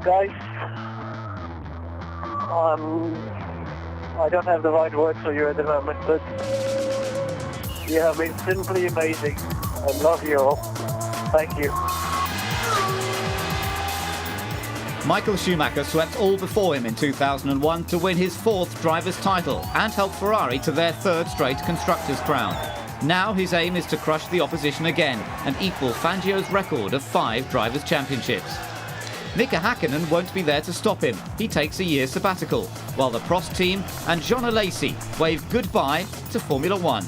Guys, I don't have the right words for you at the moment, but you have been simply amazing. I love you all. Thank you. Michael Schumacher swept all before him in 2001 to win his 4th driver's title and help Ferrari to their 3rd straight constructors' crown. Now his aim is to crush the opposition again and equal Fangio's record of 5 drivers' championships. Mika Häkkinen won't be there to stop him. He takes a year sabbatical, while the Prost team and John Alesi wave goodbye to Formula One.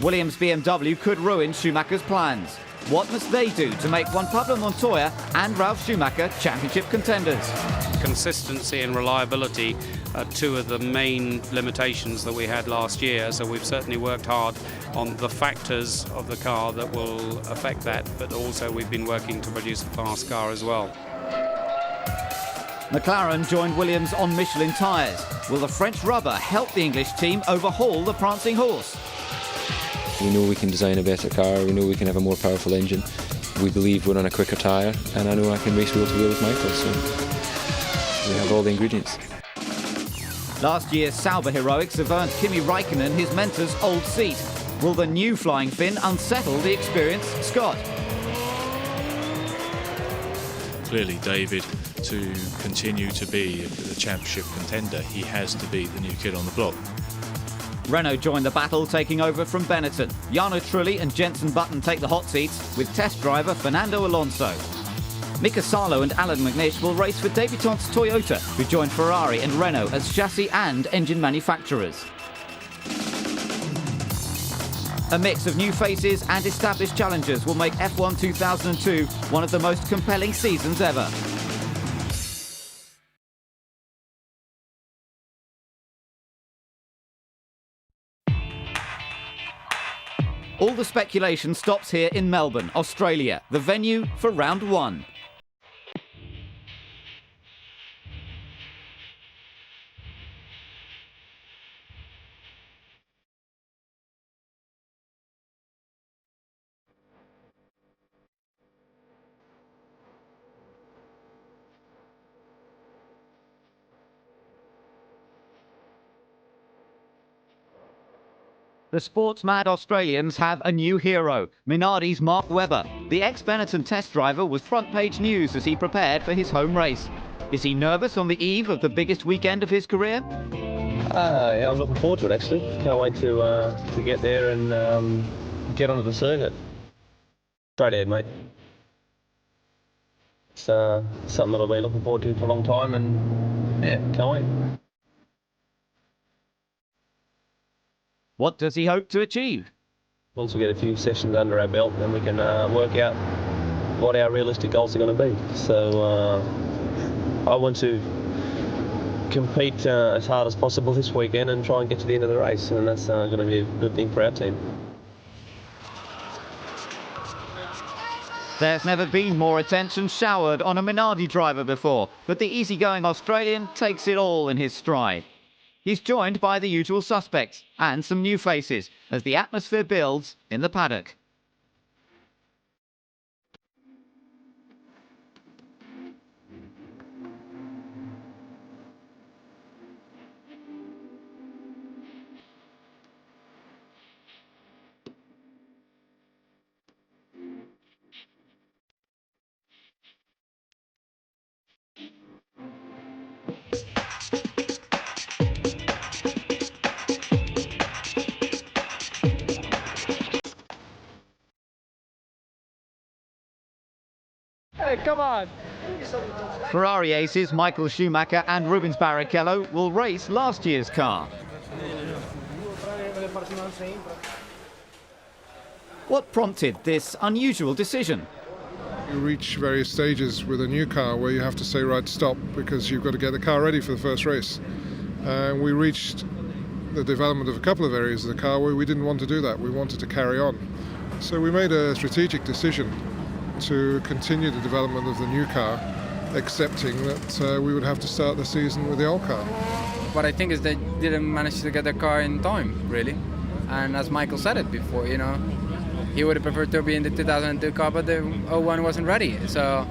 Williams BMW could ruin Schumacher's plans. What must they do to make Juan Pablo Montoya and Ralf Schumacher championship contenders? Consistency and reliability are 2 of the main limitations that we had last year, so we've certainly worked hard on the factors of the car that will affect that, but also we've been working to produce a fast car as well. McLaren joined Williams on Michelin tyres. Will the French rubber help the English team overhaul the prancing horse? We know we can design a better car, we know we can have a more powerful engine. We believe we're on a quicker tyre, and I know I can race wheel to wheel with Michael, so we have all the ingredients. Last year's Sauber heroics have earned Kimi Raikkonen his mentor's old seat. Will the new flying Finn unsettle the experienced Scot? Clearly, David, to continue to be the championship contender, he has to be the new kid on the block. Renault joined the battle, taking over from Benetton. Jarno Trulli and Jenson Button take the hot seats, with test driver Fernando Alonso. Mika Salo and Alan McNish will race for debutants Toyota, who joined Ferrari and Renault as chassis and engine manufacturers. A mix of new faces and established challengers will make F1 2002 one of the most compelling seasons ever. All the speculation stops here in Melbourne, Australia, the venue for round 1. The sports-mad Australians have a new hero, Minardi's Mark Webber. The ex-Benetton test driver was front-page news as he prepared for his home race. Is he nervous on the eve of the biggest weekend of his career? Yeah, I'm looking forward to it actually. Can't wait to get there and get onto the circuit. Straight ahead, mate. It's something that I've been looking forward to for a long time, and yeah, can't wait. What does he hope to achieve? Once we get a few sessions under our belt, then we can work out what our realistic goals are going to be. So I want to compete as hard as possible this weekend and try and get to the end of the race, and that's going to be a good thing for our team. There's never been more attention showered on a Minardi driver before, but the easygoing Australian takes it all in his stride. He's joined by the usual suspects and some new faces as the atmosphere builds in the paddock. Hey, come on! Ferrari aces Michael Schumacher and Rubens Barrichello will race last year's car. What prompted this unusual decision? You reach various stages with a new car where you have to say right stop because you've got to get the car ready for the first race. We reached the development of a couple of areas of the car where we didn't want to do that. We wanted to carry on. So we made a strategic decision to continue the development of the new car, accepting that we would have to start the season with the old car. What I think is they didn't manage to get the car in time, really. And as Michael said it before, he would have preferred to be in the 2002 car, but the 01 wasn't ready. So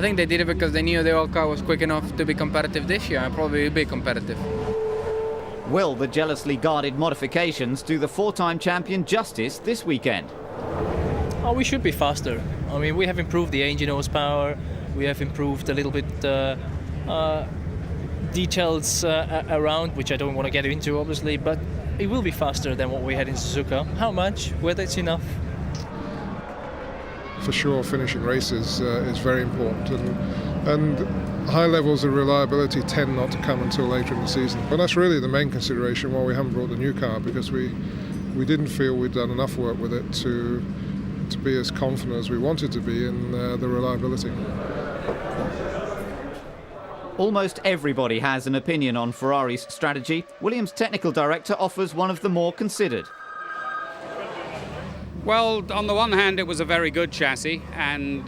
I think they did it because they knew the old car was quick enough to be competitive this year and probably be competitive. Will the jealously guarded modifications do the four-time champion justice this weekend? Oh, we should be faster. I mean, we have improved the engine horsepower, we have improved a little bit details around, which I don't want to get into obviously, but it will be faster than what we had in Suzuka. How much? Whether it's enough? For sure, finishing races is very important, and high levels of reliability tend not to come until later in the season. But that's really the main consideration why we haven't brought the new car, because we didn't feel we'd done enough work with it to be as confident as we wanted to be in the reliability. Almost everybody has an opinion on Ferrari's strategy. Williams' technical director offers one of the more considered. Well, on the one hand, it was a very good chassis, and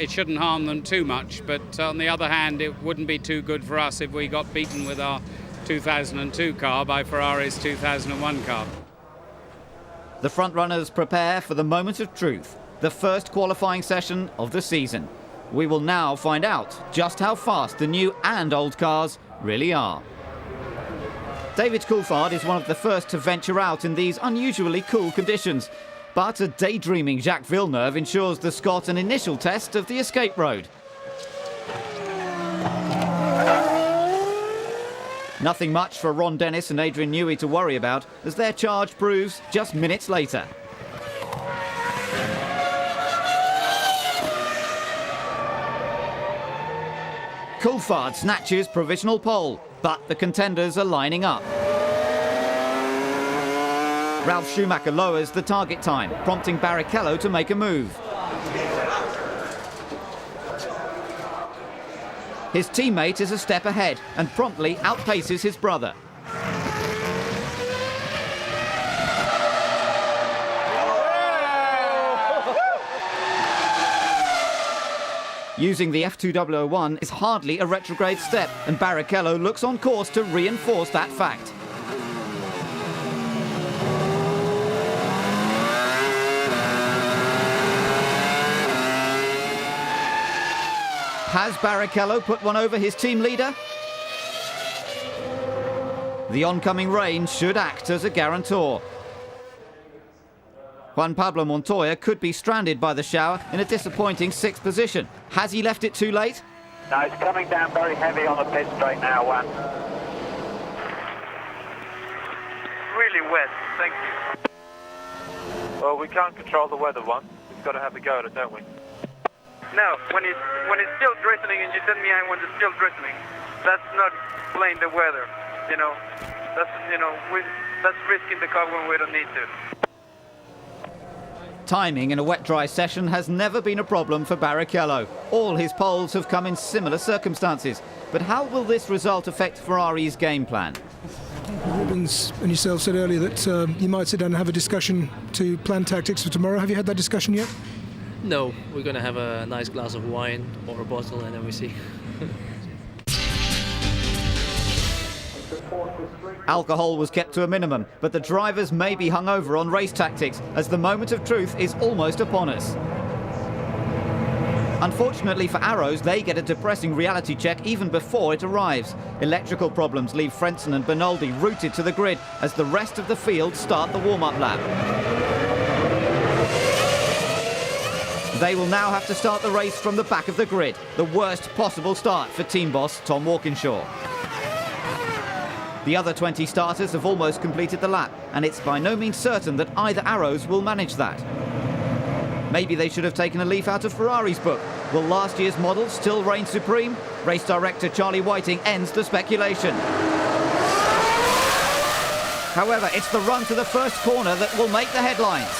it shouldn't harm them too much. But on the other hand, it wouldn't be too good for us if we got beaten with our 2002 car by Ferrari's 2001 car. The front-runners prepare for the moment of truth, the first qualifying session of the season. We will now find out just how fast the new and old cars really are. David Coulthard is one of the first to venture out in these unusually cool conditions. But a daydreaming Jacques Villeneuve ensures the Scot an initial test of the escape road. Nothing much for Ron Dennis and Adrian Newey to worry about, as their charge proves just minutes later. Coulthard snatches provisional pole, but the contenders are lining up. Ralf Schumacher lowers the target time, prompting Barrichello to make a move. His teammate is a step ahead and promptly outpaces his brother. Using the F2001 is hardly a retrograde step, and Barrichello looks on course to reinforce that fact. Has Barrichello put one over his team leader? The oncoming rain should act as a guarantor. Juan Pablo Montoya could be stranded by the shower in a disappointing sixth position. Has he left it too late? No, it's coming down very heavy on the pit straight now, Juan. Really wet, thank you. Well, we can't control the weather, Juan. We've got to have a go at it, don't we? No, when it's still drizzling and you send me out when it's still drizzling, that's not playing the weather, you know. That's risking the car when we don't need to. Timing in a wet-dry session has never been a problem for Barrichello. All his poles have come in similar circumstances. But how will this result affect Ferrari's game plan? Rubens and yourself said earlier that you might sit down and have a discussion to plan tactics for tomorrow. Have you had that discussion yet? No, we're going to have a nice glass of wine or a bottle and then we see. Alcohol was kept to a minimum, but the drivers may be hungover on race tactics as the moment of truth is almost upon us. Unfortunately for Arrows, they get a depressing reality check even before it arrives. Electrical problems leave Frentzen and Bernoldi rooted to the grid as the rest of the field start the warm-up lap. They will now have to start the race from the back of the grid, the worst possible start for team boss Tom Walkinshaw. The other 20 starters have almost completed the lap, and it's by no means certain that either Arrows will manage that. Maybe they should have taken a leaf out of Ferrari's book. Will last year's model still reign supreme? Race director Charlie Whiting ends the speculation. However, it's the run to the first corner that will make the headlines.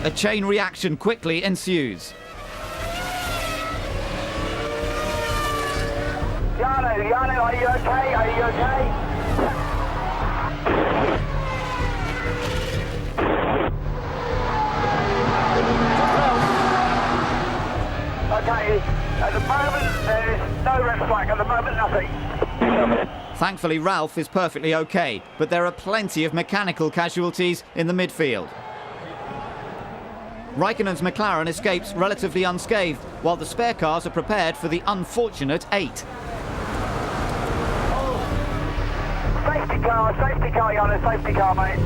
A chain reaction quickly ensues. are you okay? Are you okay? Okay, at the moment there is no red flag, at the moment nothing. Thankfully, Ralf is perfectly okay, but there are plenty of mechanical casualties in the midfield. Raikkonen's McLaren escapes relatively unscathed, while the spare cars are prepared for the unfortunate 8. Safety car, Jonas, safety car, mate.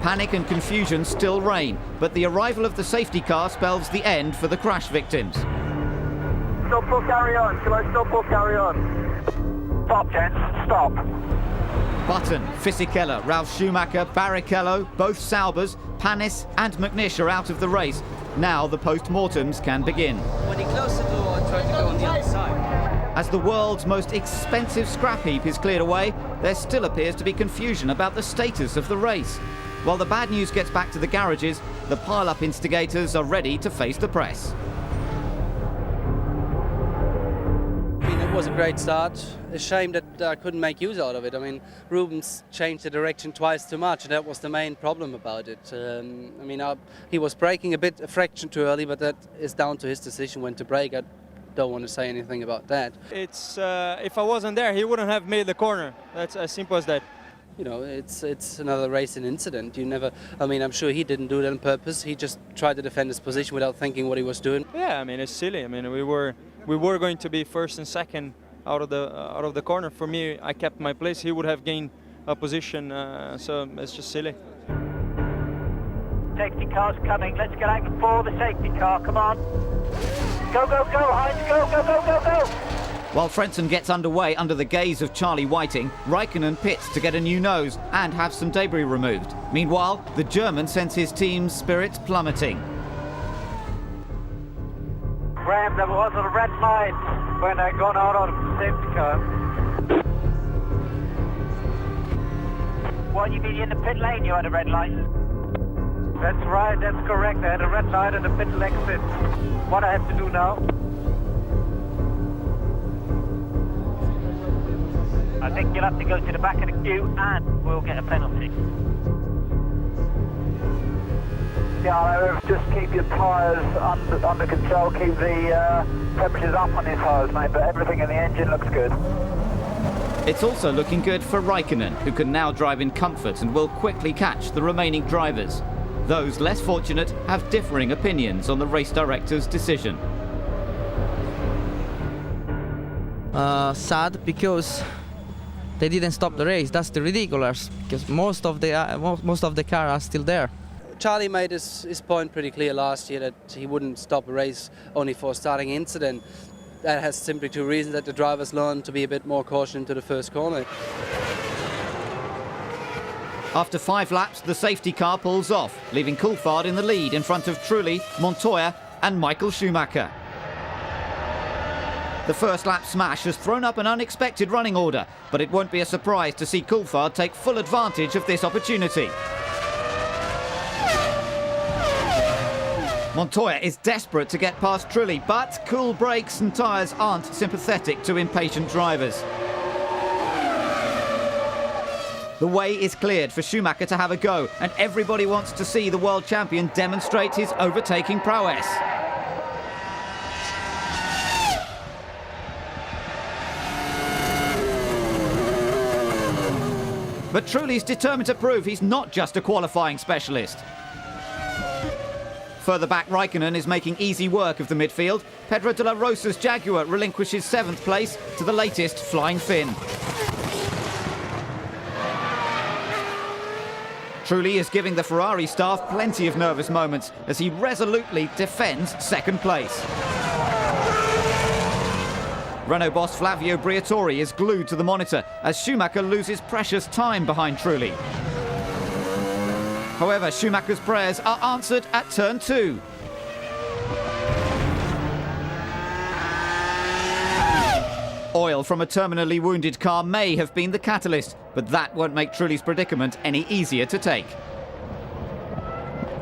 Panic and confusion still reign, but the arrival of the safety car spells the end for the crash victims. Stop or carry on? Shall I stop or carry on? Stop, gents, stop. Button, Fisichella, Ralf Schumacher, Barrichello, both Saubers, Panis and McNish are out of the race. Now the post-mortems can begin. When he closed the door, I tried to go on the other side. As the world's most expensive scrap heap is cleared away, there still appears to be confusion about the status of the race. While the bad news gets back to the garages, the pile-up instigators are ready to face the press. It was a great start. A shame that I couldn't make use out of it. I mean, Rubens changed the direction twice too much, and that was the main problem about it. He was braking a fraction too early, but that is down to his decision when to brake. I don't want to say anything about that. It's if I wasn't there, he wouldn't have made the corner. That's as simple as that. You know, it's another racing incident. I'm sure he didn't do it on purpose. He just tried to defend his position without thinking what he was doing. Yeah, I mean, it's silly. I mean, we were going to be first and second out of the corner. For me, I kept my place. He would have gained a position, so it's just silly. Safety car's coming. Let's get out for the safety car. Come on. Go, go, go, Heinz. Go, go, go, go, go. While Frentzen gets underway under the gaze of Charlie Whiting, Raikkonen pits to get a new nose and have some debris removed. Meanwhile, the German sends his team's spirits plummeting. Graham, there was a red light when I got out of the safety car. What, you mean in the pit lane you had a red light? That's right, that's correct. I had a red light at the pit exit. What I have to do now? I think you'll have to go to the back of the queue and we'll get a penalty. Yeah, just keep your tyres under control, keep the temperatures up on your tyres, mate, but everything in the engine looks good. It's also looking good for Raikkonen, who can now drive in comfort and will quickly catch the remaining drivers. Those less fortunate have differing opinions on the race director's decision. Sad because they didn't stop the race. That's the ridiculous, because most of the cars are still there. Charlie made his point pretty clear last year that he wouldn't stop a race only for a starting incident. That has simply two reasons: that the drivers learn to be a bit more cautious into the first corner. After 5 laps, the safety car pulls off, leaving Coulthard in the lead in front of Trulli, Montoya and Michael Schumacher. The first lap smash has thrown up an unexpected running order, but it won't be a surprise to see Coulthard take full advantage of this opportunity. Montoya is desperate to get past Trulli, but cool brakes and tyres aren't sympathetic to impatient drivers. The way is cleared for Schumacher to have a go, and everybody wants to see the world champion demonstrate his overtaking prowess. But Trulli's determined to prove he's not just a qualifying specialist. Further back, Raikkonen is making easy work of the midfield. Pedro de la Rosa's Jaguar relinquishes 7th place to the latest Flying Finn. Trulli is giving the Ferrari staff plenty of nervous moments as he resolutely defends 2nd place. Renault boss Flavio Briatore is glued to the monitor as Schumacher loses precious time behind Trulli. However, Schumacher's prayers are answered at turn 2. Oil from a terminally wounded car may have been the catalyst, but that won't make Trulli's predicament any easier to take.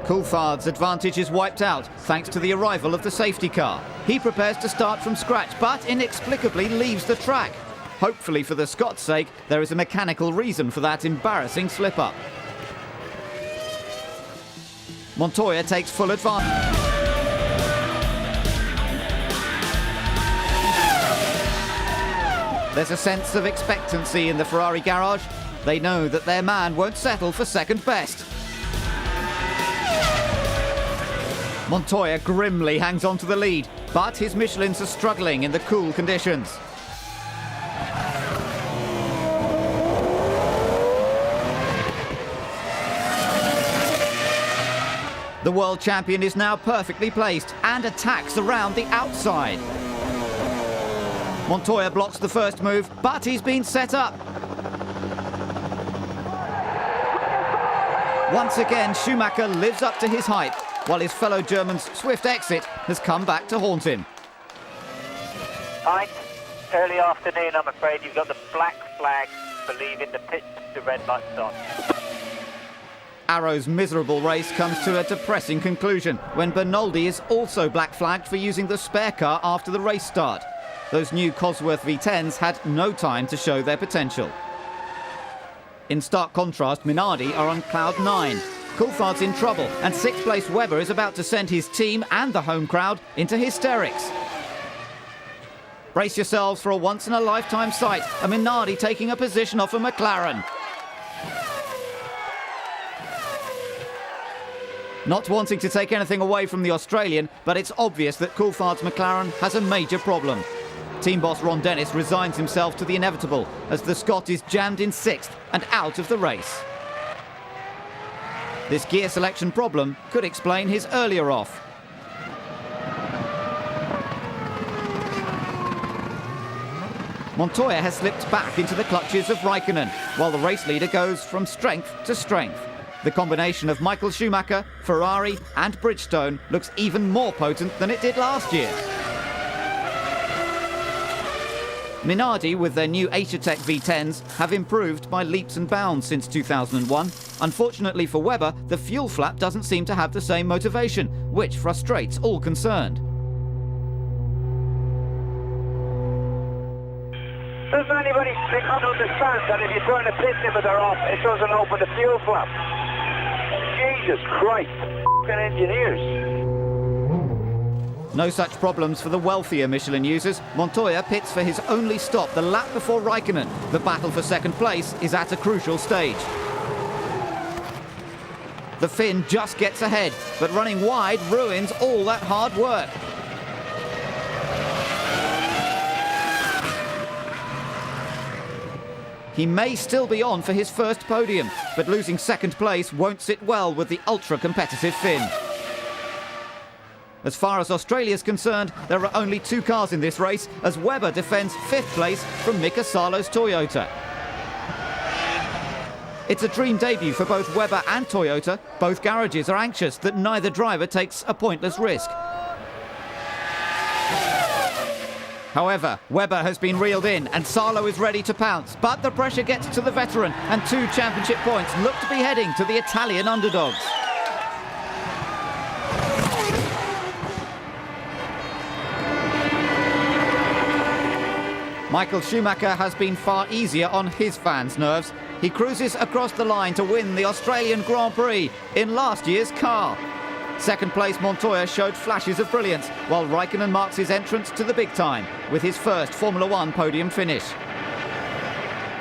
Coulthard's advantage is wiped out thanks to the arrival of the safety car. He prepares to start from scratch, but inexplicably leaves the track. Hopefully for the Scots' sake, there is a mechanical reason for that embarrassing slip-up. Montoya takes full advantage. There's a sense of expectancy in the Ferrari garage. They know that their man won't settle for second best. Montoya grimly hangs on to the lead, but his Michelins are struggling in the cool conditions. The world champion is now perfectly placed and attacks around the outside. Montoya blocks the first move, but he's been set up. Once again, Schumacher lives up to his hype, while his fellow German's swift exit has come back to haunt him. Heinz, early afternoon, I'm afraid you've got the black flag for leaving the pit, the red light's on. Arrow's miserable race comes to a depressing conclusion when Bernoldi is also black flagged for using the spare car after the race start. Those new Cosworth V10s had no time to show their potential. In stark contrast, Minardi are on cloud 9. Coulthard's in trouble, and sixth place Webber is about to send his team and the home crowd into hysterics. Brace yourselves for a once-in-a-lifetime sight, a Minardi taking a position off a McLaren. Not wanting to take anything away from the Australian, but it's obvious that Coulthard's McLaren has a major problem. Team boss Ron Dennis resigns himself to the inevitable as the Scot is jammed in sixth and out of the race. This gear selection problem could explain his earlier off. Montoya has slipped back into the clutches of Raikkonen, while the race leader goes from strength to strength. The combination of Michael Schumacher, Ferrari and Bridgestone looks even more potent than it did last year. Minardi, with their new Asia-Tech V10s, have improved by leaps and bounds since 2001. Unfortunately for Webber, the fuel flap doesn't seem to have the same motivation, which frustrates all concerned. Does anybody understand that if you turn the pit limiter off, it doesn't open the fuel flap? Jesus Christ, f***ing engineers. No such problems for the wealthier Michelin users. Montoya pits for his only stop the lap before Raikkonen. The battle for second place is at a crucial stage. The Finn just gets ahead, but running wide ruins all that hard work. He may still be on for his first podium, but losing second place won't sit well with the ultra-competitive Finn. As far as Australia's concerned, there are only two cars in this race, as Webber defends fifth place from Mika Salo's Toyota. It's a dream debut for both Webber and Toyota. Both garages are anxious that neither driver takes a pointless risk. However, Webber has been reeled in and Salo is ready to pounce, but the pressure gets to the veteran and 2 championship points look to be heading to the Italian underdogs. Michael Schumacher has been far easier on his fans' nerves. He cruises across the line to win the Australian Grand Prix in last year's car. Second place Montoya showed flashes of brilliance, while Raikkonen marks his entrance to the big time with his first Formula One podium finish.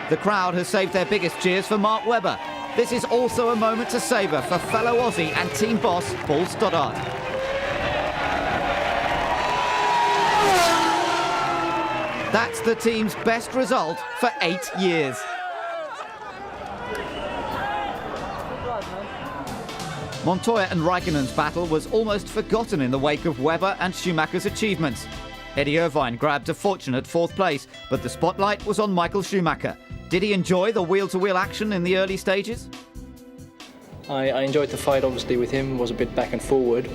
The crowd has saved their biggest cheers for Mark Webber. This is also a moment to savour for fellow Aussie and team boss Paul Stoddart. That's the team's best result for 8 years. Montoya and Raikkonen's battle was almost forgotten in the wake of Webber and Schumacher's achievements. Eddie Irvine grabbed a fortunate 4th place, but the spotlight was on Michael Schumacher. Did he enjoy the wheel-to-wheel action in the early stages? I enjoyed the fight, obviously, with him. It was a bit back and forward.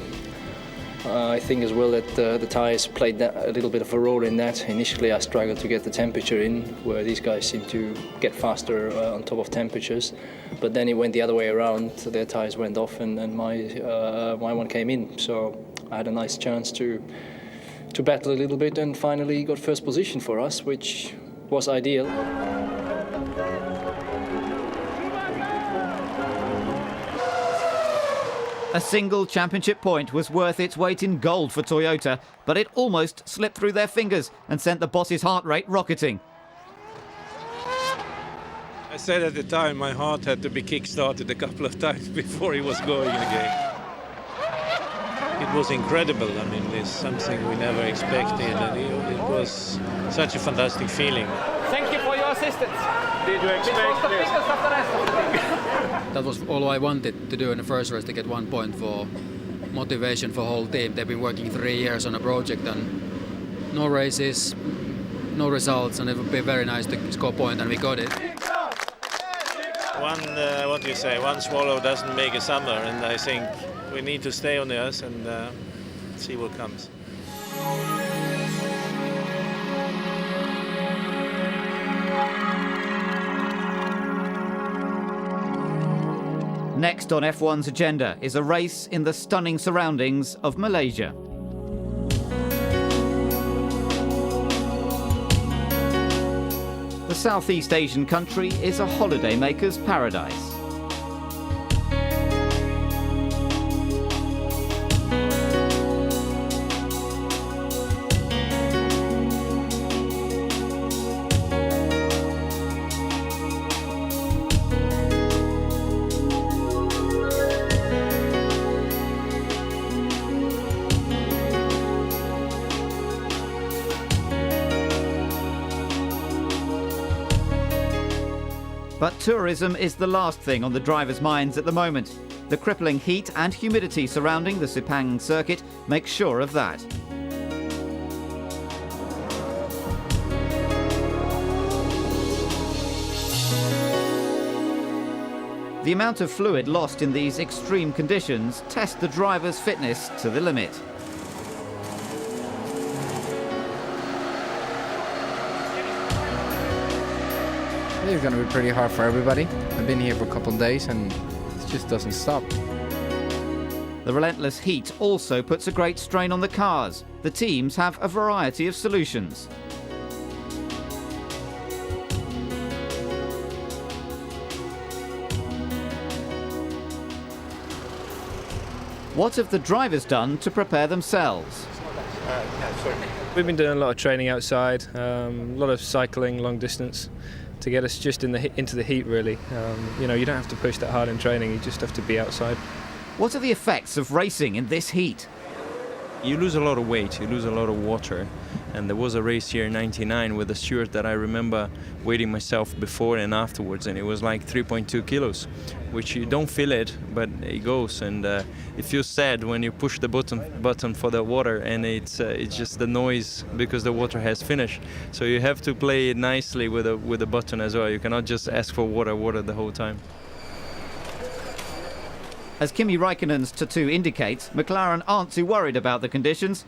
I think as well that the tyres played a little bit of a role in that. Initially I struggled to get the temperature in, where these guys seem to get faster on top of temperatures. But then it went the other way around. Their tyres went off and my one came in. So I had a nice chance to battle a little bit and finally got first position for us, which was ideal. A single championship point was worth its weight in gold for Toyota, but it almost slipped through their fingers and sent the boss's heart rate rocketing. I said at the time my heart had to be kick-started a couple of times before he was going again. It was incredible. I mean, it's something we never expected, and it was such a fantastic feeling. Thank you for your assistance. Did you expect this? That was all I wanted to do in the first race, to get 1 point for motivation for whole team. They've been working 3 years on a project and no races, no results, and it would be very nice to score a point, and we got it. What do you say? One swallow doesn't make a summer, and I think we need to stay on the ice and see what comes. Next on F1's agenda is a race in the stunning surroundings of Malaysia. The Southeast Asian country is a holidaymaker's paradise. But tourism is the last thing on the drivers' minds at the moment. The crippling heat and humidity surrounding the Sepang circuit make sure of that. The amount of fluid lost in these extreme conditions tests the driver's fitness to the limit. It's going to be pretty hard for everybody. I've been here for a couple of days and it just doesn't stop. The relentless heat also puts a great strain on the cars. The teams have a variety of solutions. What have the drivers done to prepare themselves? We've been doing a lot of training outside, a lot of cycling, long distance, to get us just into the heat, really. You know, you don't have to push that hard in training, you just have to be outside. What are the effects of racing in this heat? You lose a lot of weight, you lose a lot of water. And there was a race here in '99 with a steward that I remember weighing myself before and afterwards, and it was like 3.2 kilos, which you don't feel it, but it goes. And it feels sad when you push the button for the water, and it's just the noise because the water has finished. So you have to play it nicely with the button as well. You cannot just ask for water the whole time. As Kimi Raikkonen's tattoo indicates, McLaren aren't too worried about the conditions,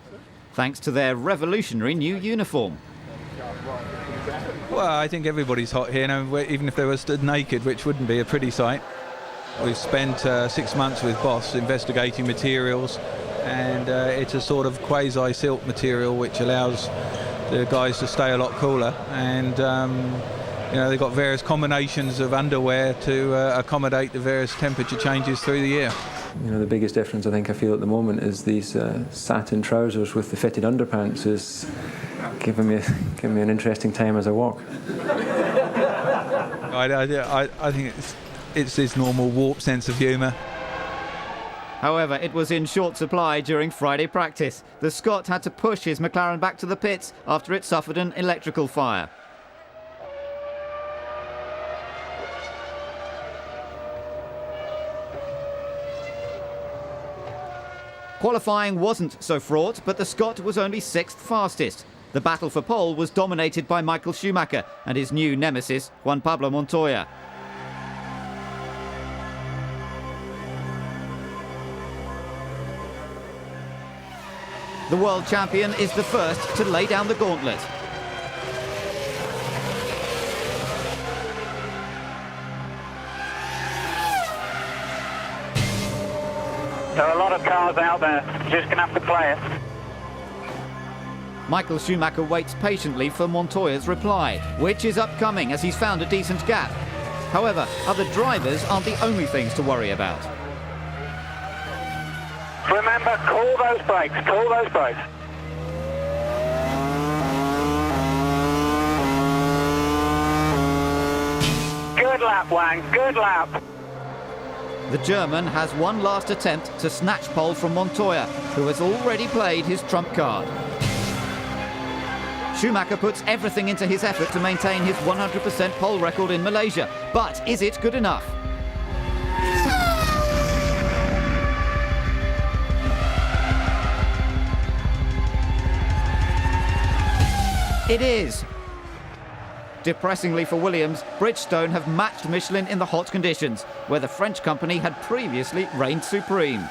thanks to their revolutionary new uniform. Well, I think everybody's hot here, even if they were stood naked, which wouldn't be a pretty sight. We've spent 6 months with Boss investigating materials, and it's a sort of quasi-silk material which allows the guys to stay a lot cooler. And you know, they've got various combinations of underwear to accommodate the various temperature changes through the year. You know, the biggest difference I think I feel at the moment is these satin trousers with the fitted underpants is giving me an interesting time as I walk. I think it's this normal warped sense of humour. However, it was in short supply during Friday practice. The Scot had to push his McLaren back to the pits after it suffered an electrical fire. Qualifying wasn't so fraught, but the Scot was only 6th fastest. The battle for pole was dominated by Michael Schumacher and his new nemesis, Juan Pablo Montoya. The world champion is the first to lay down the gauntlet. There are a lot of cars out there, you're just going to have to play it. Michael Schumacher waits patiently for Montoya's reply, which is upcoming as he's found a decent gap. However, other drivers aren't the only things to worry about. Remember, call those brakes, call those brakes. Good lap, Wang, good lap. The German has one last attempt to snatch pole from Montoya, who has already played his trump card. Schumacher puts everything into his effort to maintain his 100% pole record in Malaysia, but is it good enough? It is. Depressingly for Williams, Bridgestone have matched Michelin in the hot conditions, where the French company had previously reigned supreme.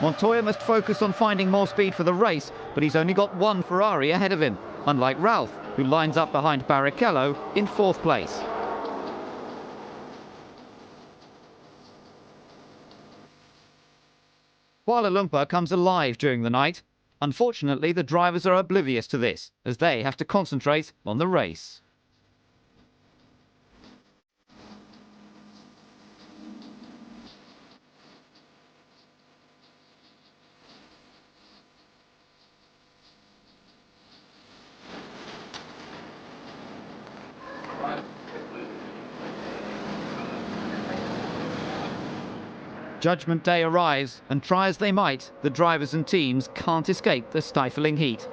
Montoya must focus on finding more speed for the race, but he's only got one Ferrari ahead of him, unlike Ralf, who lines up behind Barrichello in 4th place. Kuala Lumpur comes alive during the night. Unfortunately, the drivers are oblivious to this, as they have to concentrate on the race. Judgment Day arrives, and try as they might, the drivers and teams can't escape the stifling heat.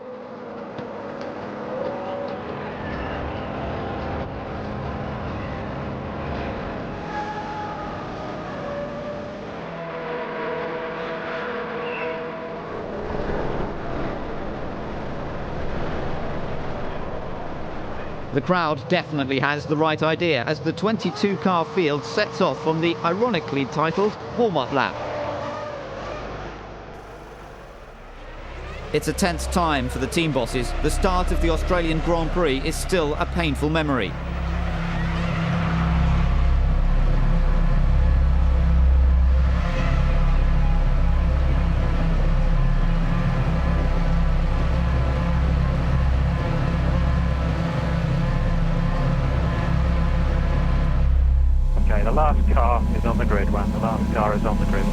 The crowd definitely has the right idea as the 22-car field sets off on the ironically titled warm-up lap. It's a tense time for the team bosses. The start of the Australian Grand Prix is still a painful memory. The last car is on the grid, Juan. The last car is on the grid.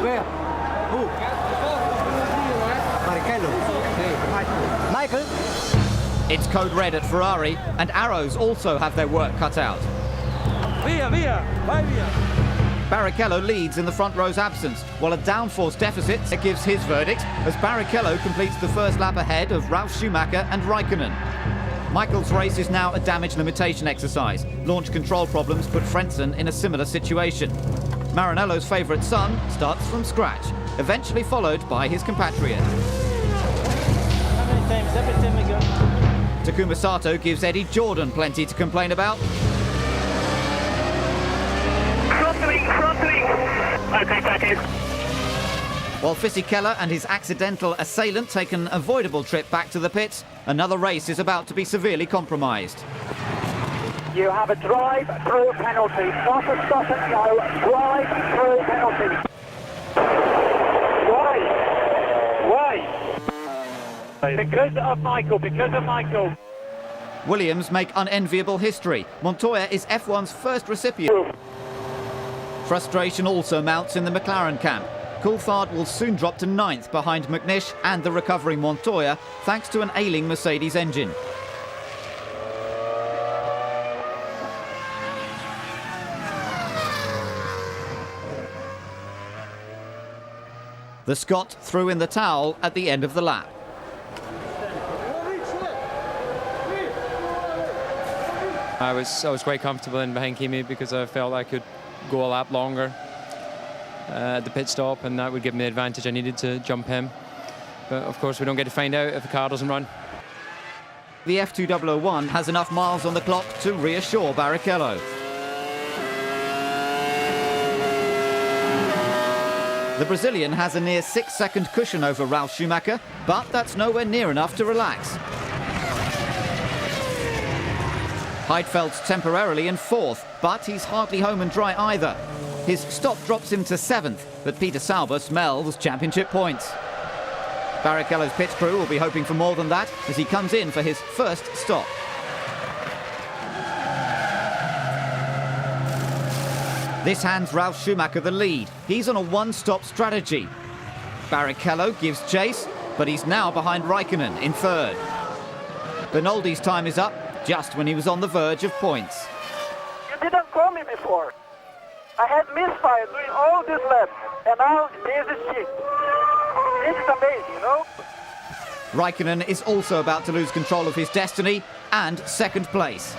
Where? Who? Barrichello. Michael? It's code red at Ferrari, and Arrows also have their work cut out. Via, via. Barrichello leads in the front row's absence, while a downforce deficit gives his verdict as Barrichello completes the first lap ahead of Ralf Schumacher and Raikkonen. Michael's race is now a damage limitation exercise. Launch control problems put Frentzen in a similar situation. Maranello's favourite son starts from scratch, eventually followed by his compatriot. How many times? Every time we go. Takuma Sato gives Eddie Jordan plenty to complain about. Okay, thank you. While Fisichella and his accidental assailant take an avoidable trip back to the pits, another race is about to be severely compromised. You have a drive-through penalty. Not a stop and go. Drive-through penalty. Why? Because of Michael, because of Michael. Williams make unenviable history. Montoya is F1's first recipient. Frustration also mounts in the McLaren camp. Coulthard will soon drop to 9th behind McNish and the recovering Montoya, thanks to an ailing Mercedes engine. The Scot threw in the towel at the end of the lap. I was quite comfortable in behind Kimi because I felt I could go a lap longer at the pit stop, and that would give me the advantage I needed to jump him. But of course we don't get to find out if the car doesn't run. The F2001 has enough miles on the clock to reassure Barrichello. The Brazilian has a near 6-second cushion over Ralf Schumacher, but that's nowhere near enough to relax. Heidfeld's temporarily in 4th, but he's hardly home and dry either. His stop drops him to 7th, but Peter Sauber smells championship points. Barrichello's pit crew will be hoping for more than that as he comes in for his first stop. This hands Ralf Schumacher the lead. He's on a one-stop strategy. Barrichello gives chase, but he's now behind Raikkonen in 3rd. Bernoldi's time is up, just when he was on the verge of points. You didn't call me before. I had misfire doing all this lap, and now there's a shit. This is amazing, you know? Raikkonen is also about to lose control of his destiny and 2nd place.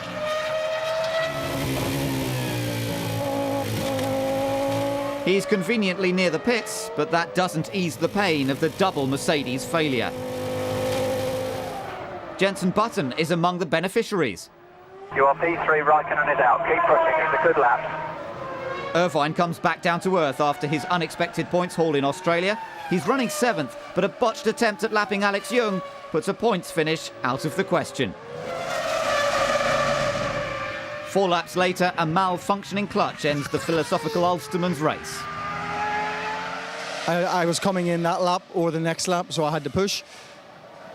He's conveniently near the pits, but that doesn't ease the pain of the double Mercedes failure. Jenson Button is among the beneficiaries. You are P3, Raikkonen is out. Keep pushing, it's a good lap. Irvine comes back down to earth after his unexpected points haul in Australia. He's running 7th, but a botched attempt at lapping Alex Young puts a points finish out of the question. 4 laps later, a malfunctioning clutch ends the philosophical Ulsterman's race. I was coming in that lap or the next lap, so I had to push.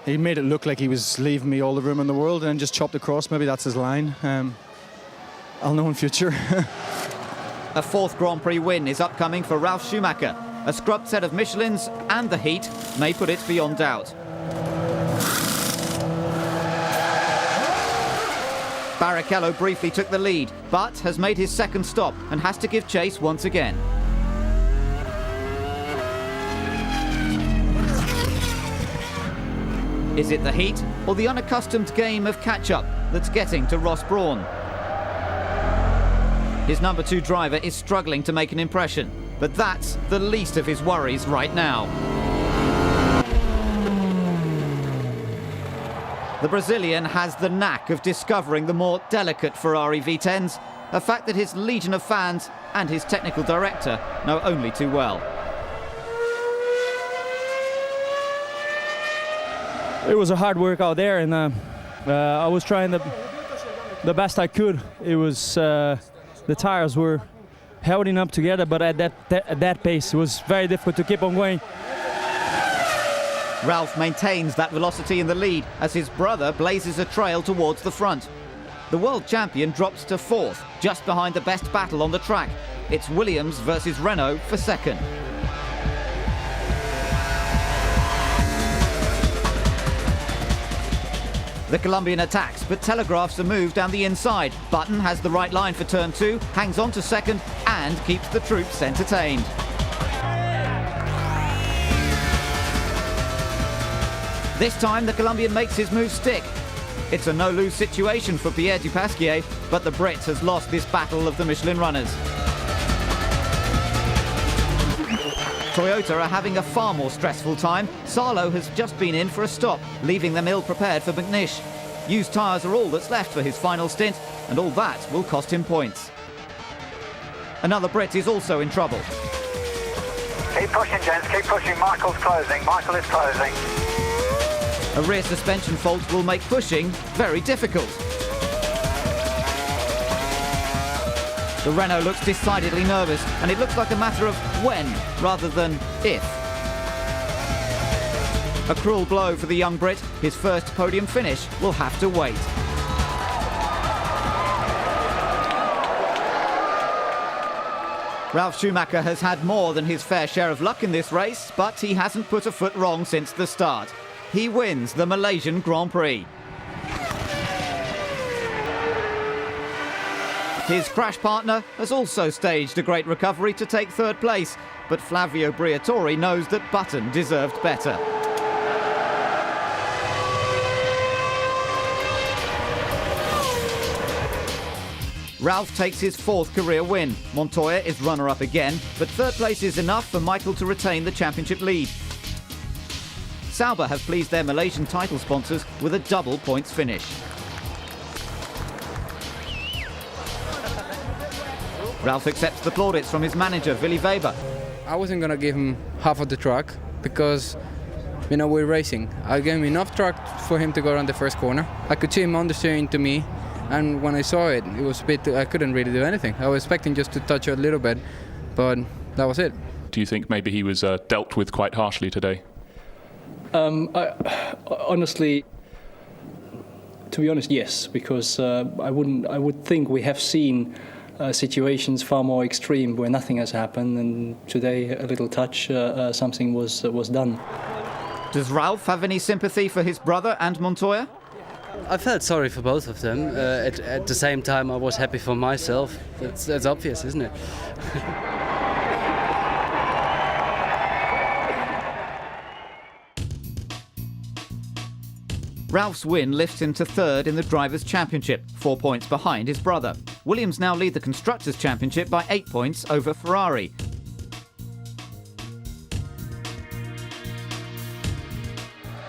He made it look like he was leaving me all the room in the world and then just chopped across. Maybe that's his line. I'll know in future. A 4th Grand Prix win is upcoming for Ralf Schumacher. A scrubbed set of Michelins and the heat may put it beyond doubt. Barrichello briefly took the lead, but has made his 2nd stop and has to give chase once again. Is it the heat or the unaccustomed game of catch-up that's getting to Ross Brawn? His number 2 driver is struggling to make an impression, but that's the least of his worries right now. The Brazilian has the knack of discovering the more delicate Ferrari V10s, a fact that his legion of fans and his technical director know only too well. It was a hard work out there, and I was trying the best I could. It was the tires were holding up together, but at that pace, it was very difficult to keep on going. Ralf maintains that velocity in the lead as his brother blazes a trail towards the front. The world champion drops to 4th, just behind the best battle on the track. It's Williams versus Renault for 2nd. The Colombian attacks, but telegraphs a move down the inside. Button has the right line for turn 2, hangs on to 2nd, and keeps the troops entertained. This time, the Colombian makes his move stick. It's a no-lose situation for Pierre Dupasquier, but the Brit has lost this battle of the Michelin runners. Toyota are having a far more stressful time. Salo has just been in for a stop, leaving them ill-prepared for McNish. Used tyres are all that's left for his final stint, and all that will cost him points. Another Brit is also in trouble. Keep pushing, gents, keep pushing. Michael's closing. Michael is closing. A rear suspension fault will make pushing very difficult. The Renault looks decidedly nervous, and it looks like a matter of when rather than if. A cruel blow for the young Brit. His first podium finish will have to wait. Ralf Schumacher has had more than his fair share of luck in this race, but he hasn't put a foot wrong since the start. He wins the Malaysian Grand Prix. His crash partner has also staged a great recovery to take 3rd place, but Flavio Briatore knows that Button deserved better. Ralf takes his 4th career win. Montoya is runner-up again, but 3rd place is enough for Michael to retain the championship lead. Sauber have pleased their Malaysian title sponsors with a double points finish. Ralf accepts the plaudits from his manager, Willy Weber. I wasn't gonna give him half of the track because, you know, we're racing. I gave him enough track for him to go around the first corner. I could see him understeering to me, and when I saw it, it was a bit. I couldn't really do anything. I was expecting just to touch it a little bit, but that was it. Do you think maybe he was dealt with quite harshly today? Honestly, to be honest, yes, because I would think we have seen situations far more extreme where nothing has happened, and today a little touch, something was done. Does Ralf have any sympathy for his brother and Montoya? I felt sorry for both of them. At the same time, I was happy for myself. That's obvious, isn't it? Ralf's win lifts him to third in the Drivers' Championship, 4 points behind his brother. Williams now lead the Constructors' Championship by 8 points over Ferrari.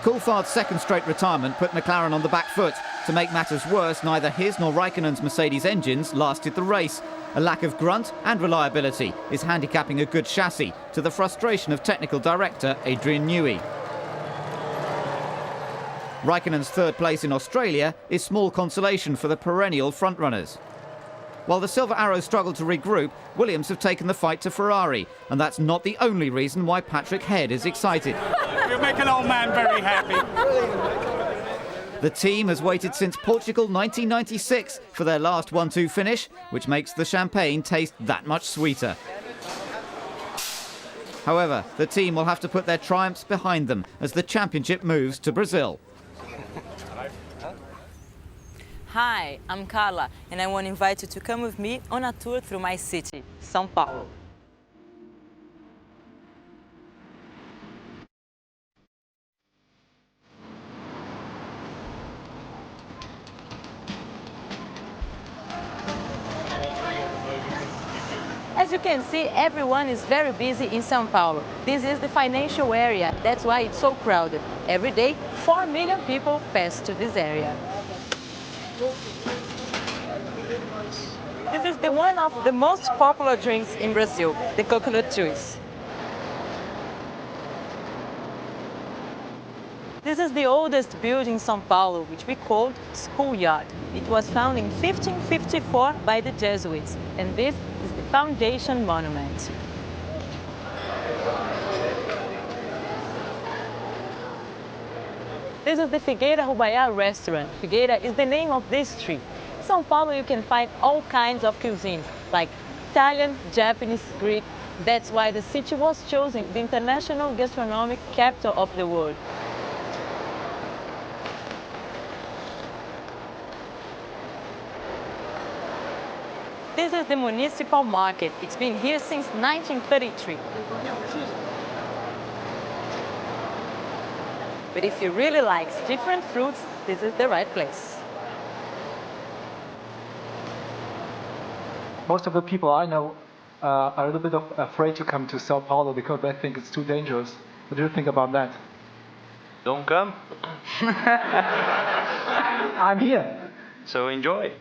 Coulthard's second straight retirement put McLaren on the back foot. To make matters worse, neither his nor Raikkonen's Mercedes engines lasted the race. A lack of grunt and reliability is handicapping a good chassis, to the frustration of technical director Adrian Newey. Raikkonen's third place in Australia is small consolation for the perennial frontrunners. While the Silver Arrows struggle to regroup, Williams have taken the fight to Ferrari, and that's not the only reason why Patrick Head is excited. You make an old man very happy. The team has waited since Portugal 1996 for their last 1-2 finish, which makes the champagne taste that much sweeter. However, the team will have to put their triumphs behind them as the championship moves to Brazil. Hi, I'm Carla, and I want to invite you to come with me on a tour through my city, São Paulo. As you can see, everyone is very busy in São Paulo. This is the financial area, that's why it's so crowded. Every day, 4 million people pass to this area. This is one of the most popular drinks in Brazil, the coconut juice. This is the oldest building in São Paulo, which we called Schoolyard. It was founded in 1554 by the Jesuits, and this is the foundation monument. This is the Figueira Rubaiá restaurant. Figueira is the name of this street. In São Paulo you can find all kinds of cuisine, like Italian, Japanese, Greek. That's why the city was chosen the international gastronomic capital of the world. This is the municipal market. It's been here since 1933. But if you really like different fruits, this is the right place. Most of the people I know are a little bit afraid to come to Sao Paulo because they think it's too dangerous. What do you think about that? Don't come. I'm here. So enjoy.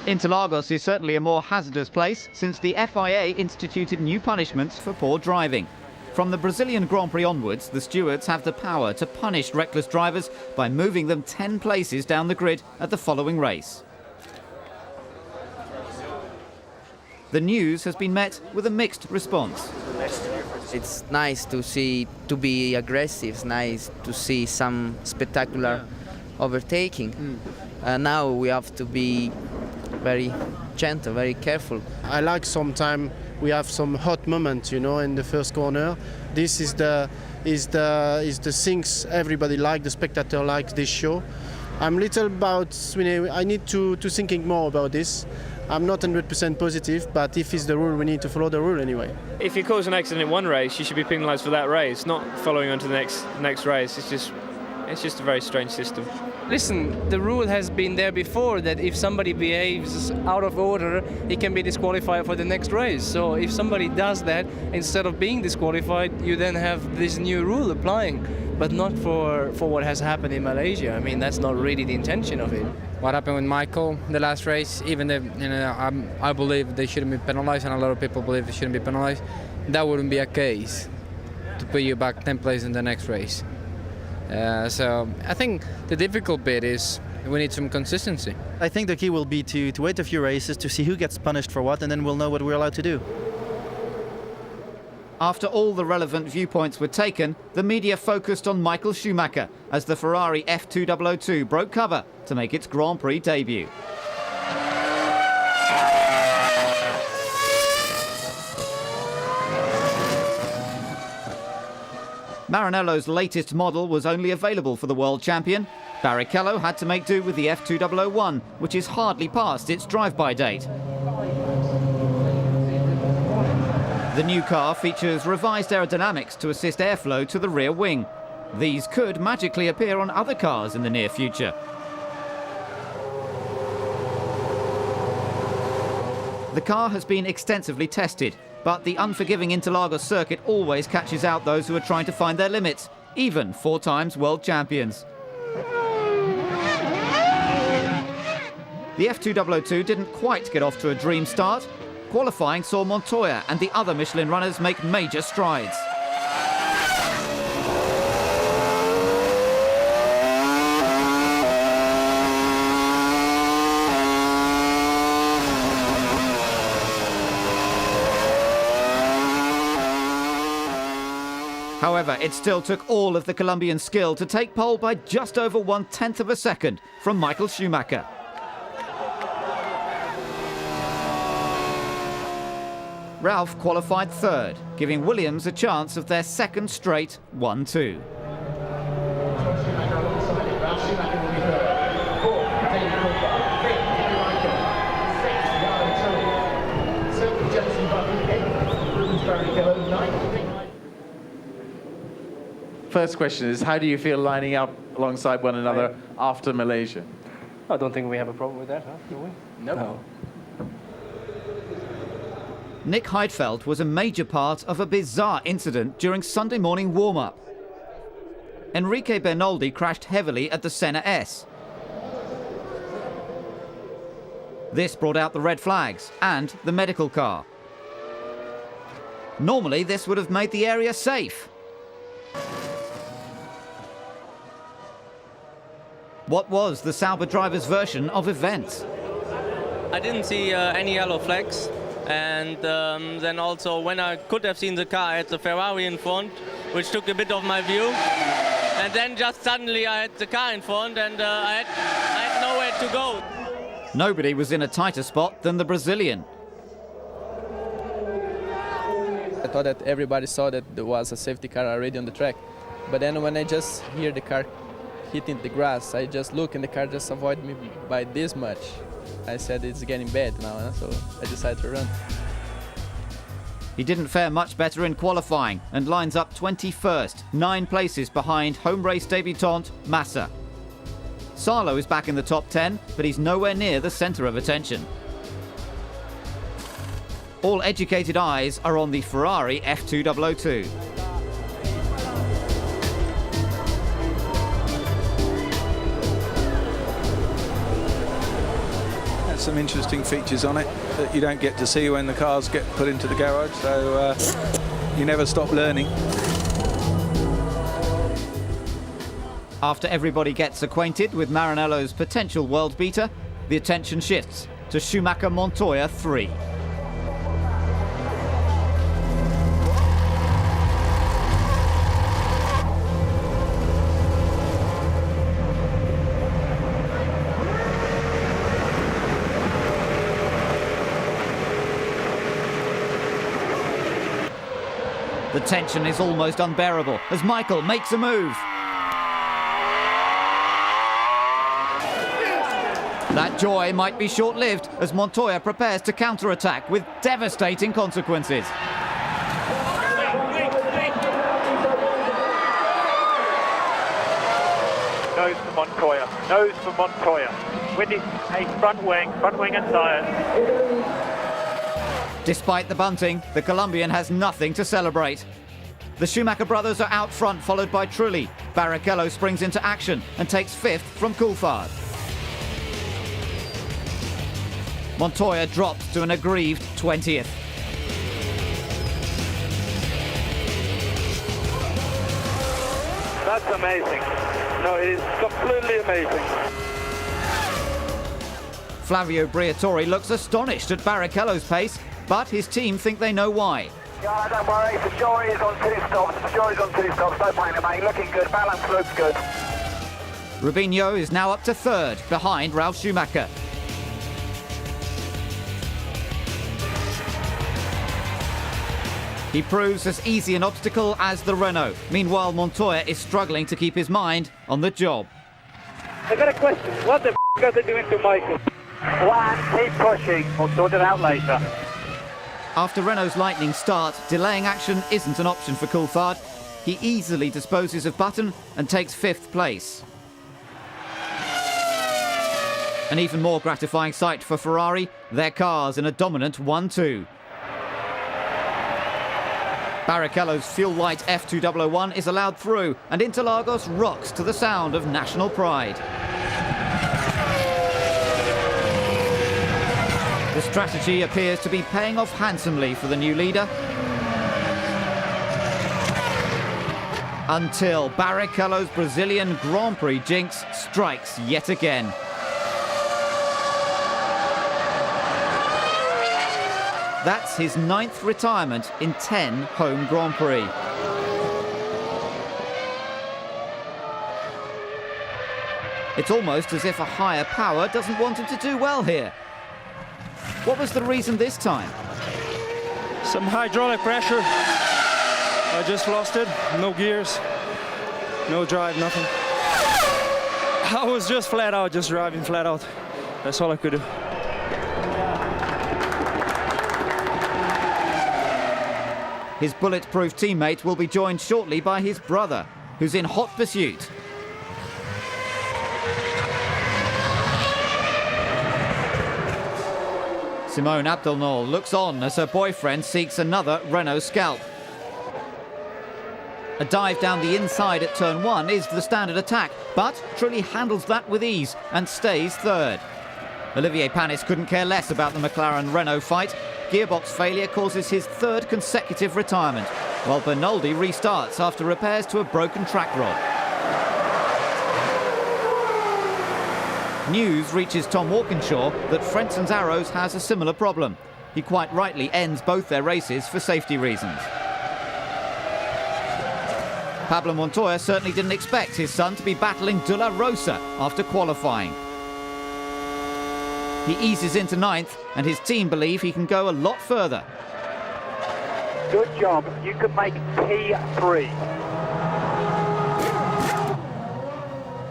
Interlagos is certainly a more hazardous place since the FIA instituted new punishments for poor driving. From the Brazilian Grand Prix onwards, the stewards have the power to punish reckless drivers by moving them 10 places down the grid at the following race. The news has been met with a mixed response. It's nice to be aggressive. It's nice to see some spectacular overtaking. Now we have to be very gentle, very careful. I like sometimes we have some hot moments, you know, in the first corner. This is the things everybody like, the spectator likes this show. I'm little about, you know, I need to thinking more about this. I'm not 100% positive, but if it's the rule, we need to follow the rule anyway. If you cause an accident in one race, you should be penalised for that race, not following on to the next race. It's just a very strange system. Listen, the rule has been there before that if somebody behaves out of order, he can be disqualified for the next race. So if somebody does that, instead of being disqualified, you then have this new rule applying. but not for what has happened in Malaysia. I mean, that's not really the intention of it. What happened with Michael the last race, even if I believe they shouldn't be penalized, and a lot of people believe they shouldn't be penalized, that wouldn't be a case to put you back 10 places in the next race. So I think the difficult bit is we need some consistency. I think the key will be to wait a few races to see who gets punished for what, and then we'll know what we're allowed to do. After all the relevant viewpoints were taken, the media focused on Michael Schumacher as the Ferrari F2002 broke cover to make its Grand Prix debut. Maranello's latest model was only available for the world champion. Barrichello had to make do with the F2001, which is hardly past its drive-by date. The new car features revised aerodynamics to assist airflow to the rear wing. These could magically appear on other cars in the near future. The car has been extensively tested, but the unforgiving Interlagos circuit always catches out those who are trying to find their limits, even 4 times world champions. The F2002 didn't quite get off to a dream start. Qualifying saw Montoya and the other Michelin runners make major strides. However, it still took all of the Colombian skill to take pole by just over 1/10 of a second from Michael Schumacher. Ralf qualified 3rd, giving Williams a chance of their second straight 1-2. First question is, how do you feel lining up alongside one another after Malaysia? I don't think we have a problem with that, huh? Do we? No. Nick Heidfeld was a major part of a bizarre incident during Sunday morning warm-up. Enrique Bernoldi crashed heavily at the Senna S. This brought out the red flags and the medical car. Normally, this would have made the area safe. What was the Sauber driver's version of events? I didn't see any yellow flags. And then also when I could have seen the car, I had the Ferrari in front, which took a bit of my view. And then just suddenly I had the car in front and I had nowhere to go. Nobody was in a tighter spot than the Brazilian. I thought that everybody saw that there was a safety car already on the track. But then when I just hear the car hitting the grass, I just look and the car just avoided me by this much. I said it's getting bad now, so I decided to run. He didn't fare much better in qualifying and lines up 21st, 9 places behind home race debutant Massa. Salo is back in the top 10, but he's nowhere near the centre of attention. All educated eyes are on the Ferrari F2002. Some interesting features on it that you don't get to see when the cars get put into the garage, so you never stop learning. After everybody gets acquainted with Maranello's potential world beater, the attention shifts to Schumacher Montoya 3. The tension is almost unbearable as Michael makes a move. That joy might be short-lived as Montoya prepares to counter-attack with devastating consequences. Nose for Montoya, nose for Montoya. With it, a front wing and tyres. Despite the bunting, the Colombian has nothing to celebrate. The Schumacher brothers are out front, followed by Trulli. Barrichello springs into action and takes 5th from Coulthard. Montoya drops to an aggrieved 20th. That's amazing. No, it is completely amazing. Flavio Briatore looks astonished at Barrichello's pace, but his team think they know why. Yeah, don't worry, for sure he's on 2 stops. For sure he's on 2 stops. Don't panic, mate. Looking good. Balance looks good. Rubinho is now up to 3rd, behind Ralf Schumacher. He proves as easy an obstacle as the Renault. Meanwhile, Montoya is struggling to keep his mind on the job. I got a question. What the are they doing to Michael? One, keep pushing. We'll sort it out later. After Renault's lightning start, delaying action isn't an option for Coulthard. He easily disposes of Button and takes 5th place. An even more gratifying sight for Ferrari, their cars in a dominant 1-2. Barrichello's fuel-light F2001 is allowed through, and Interlagos rocks to the sound of national pride. The strategy appears to be paying off handsomely for the new leader. Until Barrichello's Brazilian Grand Prix jinx strikes yet again. That's his 9th retirement in 10 home Grand Prix. It's almost as if a higher power doesn't want him to do well here. What was the reason this time? Some hydraulic pressure. I just lost it. No gears, no drive, nothing. I was just flat out, just driving flat out. That's all I could do. His bulletproof teammate will be joined shortly by his brother, who's in hot pursuit. Simone Abdelnol looks on as her boyfriend seeks another Renault scalp. A dive down the inside at turn 1 is the standard attack, but Trulli handles that with ease and stays 3rd. Olivier Panis couldn't care less about the McLaren-Renault fight. Gearbox failure causes his 3rd consecutive retirement, while Bernoldi restarts after repairs to a broken track rod. News reaches Tom Walkinshaw that Frenson's Arrows has a similar problem. He quite rightly ends both their races for safety reasons. Pablo Montoya certainly didn't expect his son to be battling De La Rosa after qualifying. He eases into 9th, and his team believe he can go a lot further. Good job. You could make P3.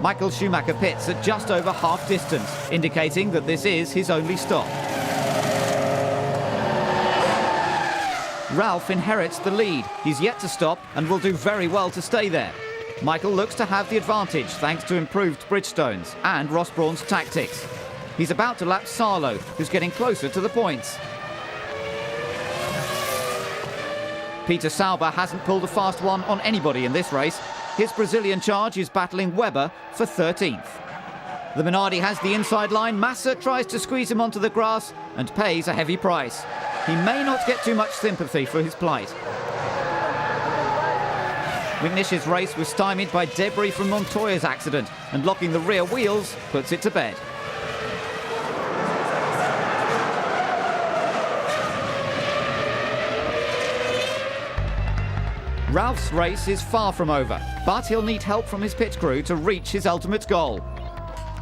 Michael Schumacher pits at just over half distance, indicating that this is his only stop. Ralf inherits the lead. He's yet to stop and will do very well to stay there. Michael looks to have the advantage thanks to improved Bridgestones and Ross Brawn's tactics. He's about to lap Sarlo, who's getting closer to the points. Peter Sauber hasn't pulled a fast one on anybody in this race. His Brazilian charge is battling Webber for 13th. The Minardi has the inside line. Massa tries to squeeze him onto the grass and pays a heavy price. He may not get too much sympathy for his plight. McNish's race was stymied by debris from Montoya's accident, and locking the rear wheels puts it to bed. Ralph's race is far from over, but he'll need help from his pit crew to reach his ultimate goal.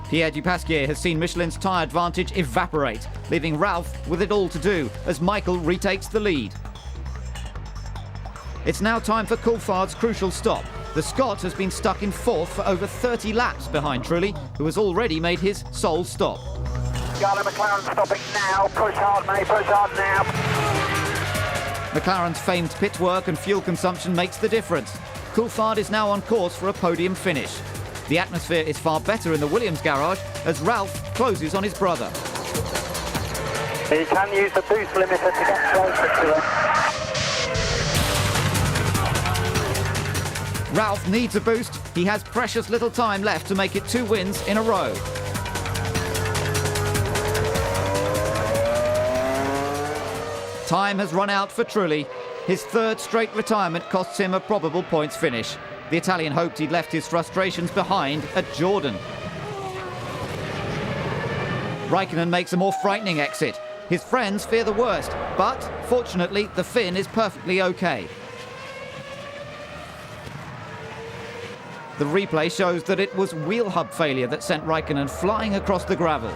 Pierre Dupasquier has seen Michelin's tyre advantage evaporate, leaving Ralf with it all to do as Michael retakes the lead. It's now time for Coulthard's crucial stop. The Scot has been stuck in 4th for over 30 laps behind Trulli, who has already made his sole stop. Scarlett McLaren stopping now. Push hard, mate. Push hard now. McLaren's famed pit work and fuel consumption makes the difference. Coulthard is now on course for a podium finish. The atmosphere is far better in the Williams garage as Ralf closes on his brother. You can use the boost limiter to get closer to it. Ralf needs a boost. He has precious little time left to make it 2 wins in a row. Time has run out for Trulli. His 3rd straight retirement costs him a probable points finish. The Italian hoped he'd left his frustrations behind at Jordan. Raikkonen makes a more frightening exit. His friends fear the worst, but fortunately the Finn is perfectly okay. The replay shows that it was wheel hub failure that sent Raikkonen flying across the gravel.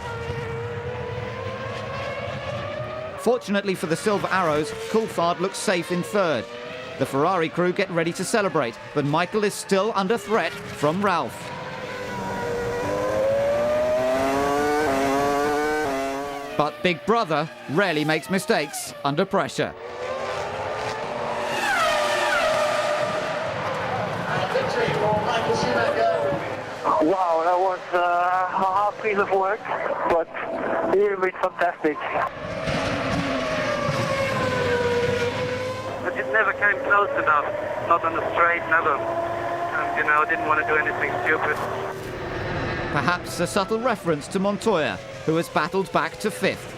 Fortunately for the Silver Arrows, Coulthard looks safe in 3rd. The Ferrari crew get ready to celebrate, but Michael is still under threat from Ralf. But Big Brother rarely makes mistakes under pressure. Wow, that was a hard piece of work, but really fantastic. But it never came close enough, not on the straight, never. And, you know, I didn't want to do anything stupid. Perhaps a subtle reference to Montoya, who has battled back to 5th.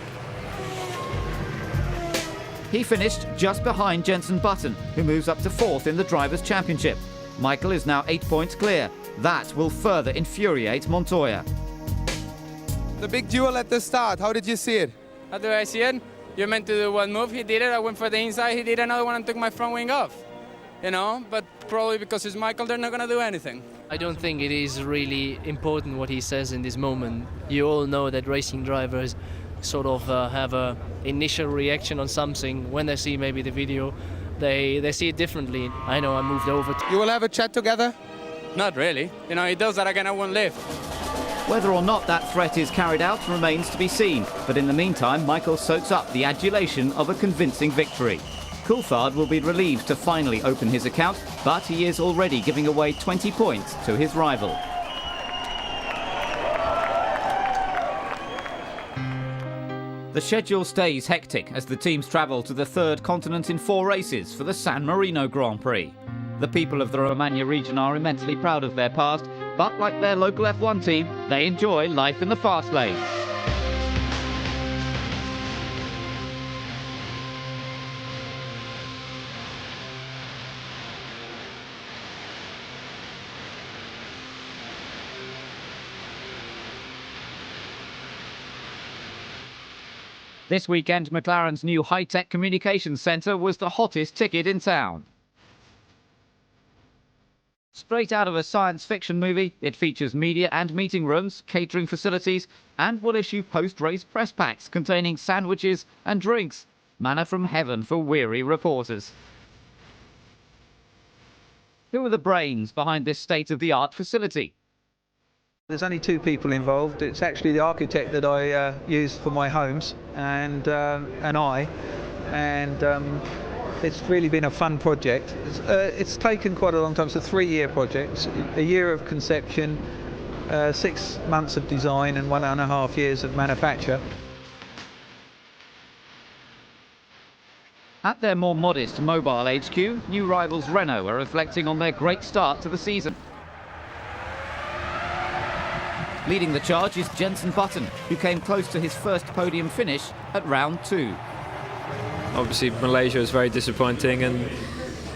He finished just behind Jenson Button, who moves up to 4th in the Drivers' Championship. Michael is now 8 points clear. That will further infuriate Montoya. The big duel at the start, how did you see it? How do I see it? You're meant to do one move, he did it, I went for the inside, he did another one and took my front wing off. You know, but probably because it's Michael, they're not going to do anything. I don't think it is really important what he says in this moment. You all know that racing drivers sort of have a initial reaction on something. When they see maybe the video, they see it differently. I know I moved over. You will have a chat together? Not really. You know, he does that again, I won't live. Whether or not that threat is carried out remains to be seen, but in the meantime, Michael soaks up the adulation of a convincing victory. Coulthard will be relieved to finally open his account, but he is already giving away 20 points to his rival. The schedule stays hectic as the teams travel to the 3rd continent in 4 races for the San Marino Grand Prix. The people of the Romagna region are immensely proud of their past, but like their local F1 team, they enjoy life in the fast lane. This weekend, McLaren's new high-tech communications centre was the hottest ticket in town. Straight out of a science fiction movie, it features media and meeting rooms, catering facilities, and will issue post-race press packs containing sandwiches and drinks. Manna from heaven for weary reporters. Who are the brains behind this state-of-the-art facility? There's only 2 people involved. It's actually the architect that I use for my homes and it's really been a fun project. It's taken quite a long time. It's a 3-year project, a year of conception, 6 months of design and 1.5 years of manufacture. At their more modest mobile HQ, new rivals Renault are reflecting on their great start to the season. Leading the charge is Jenson Button, who came close to his first podium finish at round 2. Obviously Malaysia is very disappointing, and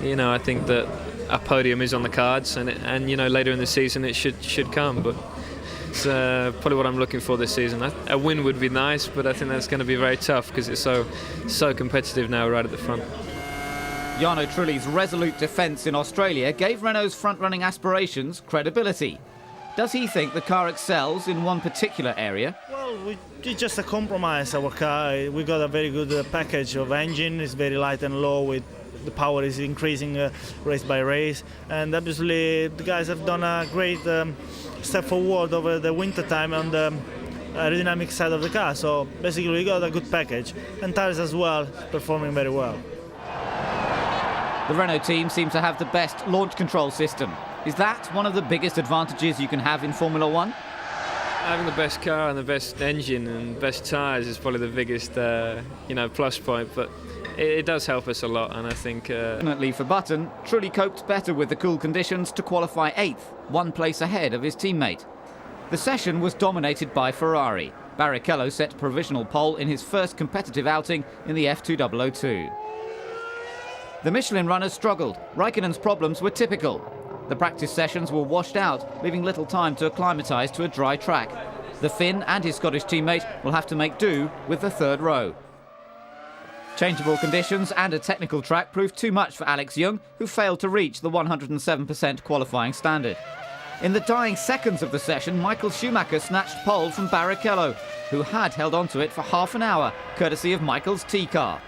you know, I think that a podium is on the cards, and you know, later in the season it should come, but it's probably what I'm looking for this season. A win would be nice, but I think that's going to be very tough because it's so competitive now right at the front. Jarno Trulli's resolute defence in Australia gave Renault's front-running aspirations credibility. Does he think the car excels in one particular area? Well, it's just a compromise, our car. We got a very good package of engine. It's very light and low, with the power is increasing race by race. And obviously the guys have done a great step forward over the winter time on the aerodynamic side of the car. So basically we got a good package. And tires as well, performing very well. The Renault team seems to have the best launch control system. Is that one of the biggest advantages you can have in Formula One? having the best car and the best engine and best tyres is probably the biggest, plus point. But it does help us a lot, and I think... Fortunately for Button, Trulli coped better with the cool conditions to qualify 8th, 1 place ahead of his teammate. The session was dominated by Ferrari. Barrichello set provisional pole in his first competitive outing in the F2002. The Michelin runners struggled. Raikkonen's problems were typical. The practice sessions were washed out, leaving little time to acclimatise to a dry track. The Finn and his Scottish teammate will have to make do with the third row. Changeable conditions and a technical track proved too much for Alex Young, who failed to reach the 107% qualifying standard. In the dying seconds of the session, Michael Schumacher snatched pole from Barrichello, who had held on to it for half an hour, courtesy of Michael's T-car.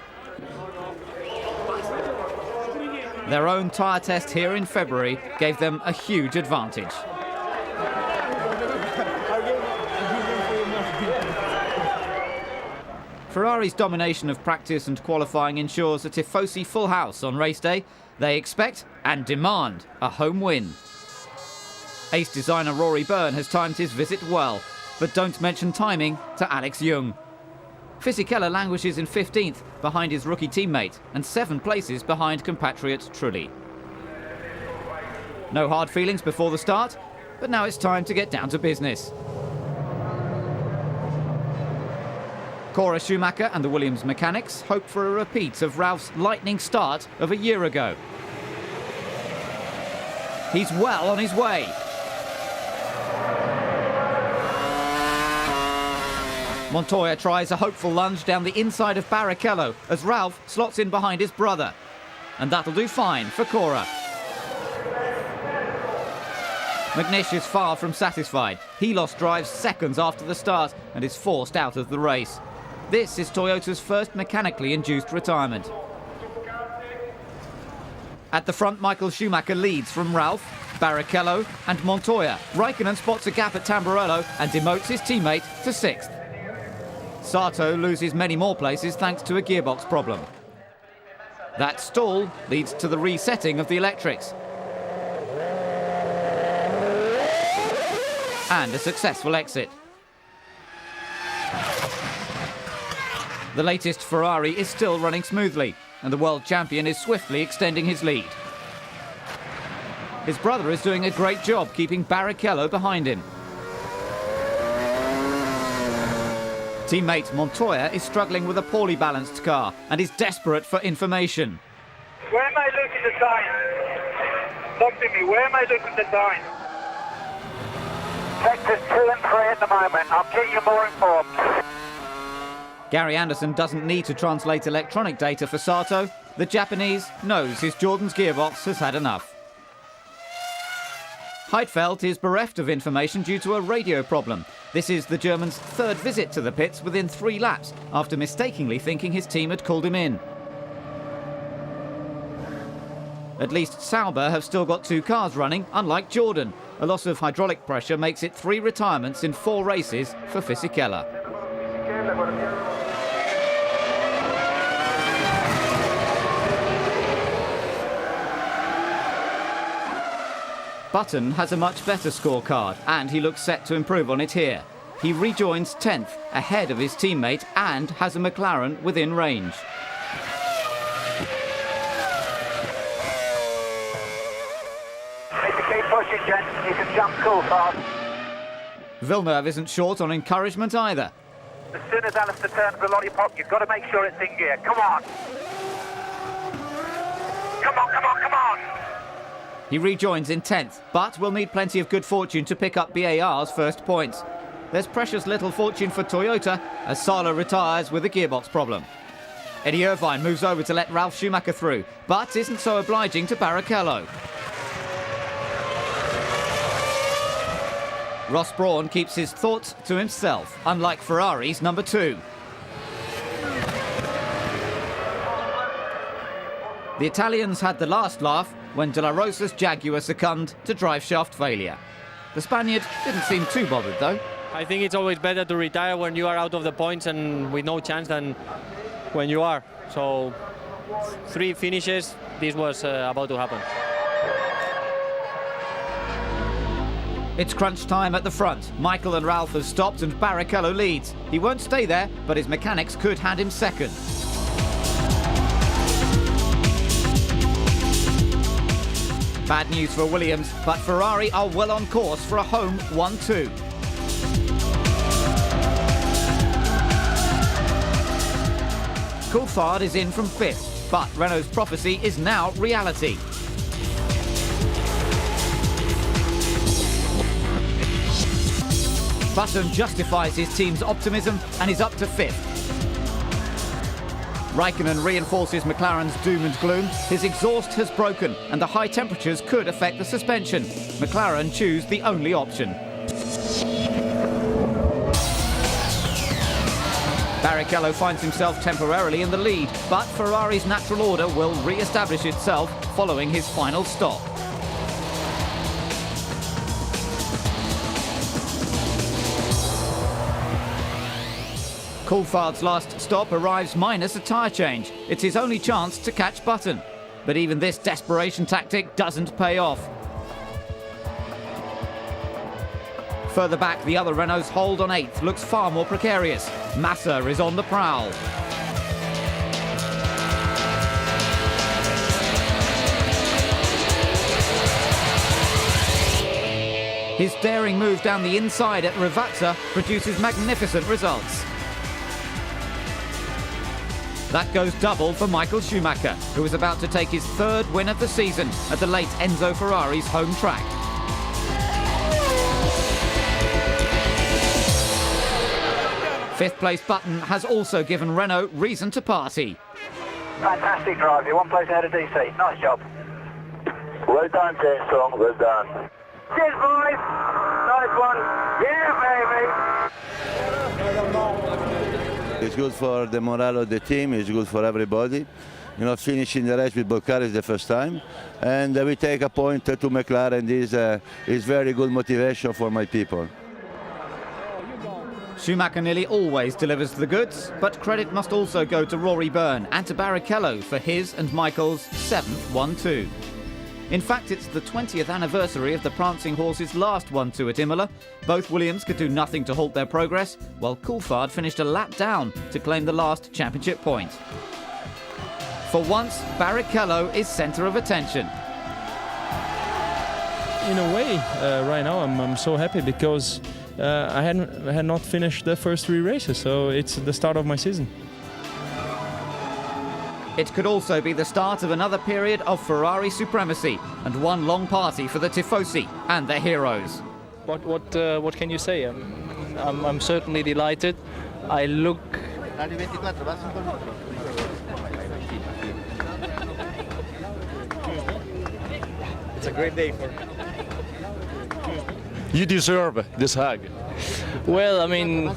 Their own tyre test here in February gave them a huge advantage. Ferrari's domination of practice and qualifying ensures a tifosi full house on race day. They expect and demand a home win. Ace designer Rory Byrne has timed his visit well, but don't mention timing to Alex Young. Fisichella languishes in 15th behind his rookie teammate and 7 places behind compatriot Trulli. No hard feelings before the start, but now it's time to get down to business. Cora Schumacher and the Williams mechanics hope for a repeat of Ralf's lightning start of a year ago. He's well on his way. Montoya tries a hopeful lunge down the inside of Barrichello as Ralf slots in behind his brother. And that'll do fine for Cora. McNish is far from satisfied. He lost drives seconds after the start and is forced out of the race. This is Toyota's first mechanically induced retirement. At the front, Michael Schumacher leads from Ralf, Barrichello and Montoya. Raikkonen spots a gap at Tamburello and demotes his teammate to 6th. Sato loses many more places thanks to a gearbox problem. That stall leads to the resetting of the electrics. And a successful exit. The latest Ferrari is still running smoothly, and the world champion is swiftly extending his lead. His brother is doing a great job keeping Barrichello behind him. Teammate Montoya is struggling with a poorly balanced car and is desperate for information. Where am I looking the time? Talk to me, where am I looking the time? Sectors 2 and 3 at the moment. I'll keep you more informed. Gary Anderson doesn't need to translate electronic data for Sato. The Japanese knows his Jordan's gearbox has had enough. Heidfeld is bereft of information due to a radio problem. This is the German's 3rd visit to the pits within 3 laps after mistakenly thinking his team had called him in. At least Sauber have still got 2 cars running, unlike Jordan. A loss of hydraulic pressure makes it 3 retirements in 4 races for Fisichella. Button has a much better scorecard, and he looks set to improve on it here. He rejoins 10th, ahead of his teammate, and has a McLaren within range. Keep pushing, gents. You can jump cool fast. Villeneuve isn't short on encouragement either. As soon as Alistair turns the lollipop, you've got to make sure it's in gear. Come on. Come on, come on, come on. He rejoins in 10th, but will need plenty of good fortune to pick up BAR's first points. There's precious little fortune for Toyota as Sala retires with a gearbox problem. Eddie Irvine moves over to let Ralf Schumacher through, but isn't so obliging to Barrichello. Ross Brawn keeps his thoughts to himself, unlike Ferrari's number 2. The Italians had the last laugh when De La Rosa's Jaguar succumbed to drive shaft failure. The Spaniard didn't seem too bothered though. I think it's always better to retire when you are out of the points and with no chance than when you are. So 3 finishes, this was about to happen. It's crunch time at the front. Michael and Ralf have stopped and Barrichello leads. He won't stay there, but his mechanics could hand him second. Bad news for Williams, but Ferrari are well on course for a home 1-2. Coulthard is in from 5th, but Renault's prophecy is now reality. Button justifies his team's optimism and is up to 5th. Raikkonen reinforces McLaren's doom and gloom. His exhaust has broken and the high temperatures could affect the suspension. McLaren choose the only option. Barrichello finds himself temporarily in the lead, but Ferrari's natural order will re-establish itself following his final stop. Coulthard's last stop arrives minus a tyre change. It's his only chance to catch Button. But even this desperation tactic doesn't pay off. Further back, the other Renault's hold on 8th looks far more precarious. Massa is on the prowl. His daring move down the inside at Ravazza produces magnificent results. That goes double for Michael Schumacher, who is about to take his 3rd win of the season at the late Enzo Ferrari's home track. Fifth place Button has also given Renault reason to party. Fantastic drive, you're one place ahead of DC. Nice job. Well done, James Strong, well done. Cheers, boys. Nice one. Yeah, baby. It's good for the morale of the team, it's good for everybody. You know, finishing the race with both cars is the first time. And we take a point to McLaren is very good motivation for my people. Schumacher nearly always delivers the goods, but credit must also go to Rory Byrne and to Barrichello for his and Michael's 7th 1-2. In fact, it's the 20th anniversary of the Prancing Horses' last 1-2 at Imola. Both Williams could do nothing to halt their progress, while Coulthard finished a lap down to claim the last championship point. For once, Barrichello is centre of attention. In a way, right now I'm so happy because I had not finished the first 3 races, so it's the start of my season. It could also be the start of another period of Ferrari supremacy and one long party for the Tifosi and their heroes. What can you say? I'm certainly delighted. I look. It's a great day for. You deserve this hug. Well, I mean,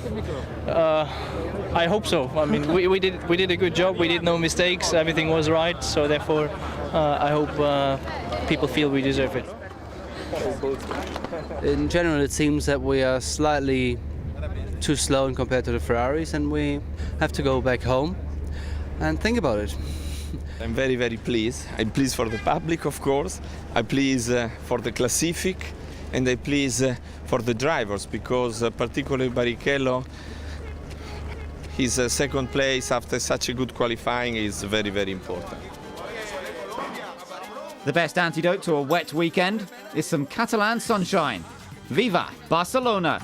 I hope so. I mean, we did a good job. We did no mistakes. Everything was right. So therefore, I hope people feel we deserve it. In general, it seems that we are slightly too slow compared to the Ferraris, and we have to go back home and think about it. I'm very, very pleased. I'm pleased for the public, of course. I'm pleased for the Classific. And I'm pleased for the drivers because particularly Barrichello, his second place after such a good qualifying is very, very important. The best antidote to a wet weekend is some Catalan sunshine. Viva Barcelona!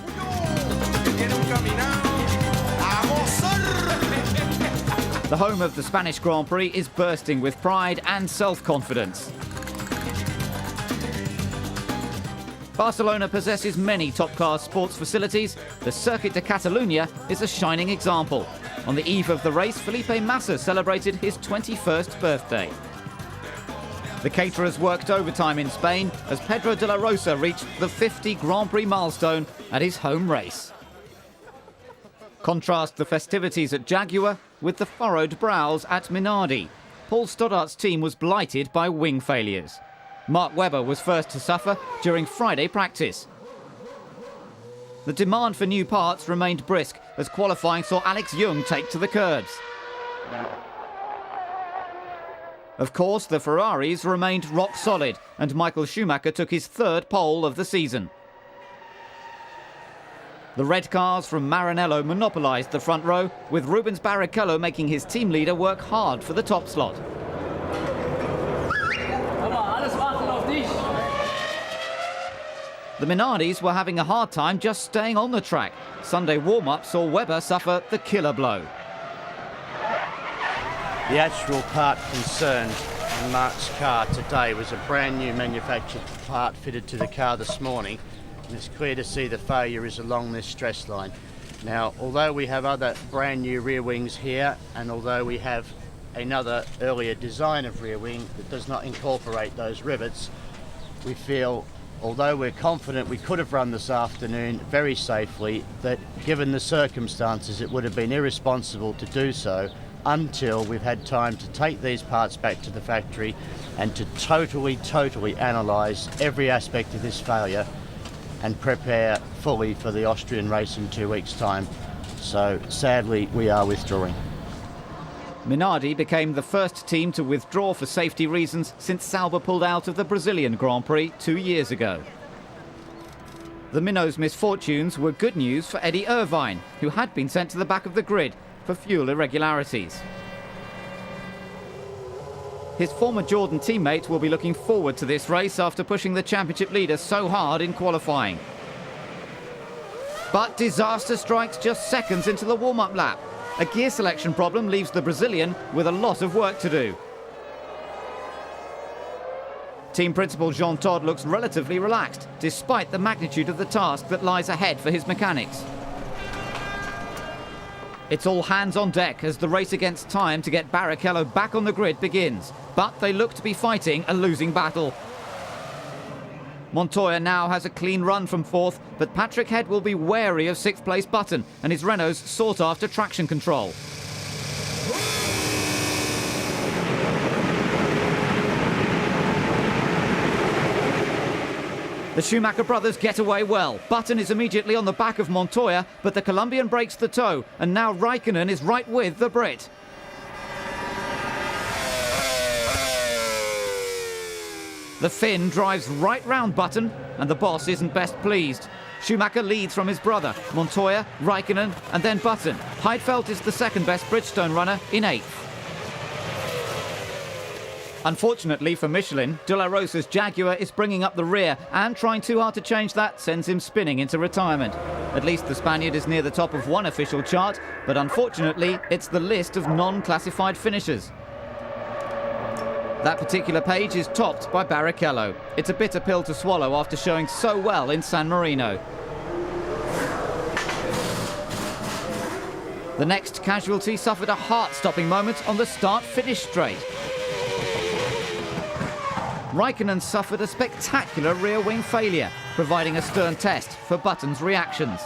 The home of the Spanish Grand Prix is bursting with pride and self-confidence. Barcelona possesses many top-class sports facilities. The Circuit de Catalunya is a shining example. On the eve of the race, Felipe Massa celebrated his 21st birthday. The caterers worked overtime in Spain as Pedro de la Rosa reached the 50 Grand Prix milestone at his home race. Contrast the festivities at Jaguar with the furrowed brows at Minardi. Paul Stoddart's team was blighted by wing failures. Mark Webber was first to suffer during Friday practice. The demand for new parts remained brisk as qualifying saw Alex Young take to the curbs. Of course, the Ferraris remained rock solid and Michael Schumacher took his 3rd pole of the season. The red cars from Maranello monopolised the front row, with Rubens Barrichello making his team leader work hard for the top slot. The Minardis were having a hard time just staying on the track. Sunday warm-up saw Webber suffer the killer blow. The actual part concerned on Mark's car today was a brand new manufactured part fitted to the car this morning, and it's clear to see the failure is along this stress line. Now, although we have other brand new rear wings here, and although we have another earlier design of rear wing that does not incorporate those rivets, we feel, although we're confident we could have run this afternoon very safely, that given the circumstances it would have been irresponsible to do so until we've had time to take these parts back to the factory and to totally analyse every aspect of this failure and prepare fully for the Austrian race in 2 weeks' time. So sadly, we are withdrawing. Minardi became the first team to withdraw for safety reasons since Sauber pulled out of the Brazilian Grand Prix 2 years ago. The Minnows' misfortunes were good news for Eddie Irvine, who had been sent to the back of the grid for fuel irregularities. His former Jordan teammate will be looking forward to this race after pushing the championship leader so hard in qualifying. But disaster strikes just seconds into the warm-up lap. A gear selection problem leaves the Brazilian with a lot of work to do. Team principal Jean Todt looks relatively relaxed, despite the magnitude of the task that lies ahead for his mechanics. It's all hands on deck as the race against time to get Barrichello back on the grid begins, but they look to be fighting a losing battle. Montoya now has a clean run from fourth, but Patrick Head will be wary of sixth place Button and his Renault's sought-after traction control. The Schumacher brothers get away well. Button is immediately on the back of Montoya, but the Colombian breaks the toe, and now Raikkonen is right with the Brit. The Finn drives right round Button, and the boss isn't best pleased. Schumacher leads from his brother, Montoya, Raikkonen, and then Button. Heidfeld is the second best Bridgestone runner in 8th. Unfortunately for Michelin, De La Rosa's Jaguar is bringing up the rear, and trying too hard to change that sends him spinning into retirement. At least the Spaniard is near the top of one official chart, but unfortunately it's the list of non-classified finishers. That particular page is topped by Barrichello. It's a bitter pill to swallow after showing so well in San Marino. The next casualty suffered a heart-stopping moment on the start-finish straight. Raikkonen suffered a spectacular rear wing failure, providing a stern test for Button's reactions.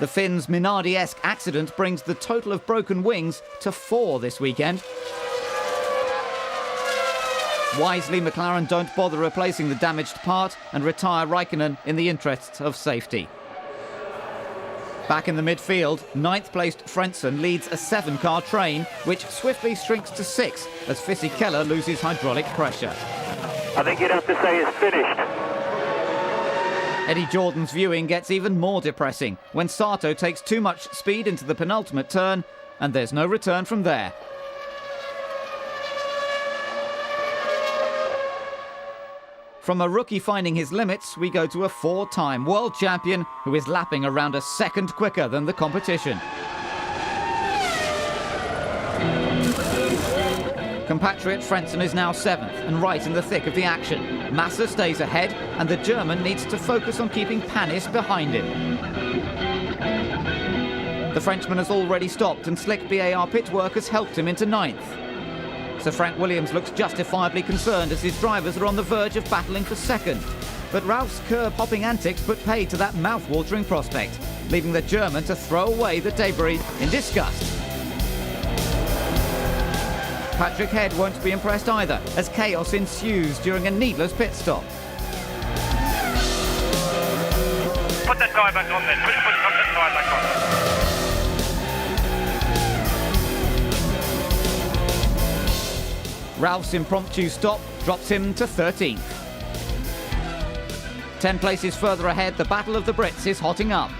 The Finn's Minardi-esque accident brings the total of broken wings to 4 this weekend. Wisely, McLaren don't bother replacing the damaged part and retire Raikkonen in the interests of safety. Back in the midfield, 9th-placed Frentzen leads a 7-car train, which swiftly shrinks to 6 as Fisichella loses hydraulic pressure. I think you'd have to say it's finished. Eddie Jordan's viewing gets even more depressing when Sato takes too much speed into the penultimate turn, and there's no return from there. From a rookie finding his limits, we go to a 4-time world champion who is lapping around a second quicker than the competition. Compatriot Frentzen is now 7th and right in the thick of the action. Massa stays ahead, and the German needs to focus on keeping Panis behind him. The Frenchman has already stopped, and slick BAR pit work has helped him into 9th. Sir Frank Williams looks justifiably concerned as his drivers are on the verge of battling for second. But Ralph's curb-hopping antics put paid to that mouth-watering prospect, leaving the German to throw away the debris in disgust. Patrick Head won't be impressed either, as chaos ensues during a needless pit stop. Put that guy back on then. Put that guy back on. Ralph's impromptu stop drops him to 13th. 10 places further ahead, the Battle of the Brits is hotting up.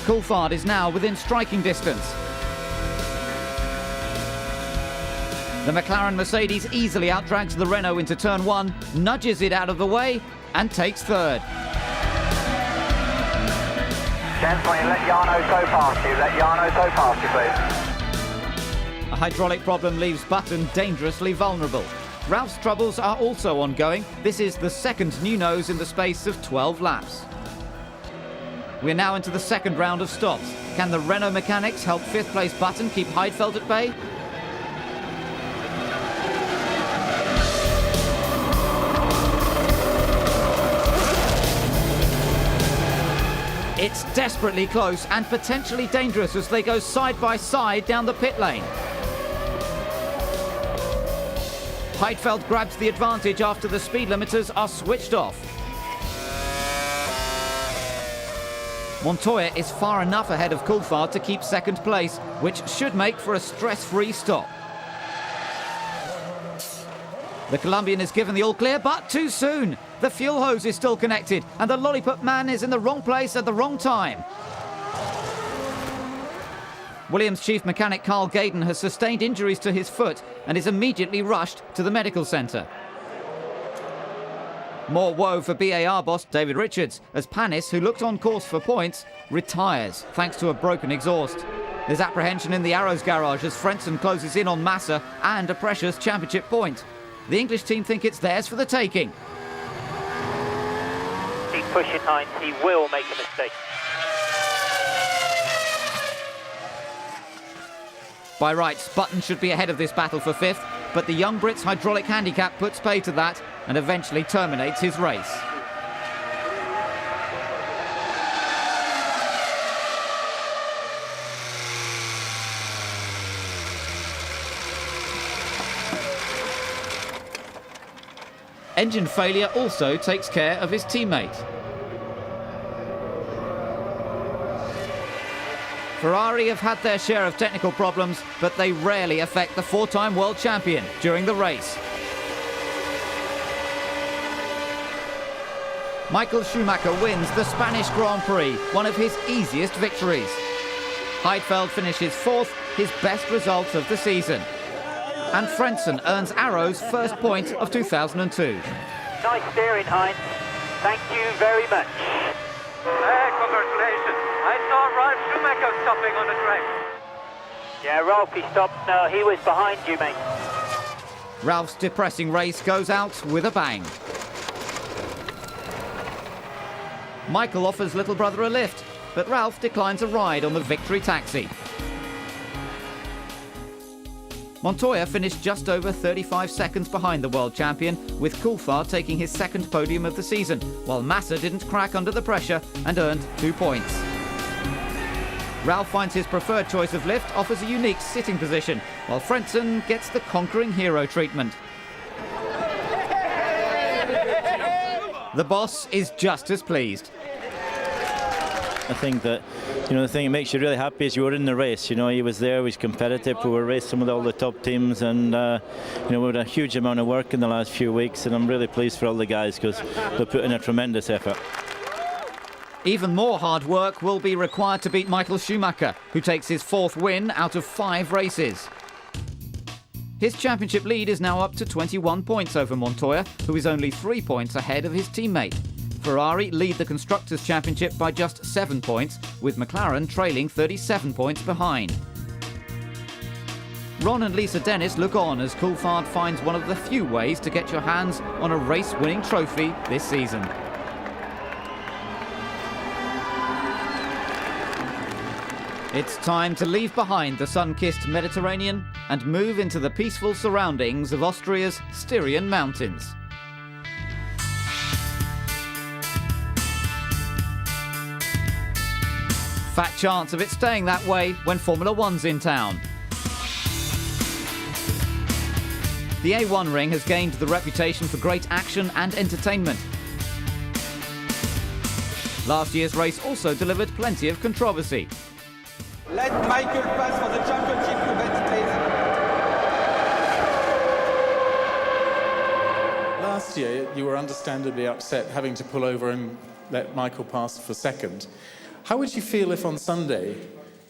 Coulthard is now within striking distance. The McLaren Mercedes easily outdrags the Renault into turn 1, nudges it out of the way and takes third. Gentlemen, let Jarno so past you. Let Jarno so past you, please. A hydraulic problem leaves Button dangerously vulnerable. Ralph's troubles are also ongoing. This is the second new nose in the space of 12 laps. We're now into the second round of stops. Can the Renault mechanics help fifth place Button keep Heidfeld at bay? It's desperately close and potentially dangerous as they go side by side down the pit lane. Heidfeld grabs the advantage after the speed limiters are switched off. Montoya is far enough ahead of Coulthard to keep second place, which should make for a stress-free stop. The Colombian is given the all-clear, but too soon. The fuel hose is still connected, and the lollipop man is in the wrong place at the wrong time. Williams chief mechanic Carl Gaydon has sustained injuries to his foot and is immediately rushed to the medical centre. More woe for BAR boss David Richards, as Panis, who looked on course for points, retires thanks to a broken exhaust. There's apprehension in the Arrows garage as Frentzen closes in on Massa and a precious championship point. The English team think it's theirs for the taking. He's pushing Heinz, he will make a mistake. By rights, Button should be ahead of this battle for fifth, but the young Brit's hydraulic handicap puts pay to that and eventually terminates his race. Engine failure also takes care of his teammate. Ferrari have had their share of technical problems, but they rarely affect the four-time world champion during the race. Michael Schumacher wins the Spanish Grand Prix, one of his easiest victories. Heidfeld finishes fourth, his best result of the season. And Frentzen earns Arrow's first point of 2002. Nice steering, Heinz. Thank you very much. Hey, congratulations. I saw Ralf Schumacher stopping on the track. Yeah, Ralf, he stopped. No, he was behind you, mate. Ralph's depressing race goes out with a bang. Michael offers little brother a lift, but Ralf declines a ride on the victory taxi. Montoya finished just over 35 seconds behind the world champion, with Coulthard taking his second podium of the season, while Massa didn't crack under the pressure and earned 2 points. Ralf finds his preferred choice of lift offers a unique sitting position, while Frentzen gets the conquering hero treatment. The boss is just as pleased. I think that, the thing that makes you really happy is you were in the race. He was there, he was competitive, we were racing with all the top teams, and we had a huge amount of work in the last few weeks, and I'm really pleased for all the guys because they're putting in a tremendous effort. Even more hard work will be required to beat Michael Schumacher, who takes his fourth win out of 5 races. His championship lead is now up to 21 points over Montoya, who is only 3 points ahead of his teammate. Ferrari lead the Constructors' Championship by just 7 points, with McLaren trailing 37 points behind. Ron and Lisa Dennis look on as Coulthard finds one of the few ways to get your hands on a race-winning trophy this season. It's time to leave behind the sun-kissed Mediterranean and move into the peaceful surroundings of Austria's Styrian Mountains. Fat chance of it staying that way when Formula One's in town. The A1 ring has gained the reputation for great action and entertainment. Last year's race also delivered plenty of controversy. Let Michael pass for the championship event, please. you were understandably upset having to pull over and let Michael pass for second. How would you feel if on Sunday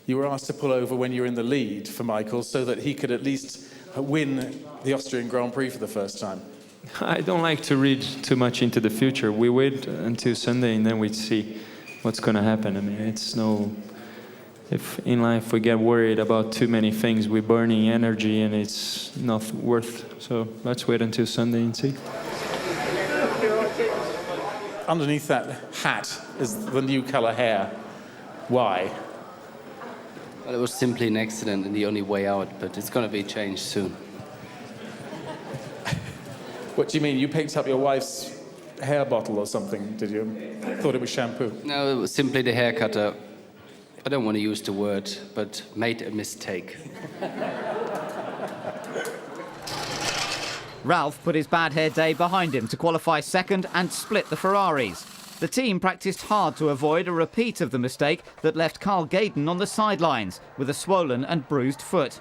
you were asked to pull over when you were in the lead for Michael so that he could at least win the Austrian Grand Prix for the first time? I don't like to read too much into the future. We wait until Sunday and then we see what's going to happen. I mean, it's no... If in life we get worried about too many things, we're burning energy and it's not worth. So let's wait until Sunday and see. Underneath that hat is the new colour hair. Why? Well, it was simply an accident and the only way out, but it's going to be changed soon. What do you mean? You picked up your wife's hair bottle or something, did you? Thought it was shampoo. No, it was simply the hair cutter. I don't want to use the word, but made a mistake. Ralf put his bad hair day behind him to qualify second and split the Ferraris. The team practiced hard to avoid a repeat of the mistake that left Carl Gaden on the sidelines with a swollen and bruised foot.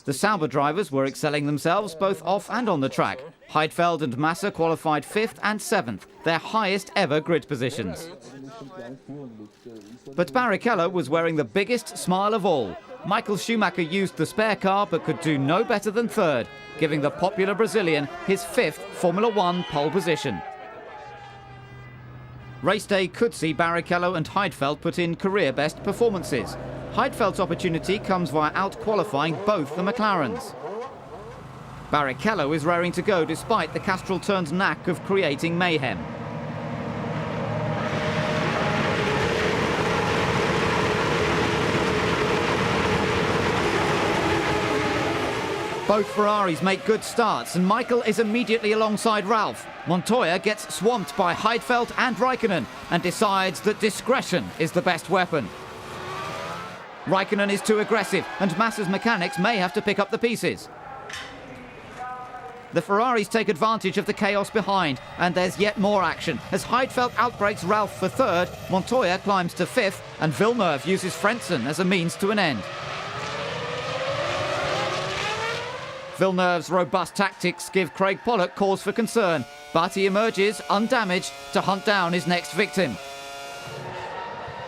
The Sauber drivers were excelling themselves both off and on the track. Heidfeld and Massa qualified 5th and 7th, their highest ever grid positions. But Barrichello was wearing the biggest smile of all. Michael Schumacher used the spare car but could do no better than 3rd, giving the popular Brazilian his 5th Formula 1 pole position. Race day could see Barrichello and Heidfeld put in career-best performances. Heidfeld's opportunity comes via out-qualifying both the McLarens. Barrichello is raring to go despite the Castrol Turn's knack of creating mayhem. Both Ferraris make good starts and Michael is immediately alongside Ralf. Montoya gets swamped by Heidfeld and Raikkonen and decides that discretion is the best weapon. Raikkonen is too aggressive and Massa's mechanics may have to pick up the pieces. The Ferraris take advantage of the chaos behind and there's yet more action. As Heidfeld outbrakes Ralf for 3rd, Montoya climbs to 5th and Villeneuve uses Frentzen as a means to an end. Villeneuve's robust tactics give Craig Pollock cause for concern, but he emerges undamaged to hunt down his next victim.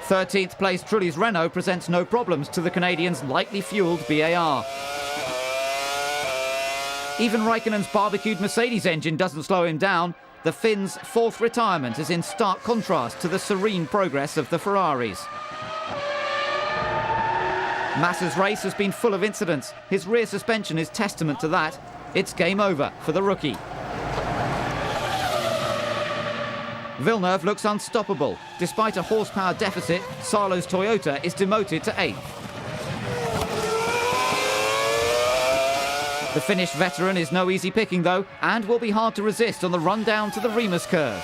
13th place Trulli's Renault presents no problems to the Canadian's lightly fuelled BAR. Even Raikkonen's barbecued Mercedes engine doesn't slow him down. The Finn's 4th retirement is in stark contrast to the serene progress of the Ferraris. Massa's race has been full of incidents. His rear suspension is testament to that. It's game over for the rookie. Villeneuve looks unstoppable. Despite a horsepower deficit, Salo's Toyota is demoted to 8th. The Finnish veteran is no easy picking though, and will be hard to resist on the run down to the Remus curve.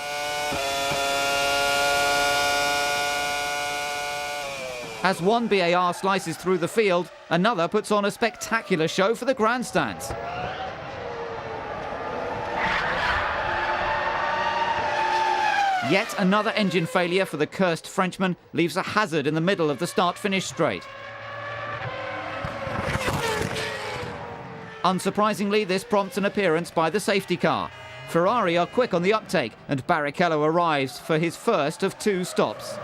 As one BAR slices through the field, another puts on a spectacular show for the grandstands. Yet another engine failure for the cursed Frenchman leaves a hazard in the middle of the start-finish straight. Unsurprisingly, this prompts an appearance by the safety car. Ferrari are quick on the uptake, and Barrichello arrives for his first of 2 stops.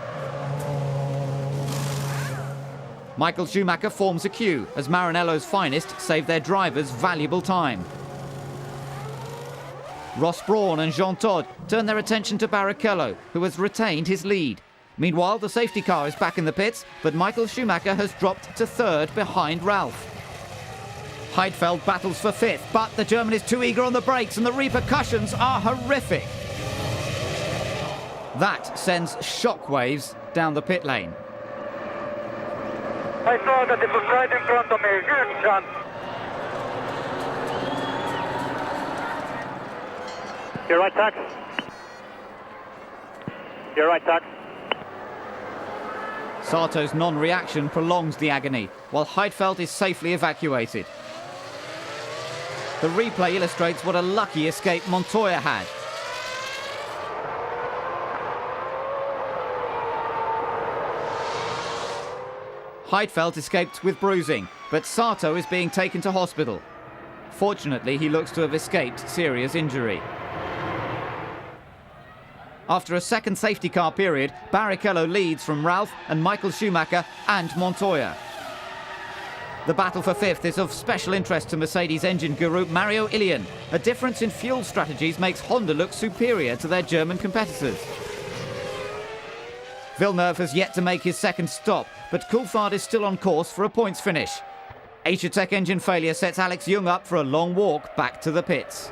Michael Schumacher forms a queue as Maranello's finest save their drivers valuable time. Ross Brawn and Jean Todt turn their attention to Barrichello, who has retained his lead. Meanwhile, the safety car is back in the pits, but Michael Schumacher has dropped to 3rd behind Ralf. Heidfeld battles for 5th, but the German is too eager on the brakes and the repercussions are horrific. That sends shockwaves down the pit lane. I saw that it was right in front of me. Good shot. Your right tax. Your right tax. Sato's non-reaction prolongs the agony, while Heidfeld is safely evacuated. The replay illustrates what a lucky escape Montoya had. Heidfeld escaped with bruising, but Sato is being taken to hospital. Fortunately, he looks to have escaped serious injury. After a second safety car period, Barrichello leads from Ralf and Michael Schumacher and Montoya. The battle for fifth is of special interest to Mercedes engine guru Mario Ilian. A difference in fuel strategies makes Honda look superior to their German competitors. Villeneuve has yet to make his second stop, but Coulthard is still on course for a points finish. Asia-Tech engine failure sets Alex Young up for a long walk back to the pits.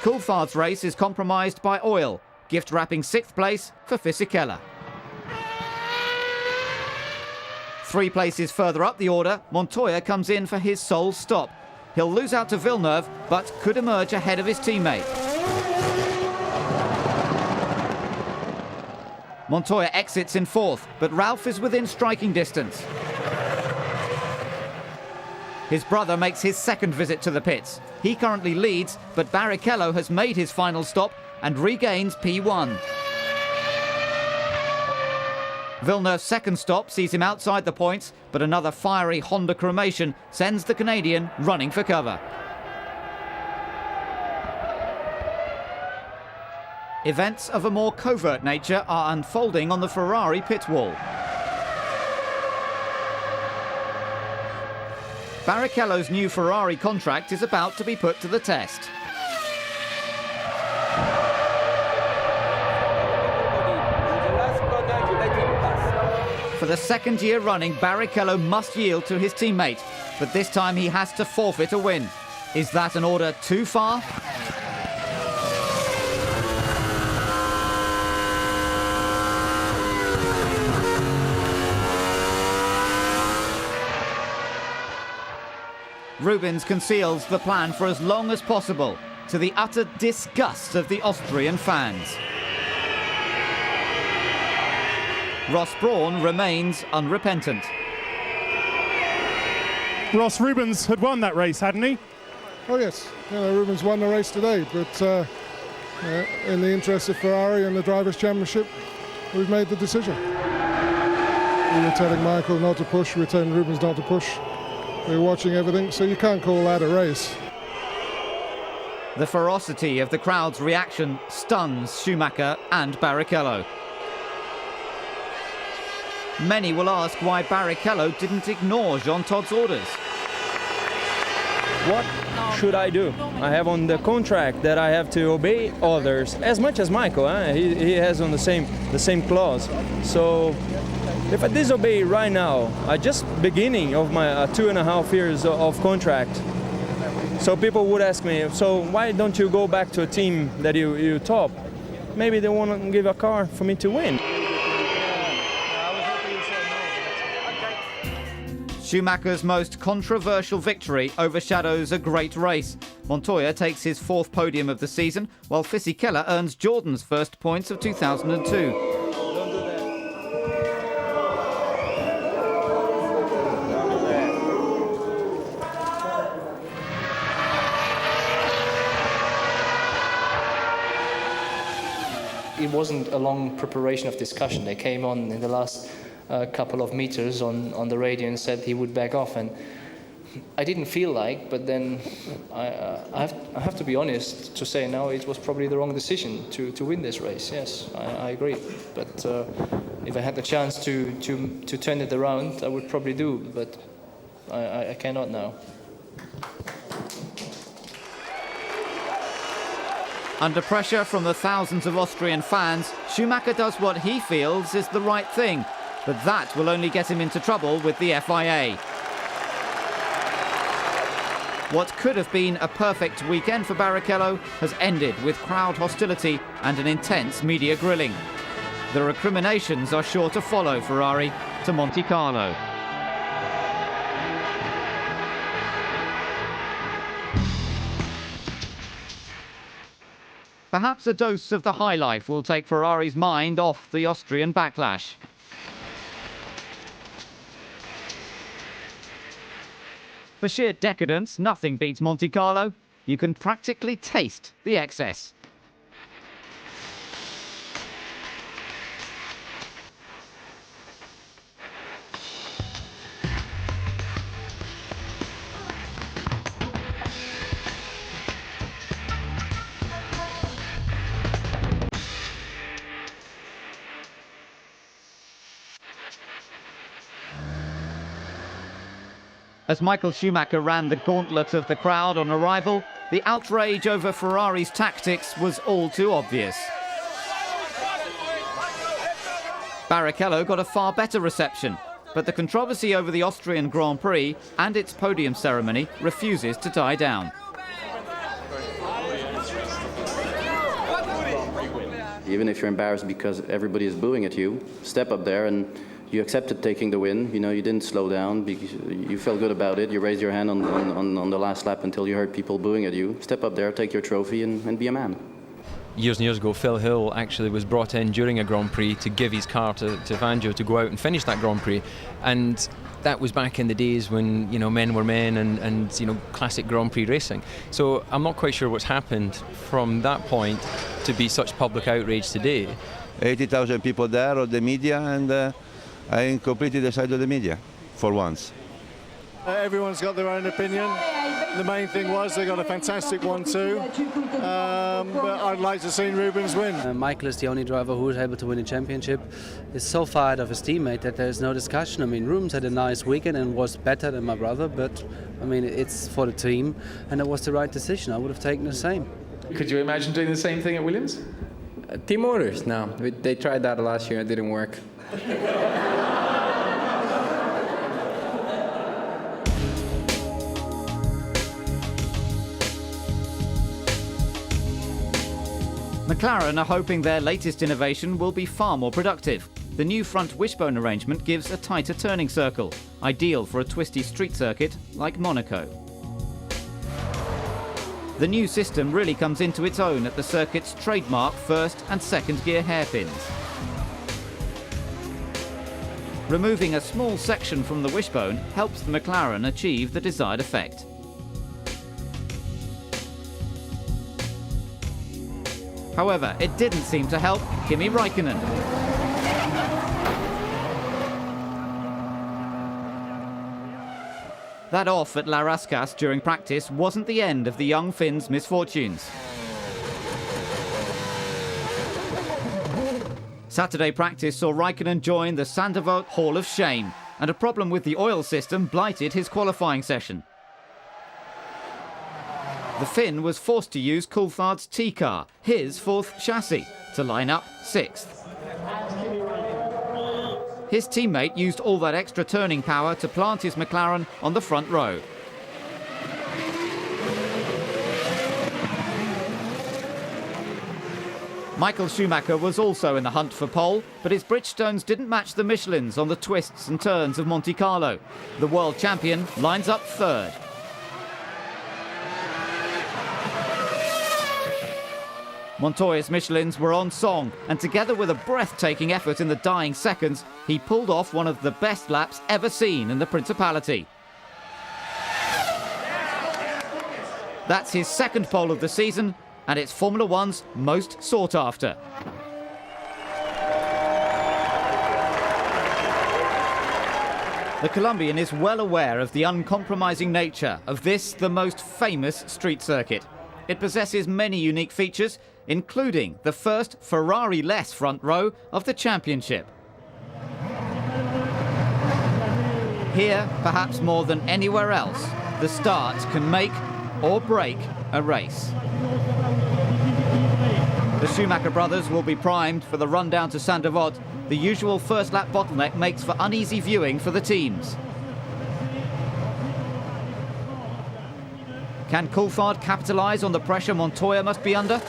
Coulthard's race is compromised by oil, gift-wrapping 6th place for Fisichella. 3 places further up the order, Montoya comes in for his sole stop. He'll lose out to Villeneuve, but could emerge ahead of his teammate. Montoya exits in 4th, but Ralf is within striking distance. His brother makes his second visit to the pits. He currently leads, but Barrichello has made his final stop and regains P1. Villeneuve's second stop sees him outside the points, but another fiery Honda cremation sends the Canadian running for cover. Events of a more covert nature are unfolding on the Ferrari pit wall. Barrichello's new Ferrari contract is about to be put to the test. For the second year running, Barrichello must yield to his teammate, but this time he has to forfeit a win. Is that an order too far? Rubens conceals the plan for as long as possible, to the utter disgust of the Austrian fans. Ross Brawn remains unrepentant. Ross, Rubens had won that race, hadn't he? Oh yes, Rubens won the race today, but in the interest of Ferrari and the Drivers' Championship, we've made the decision. We were telling Michael not to push, we were telling Rubens not to push. We were watching everything, so you can't call that a race. The ferocity of the crowd's reaction stuns Schumacher and Barrichello. Many will ask why Barrichello didn't ignore Jean Todt's orders. What should I do? I have on the contract that I have to obey others as much as Michael. He has on the same clause. So if I disobey right now, I just beginning of my 2.5 years of contract. So people would ask me, so why don't you go back to a team that you top? Maybe they want to give a car for me to win. Schumacher's most controversial victory overshadows a great race. Montoya takes his 4th podium of the season, while Fisichella earns Jordan's first points of 2002. It wasn't a long preparation of discussion. They came on in the last couple of meters on the radio and said he would back off, and I didn't feel like, but then I have to be honest to say now it was probably the wrong decision to win this race. Yes, I agree, but if I had the chance to turn it around, I would probably do, but I cannot now. Under pressure from the thousands of Austrian fans, Schumacher does what he feels is the right thing, but that will only get him into trouble with the FIA. What could have been a perfect weekend for Barrichello has ended with crowd hostility and an intense media grilling. The recriminations are sure to follow Ferrari to Monte Carlo. Perhaps a dose of the high life will take Ferrari's mind off the Austrian backlash. For sheer decadence, nothing beats Monte Carlo. You can practically taste the excess. As Michael Schumacher ran the gauntlet of the crowd on arrival, the outrage over Ferrari's tactics was all too obvious. Barrichello got a far better reception, but the controversy over the Austrian Grand Prix and its podium ceremony refuses to die down. Even if you're embarrassed because everybody is booing at you, step up there and you accepted taking the win. You know, you didn't slow down because you felt good about it. You raised your hand on the last lap until you heard people booing at you. Step up there, take your trophy and be a man. Years and years ago, Phil Hill actually was brought in during a Grand Prix to give his car to Fangio to go out and finish that Grand Prix. And that was back in the days when, you know, men were men and you know, classic Grand Prix racing. So I'm not quite sure what's happened from that point to be such public outrage today. 80,000 people there, or the media, and I completely the side of the media, for once. Everyone's got their own opinion. The main thing was they got a fantastic 1-2, but I'd like to see Rubens win. Michael is the only driver who was able to win a championship. He's so fired of his teammate that there's no discussion. I mean, Rubens had a nice weekend and was better than my brother, but I mean, it's for the team, and it was the right decision. I would have taken the same. Could you imagine doing the same thing at Williams? Team orders, no. They tried that last year, it didn't work. McLaren are hoping their latest innovation will be far more productive. The new front wishbone arrangement gives a tighter turning circle, ideal for a twisty street circuit like Monaco. The new system really comes into its own at the circuit's trademark first and second gear hairpins. Removing a small section from the wishbone helps the McLaren achieve the desired effect. However, it didn't seem to help Kimi Räikkönen. That off at La Rascasse during practice wasn't the end of the young Finn's misfortunes. Saturday practice saw Räikkönen join the Sandervoort Hall of Shame, and a problem with the oil system blighted his qualifying session. The Finn was forced to use Coulthard's T-car, his fourth chassis, to line up sixth. His teammate used all that extra turning power to plant his McLaren on the front row. Michael Schumacher was also in the hunt for pole, but his Bridgestones didn't match the Michelins on the twists and turns of Monte Carlo. The world champion lines up third. Montoya's Michelins were on song, and together with a breathtaking effort in the dying seconds, he pulled off one of the best laps ever seen in the Principality. That's his second pole of the season, and it's Formula One's most sought after. The Colombian is well aware of the uncompromising nature of this, the most famous street circuit. It possesses many unique features, including the first Ferrari-less front row of the championship. Here, perhaps more than anywhere else, the start can make or break a race. The Schumacher brothers will be primed for the run down to Sandervoort. The usual first lap bottleneck makes for uneasy viewing for the teams. Can Coulthard capitalise on the pressure Montoya must be under?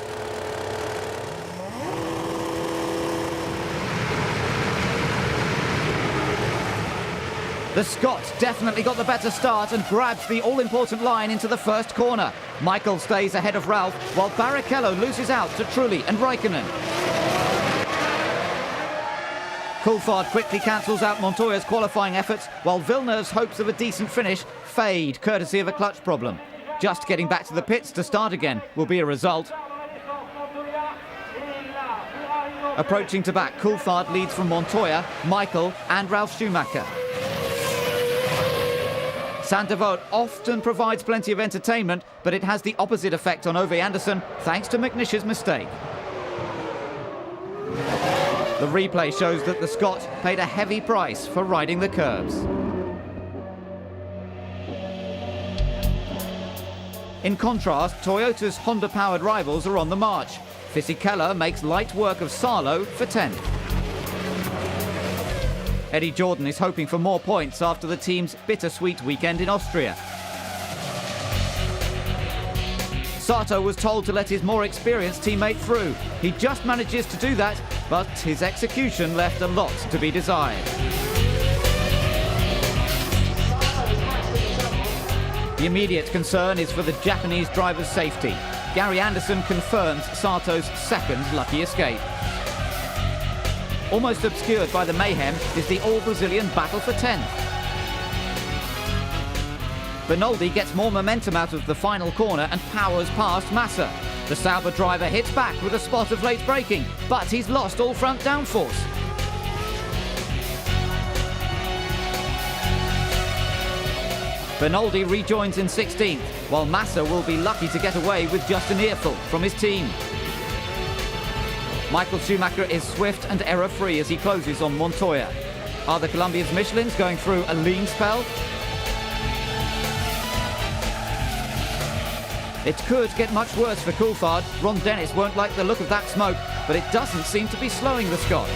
The Scot definitely got the better start and grabs the all-important line into the first corner. Michael stays ahead of Ralf, while Barrichello loses out to Trulli and Räikkönen. Coulthard quickly cancels out Montoya's qualifying efforts, while Villeneuve's hopes of a decent finish fade, courtesy of a clutch problem. Just getting back to the pits to start again will be a result. Approaching to back, Coulthard leads from Montoya, Michael and Ralf Schumacher. Sandervoort often provides plenty of entertainment, but it has the opposite effect on Ove Anderson, thanks to McNish's mistake. The replay shows that the Scot paid a heavy price for riding the curbs. In contrast, Toyota's Honda-powered rivals are on the march. Fisichella makes light work of Salo for 10th. Eddie Jordan is hoping for more points after the team's bittersweet weekend in Austria. Sato was told to let his more experienced teammate through. He just manages to do that, but his execution left a lot to be desired. The immediate concern is for the Japanese driver's safety. Gary Anderson confirms Sato's second lucky escape. Almost obscured by the mayhem is the all-Brazilian battle for 10th. Bernoldi gets more momentum out of the final corner and powers past Massa. The Sauber driver hits back with a spot of late braking, but he's lost all front downforce. Bernoldi rejoins in 16th, while Massa will be lucky to get away with just an earful from his team. Michael Schumacher is swift and error-free as he closes on Montoya. Are the Colombian's Michelins going through a lean spell? It could get much worse for Coulthard. Ron Dennis won't like the look of that smoke, but it doesn't seem to be slowing the Scot.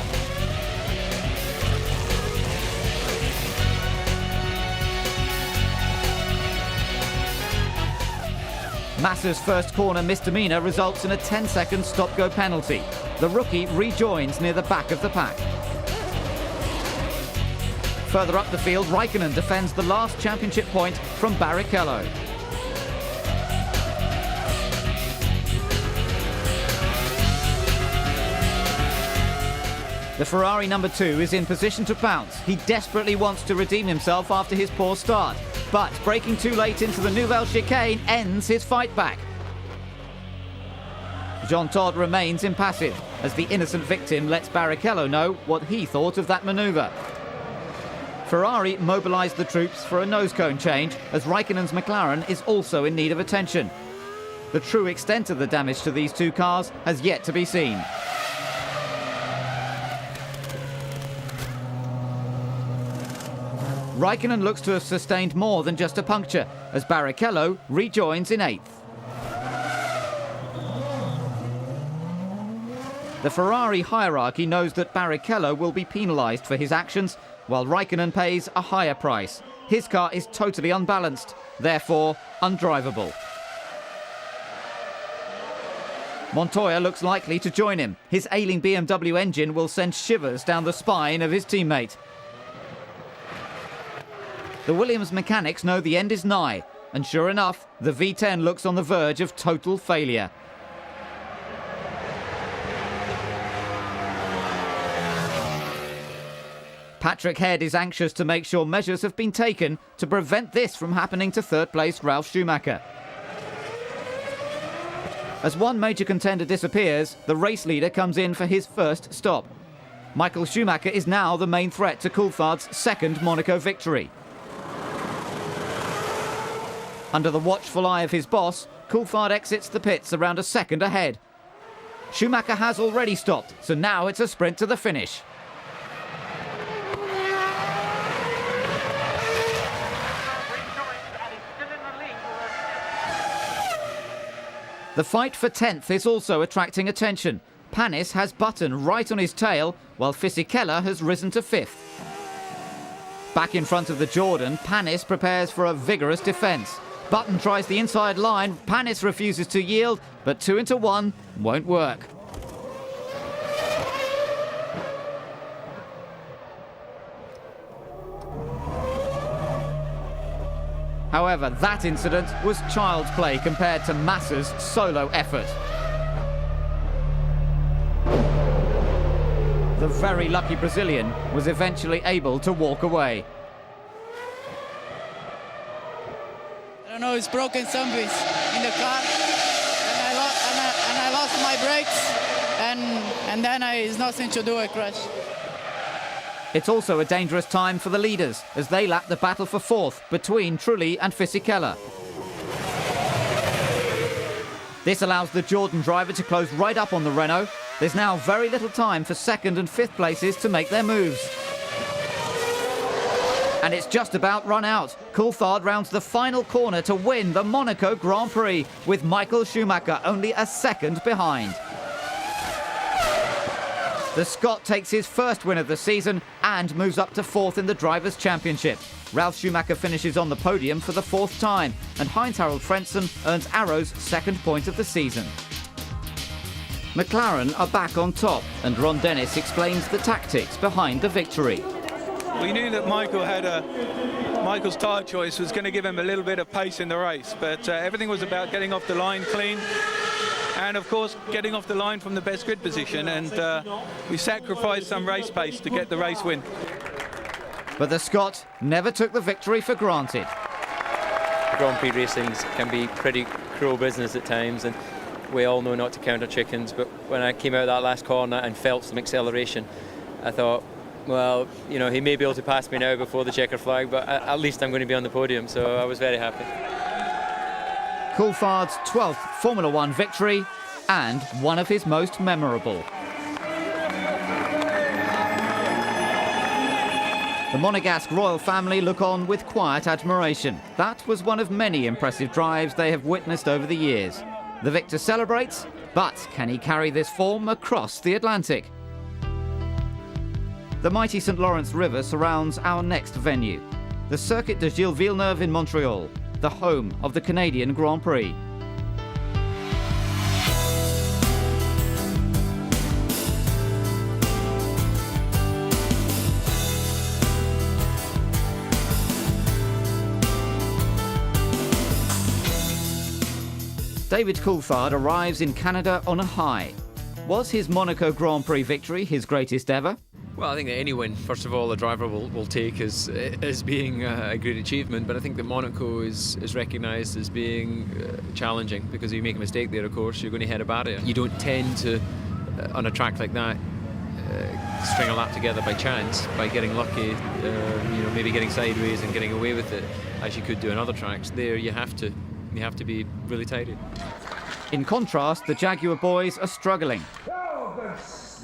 Massa's first corner misdemeanor results in a 10-second stop-go penalty. The rookie rejoins near the back of the pack. Further up the field, Raikkonen defends the last championship point from Barrichello. The Ferrari number 2 is in position to pounce. He desperately wants to redeem himself after his poor start. But breaking too late into the Nouvelle chicane ends his fight back. Jean Todt remains impassive as the innocent victim lets Barrichello know what he thought of that manoeuvre. Ferrari mobilised the troops for a nose cone change as Raikkonen's McLaren is also in need of attention. The true extent of the damage to these two cars has yet to be seen. Raikkonen looks to have sustained more than just a puncture, as Barrichello rejoins in 8th. The Ferrari hierarchy knows that Barrichello will be penalised for his actions, while Raikkonen pays a higher price. His car is totally unbalanced, therefore undrivable. Montoya looks likely to join him. His ailing BMW engine will send shivers down the spine of his teammate. The Williams mechanics know the end is nigh, and sure enough, the V10 looks on the verge of total failure. Patrick Head is anxious to make sure measures have been taken to prevent this from happening to third-placed Ralf Schumacher. As one major contender disappears, the race leader comes in for his first stop. Michael Schumacher is now the main threat to Coulthard's second Monaco victory. Under the watchful eye of his boss, Coulthard exits the pits around a second ahead. Schumacher has already stopped, so now it's a sprint to the finish. The fight for 10th is also attracting attention. Panis has Button right on his tail, while Fisichella has risen to 5th. Back in front of the Jordan, Panis prepares for a vigorous defence. Button tries the inside line, Panis refuses to yield, but 2 into 1 won't work. However, that incident was child's play compared to Massa's solo effort. The very lucky Brazilian was eventually able to walk away. I don't know, it's broken something in the car, and I lost my brakes, and then it's nothing to do, I crashed. It's also a dangerous time for the leaders as they lap the battle for 4th between Trulli and Fisichella. This allows the Jordan driver to close right up on the Renault. There's now very little time for 2nd and 5th places to make their moves. And it's just about run out. Coulthard rounds the final corner to win the Monaco Grand Prix, with Michael Schumacher only a second behind. The Scot takes his first win of the season and moves up to fourth in the Drivers' Championship. Ralf Schumacher finishes on the podium for the fourth time, and Heinz-Harald Frentzen earns Arrow's second point of the season. McLaren are back on top, and Ron Dennis explains the tactics behind the victory. We knew that Michael's tyre choice was going to give him a little bit of pace in the race, but everything was about getting off the line clean and, of course, getting off the line from the best grid position, and we sacrificed some race pace to get the race win. But the Scot never took the victory for granted. Grand Prix racing can be pretty cruel business at times, and we all know not to count our chickens, but when I came out of that last corner and felt some acceleration, I thought, well, you know, he may be able to pass me now before the checker flag, but at least I'm going to be on the podium, so I was very happy. Coulthard's 12th Formula One victory, and one of his most memorable. The Monegasque royal family look on with quiet admiration. That was one of many impressive drives they have witnessed over the years. The victor celebrates, but can he carry this form across the Atlantic? The mighty St. Lawrence River surrounds our next venue, the Circuit de Gilles Villeneuve in Montreal, the home of the Canadian Grand Prix. David Coulthard arrives in Canada on a high. Was his Monaco Grand Prix victory his greatest ever? Well, I think that any win, first of all, a driver will take as being a great achievement, but I think that Monaco is recognised as being challenging, because if you make a mistake there, of course, you're going to hit a barrier. You don't tend to, on a track like that, string a lap together by chance, by getting lucky, you know, maybe getting sideways and getting away with it, as you could do on other tracks. There you have to be really tidy. In contrast, the Jaguar boys are struggling.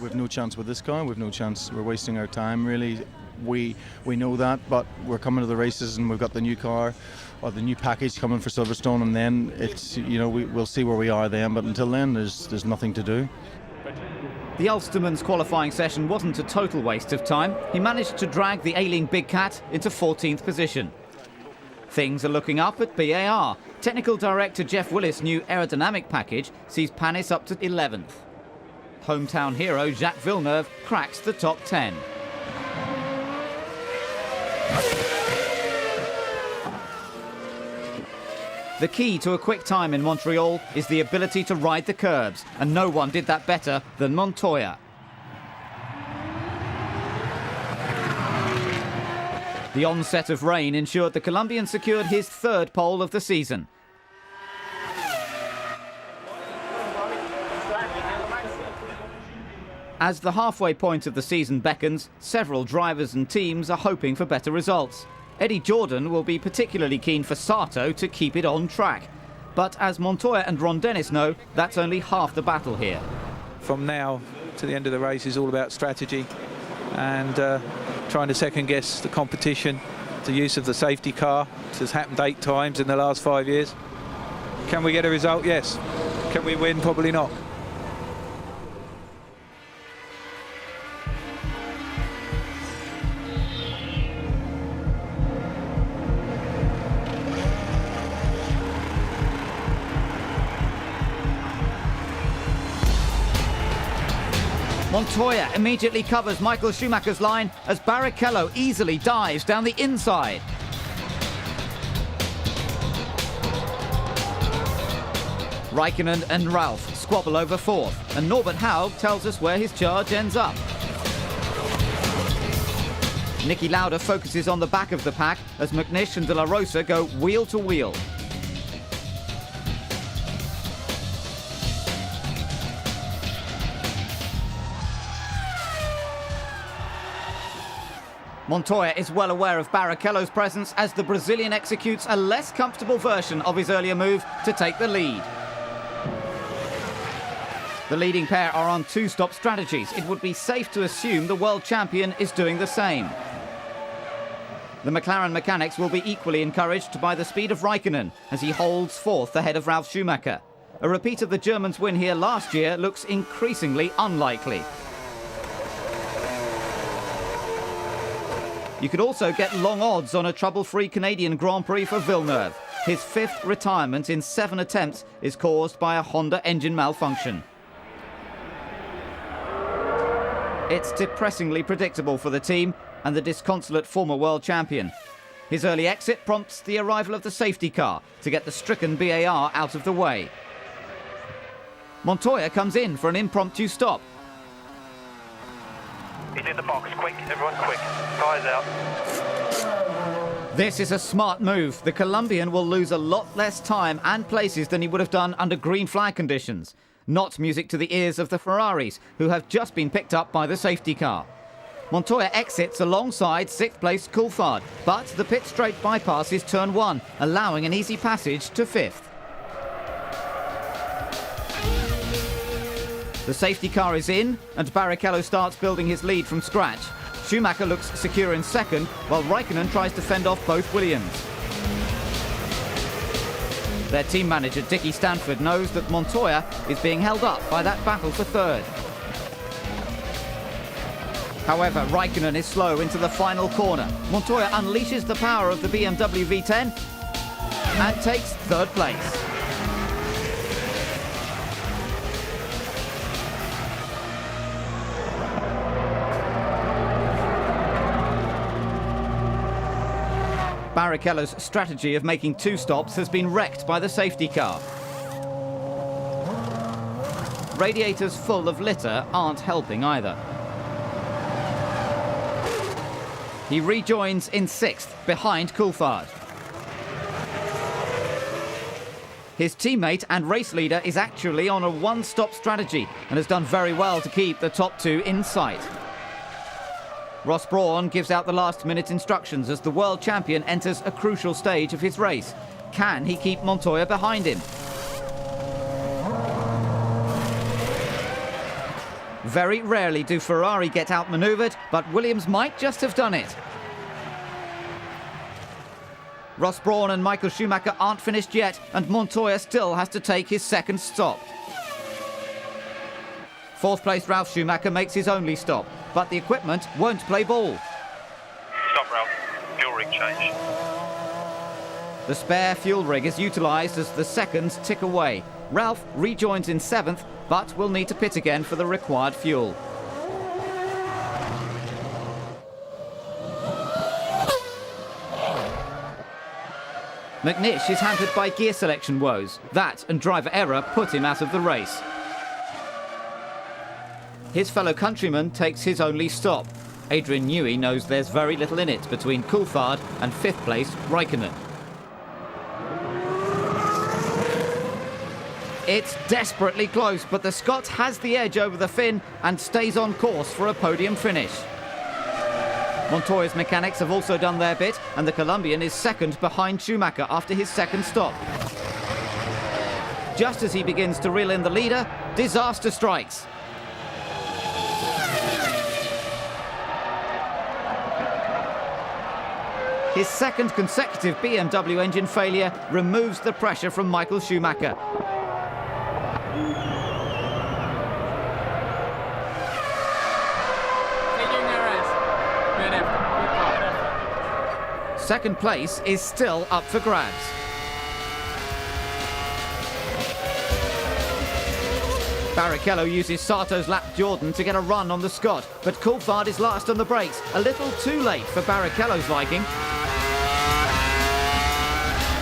We've no chance with this car, we've no chance, we're wasting our time really. We know that, but we're coming to the races and we've got the new car or the new package coming for Silverstone, and then it's, you know, we'll see where we are then, but until then there's nothing to do. The Ulsterman's qualifying session wasn't a total waste of time. He managed to drag the ailing Big Cat into 14th position. Things are looking up at BAR. Technical Director Jeff Willis' new aerodynamic package sees Panis up to 11th. Hometown hero Jacques Villeneuve cracks the top 10. The key to a quick time in Montreal is the ability to ride the curbs, and no one did that better than Montoya. The onset of rain ensured the Colombian secured his third pole of the season. As the halfway point of the season beckons, several drivers and teams are hoping for better results. Eddie Jordan will be particularly keen for Sato to keep it on track. But as Montoya and Ron Dennis know, that's only half the battle here. From now to the end of the race is all about strategy and trying to second guess the competition, the use of the safety car. This has happened 8 times in the last 5 years. Can we get a result? Yes. Can we win? Probably not. Montoya immediately covers Michael Schumacher's line as Barrichello easily dives down the inside. Raikkonen and Ralf squabble over 4th, and Norbert Haug tells us where his charge ends up. Niki Lauda focuses on the back of the pack as McNish and De La Rosa go wheel to wheel. Montoya is well aware of Barrichello's presence as the Brazilian executes a less comfortable version of his earlier move to take the lead. The leading pair are on 2-stop strategies. It would be safe to assume the world champion is doing the same. The McLaren mechanics will be equally encouraged by the speed of Raikkonen as he holds fourth ahead of Ralf Schumacher. A repeat of the German's win here last year looks increasingly unlikely. You could also get long odds on a trouble-free Canadian Grand Prix for Villeneuve. His 5th retirement in 7 attempts is caused by a Honda engine malfunction. It's depressingly predictable for the team and the disconsolate former world champion. His early exit prompts the arrival of the safety car to get the stricken BAR out of the way. Montoya comes in for an impromptu stop. He's in the box, quick, everyone quick. Tyres out. This is a smart move. The Colombian will lose a lot less time and places than he would have done under green flag conditions. Not music to the ears of the Ferraris, who have just been picked up by the safety car. Montoya exits alongside 6th place Coulthard, but the pit straight bypasses turn 1, allowing an easy passage to 5th. The safety car is in, and Barrichello starts building his lead from scratch. Schumacher looks secure in 2nd, while Raikkonen tries to fend off both Williams. Their team manager, Dickie Stanford, knows that Montoya is being held up by that battle for 3rd. However, Raikkonen is slow into the final corner. Montoya unleashes the power of the BMW V10 and takes 3rd place. Barrichello's strategy of making 2 stops has been wrecked by the safety car. Radiators full of litter aren't helping either. He rejoins in 6th, behind Coulthard. His teammate and race leader is actually on a 1-stop strategy and has done very well to keep the top 2 in sight. Ross Brawn gives out the last-minute instructions as the world champion enters a crucial stage of his race. Can he keep Montoya behind him? Very rarely do Ferrari get outmanoeuvred, but Williams might just have done it. Ross Brawn and Michael Schumacher aren't finished yet, and Montoya still has to take his 2nd stop. 4th place Ralf Schumacher makes his only stop, but the equipment won't play ball. Stop, Ralf. Fuel rig change. The spare fuel rig is utilised as the seconds tick away. Ralf rejoins in 7th, but will need to pit again for the required fuel. McNish is hampered by gear selection woes. That and driver error put him out of the race. His fellow countryman takes his only stop. Adrian Newey knows there's very little in it between Coulthard and 5th place Raikkonen. It's desperately close, but the Scot has the edge over the Finn and stays on course for a podium finish. Montoya's mechanics have also done their bit, and the Colombian is 2nd behind Schumacher after his 2nd stop. Just as he begins to reel in the leader, disaster strikes. His 2nd consecutive BMW engine failure removes the pressure from Michael Schumacher. Second place is still up for grabs. Barrichello uses Sato's lap Jordan to get a run on the Scot, but Coulthard is last on the brakes, a little too late for Barrichello's Viking.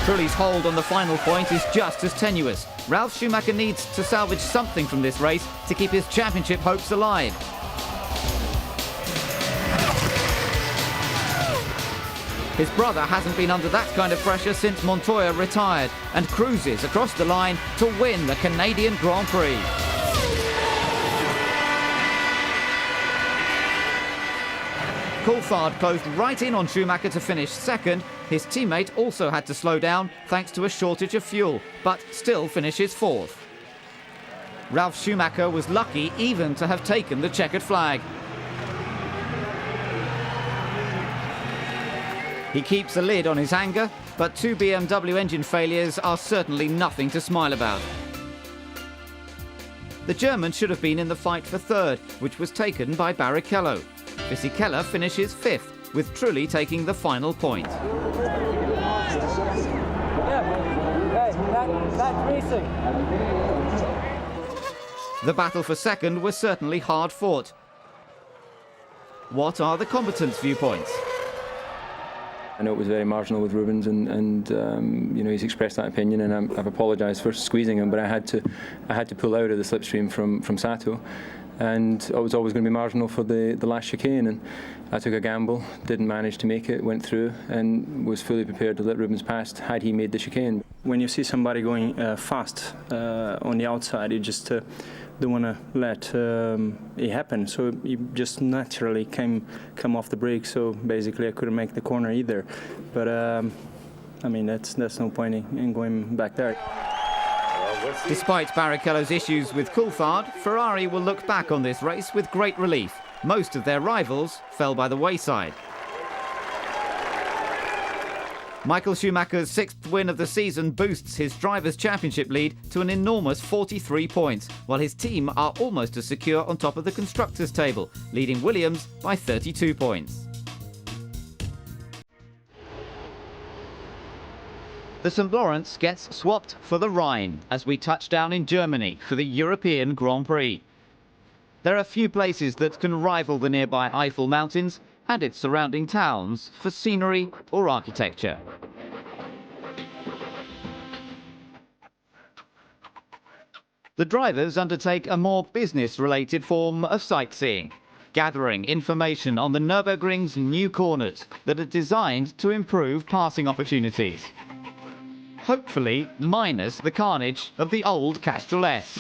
Trulli's hold on the final point is just as tenuous. Ralf Schumacher needs to salvage something from this race to keep his championship hopes alive. His brother hasn't been under that kind of pressure since Montoya retired and cruises across the line to win the Canadian Grand Prix. Coulthard closed right in on Schumacher to finish 2nd. His teammate also had to slow down thanks to a shortage of fuel, but still finishes 4th. Ralf Schumacher was lucky even to have taken the checkered flag. He keeps a lid on his anger, but 2 BMW engine failures are certainly nothing to smile about. The German should have been in the fight for third, which was taken by Barrichello. Barrichello finishes fifth, with Trulli taking the final point. The battle for second was certainly hard fought. What are the combatants' viewpoints? I know it was very marginal with Rubens, and you know, he's expressed that opinion, and I've apologised for squeezing him, but I had to pull out of the slipstream from Sato, and it was always going to be marginal for the last chicane, and I took a gamble, didn't manage to make it, went through, and was fully prepared to let Rubens pass had he made the chicane. When you see somebody going fast on the outside, you just don't want to let it happen. So you just naturally come off the brake. So basically, I couldn't make the corner either. But I mean, that's no point in going back there. Despite Barrichello's issues with Coulthard, Ferrari will look back on this race with great relief. Most of their rivals fell by the wayside. Michael Schumacher's 6th win of the season boosts his Drivers' Championship lead to an enormous 43 points, while his team are almost as secure on top of the Constructors' table, leading Williams by 32 points. The St. Lawrence gets swapped for the Rhine as we touch down in Germany for the European Grand Prix. There are few places that can rival the nearby Eifel Mountains and its surrounding towns for scenery or architecture. The drivers undertake a more business-related form of sightseeing, gathering information on the Nürburgring's new corners that are designed to improve passing opportunities. Hopefully minus the carnage of the old Castrol S.